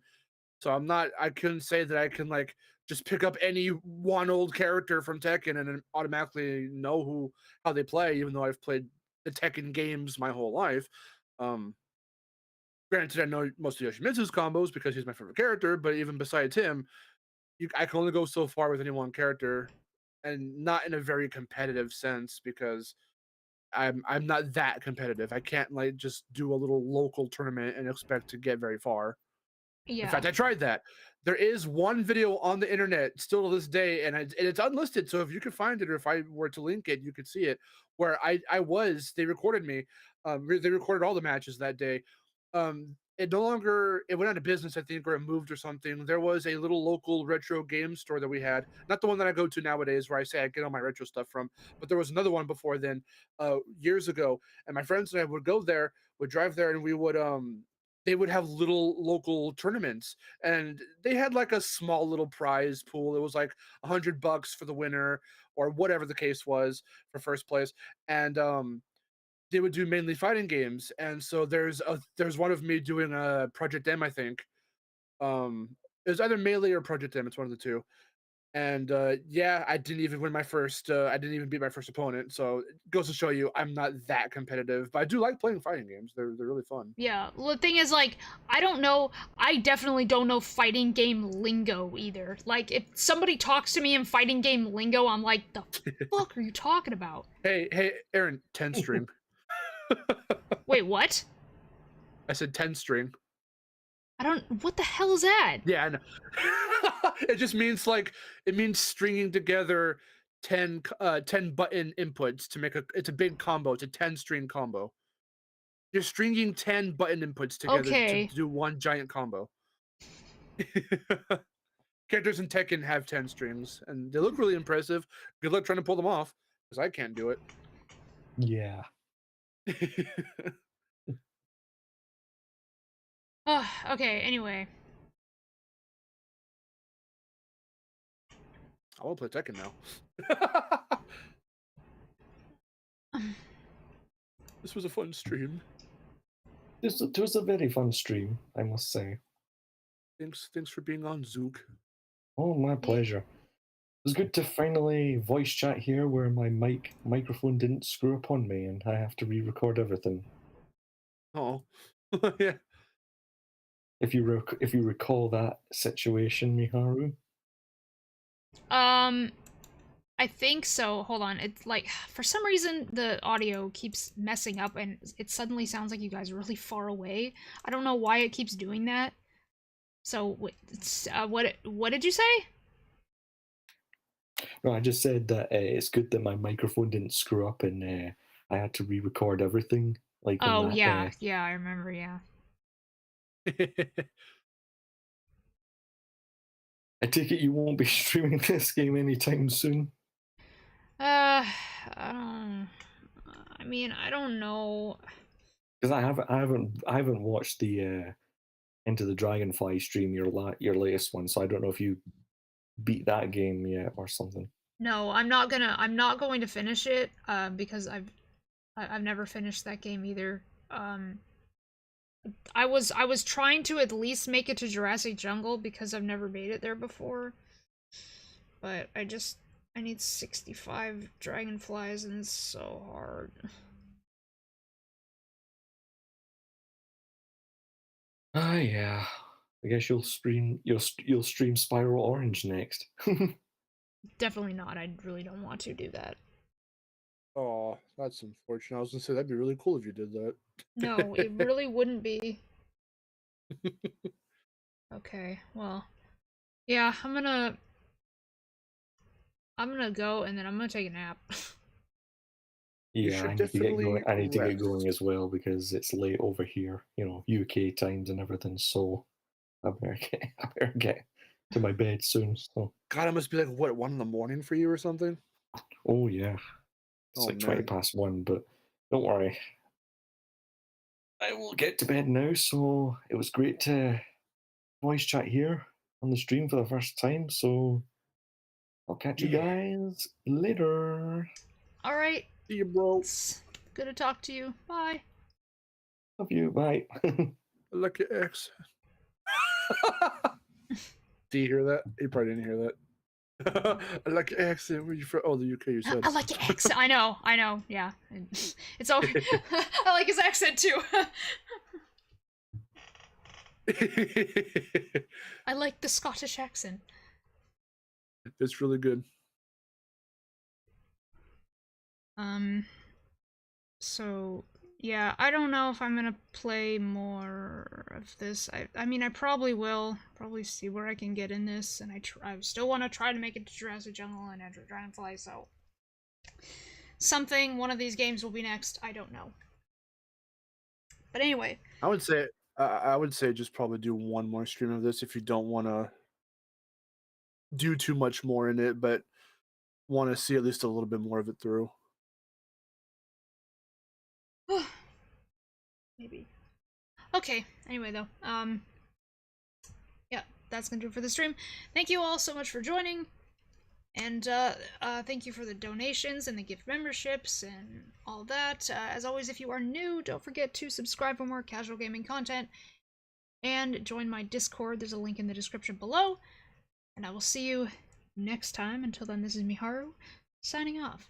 So I couldn't say that I can like just pick up any one old character from Tekken and then automatically know how they play, even though I've played the Tekken games my whole life. Granted, I know most of Yoshimitsu's combos because he's my favorite character, but even besides him, I can only go so far with any one character, and not in a very competitive sense because I'm not that competitive. I can't like just do a little local tournament and expect to get very far. yeah. In fact, I tried that. There is one video on the internet still to this day, and it's unlisted. So if you could find it, or if I were to link it, you could see it. Where they recorded me. They recorded all the matches that day. It no longer, it went out of business, I think, or it moved or something. There was a little local retro game store that we had, not the one that I go to nowadays, where I say I get all my retro stuff from, but there was another one before then, years ago. And my friends and I would go there, would drive there, and we would they would have little local tournaments, and they had like a small little prize pool. It was like $100 for the winner, or whatever the case was for first place. And they would do mainly fighting games. And so there's one of me doing a Project M, I think. It was either Melee or Project M. It's one of the two. And yeah, I didn't even win my first. I didn't even beat my first opponent. So it goes to show you, I'm not that competitive. But I do like playing fighting games. They're really fun. Yeah. Well, the thing is, like, I don't know. I definitely don't know fighting game lingo either. Like, if somebody talks to me in fighting game lingo, I'm like, the fuck are you talking about? Hey, Aaron, 10 string. Wait, what? I said 10 string. I don't. What the hell is that? Yeah, I know. It just means it means stringing together 10 button inputs to make it's a big combo. It's a 10 string combo. You're stringing 10 button inputs together to do one giant combo. Characters in Tekken have 10 strings, and they look really impressive. Good luck trying to pull them off, because I can't do it. Yeah. Oh, okay, anyway. I want to play Tekken now. This was a fun stream. This was a very fun stream, I must say. Thanks for being on, Zook. Oh, my pleasure. It was good to finally voice chat here where my microphone didn't screw up on me and I have to re-record everything. Oh, yeah. If you recall that situation, Miharu. I think so. Hold on. It's like, for some reason, the audio keeps messing up and it suddenly sounds like you guys are really far away. I don't know why it keeps doing that. So, what did you say? No, I just said that it's good that my microphone didn't screw up and I had to re-record everything. Like on Oh, that, yeah. Yeah, I remember, yeah. I take it you won't be streaming this game anytime soon? I mean, I don't know. Because I haven't watched the Into the Dragonfly stream, your latest one, so I don't know if you beat that game yet or something. No, I'm not going to finish it, because I've never finished that game either. I was trying to at least make it to Jurassic Jungle because I've never made it there before. But I need 65 dragonflies and it's so hard. Ah, yeah. I guess you'll stream Spyro Orange next. Definitely not. I really don't want to do that. Oh, that's unfortunate. I was gonna say that'd be really cool if you did that. No, it really wouldn't be. Okay, well, yeah, I'm gonna go and then I'm gonna take a nap. Yeah, I need to get going. I need to get going as well because it's late over here. You know, UK times and everything. So I better get to my bed soon. So God, it must be like what, 1 in the morning for you or something? oh yeah, it's like 20 past 1. But don't worry, I will get to bed now. So it was great to voice chat here on the stream for the first time. So I'll catch you guys later. All right. See you, bro. It's good to talk to you. Bye. Love you. Bye. I like your ex. Do you hear that? You probably didn't hear that. I like your accent. Where you from? Oh, the UK. You said. I like your accent. I know. Yeah, it's always. I like his accent too. I like the Scottish accent. It's really good. So yeah, I don't know if I'm gonna play more of this. I mean, I probably will. Probably see where I can get in this, and I still want to try to make it to Jurassic Jungle and Enter Dragonfly. So one of these games will be next. I don't know. But anyway, I would say just probably do one more stream of this if you don't want to do too much more in it, but want to see at least a little bit more of it through. Maybe. Okay, anyway though, yeah, that's gonna do it for the stream. Thank you all so much for joining, and thank you for the donations and the gift memberships and all that. As always, if you are new, don't forget to subscribe for more casual gaming content, and join my Discord. There's a link in the description below, and I will see you next time. Until then, this is Miharu, signing off.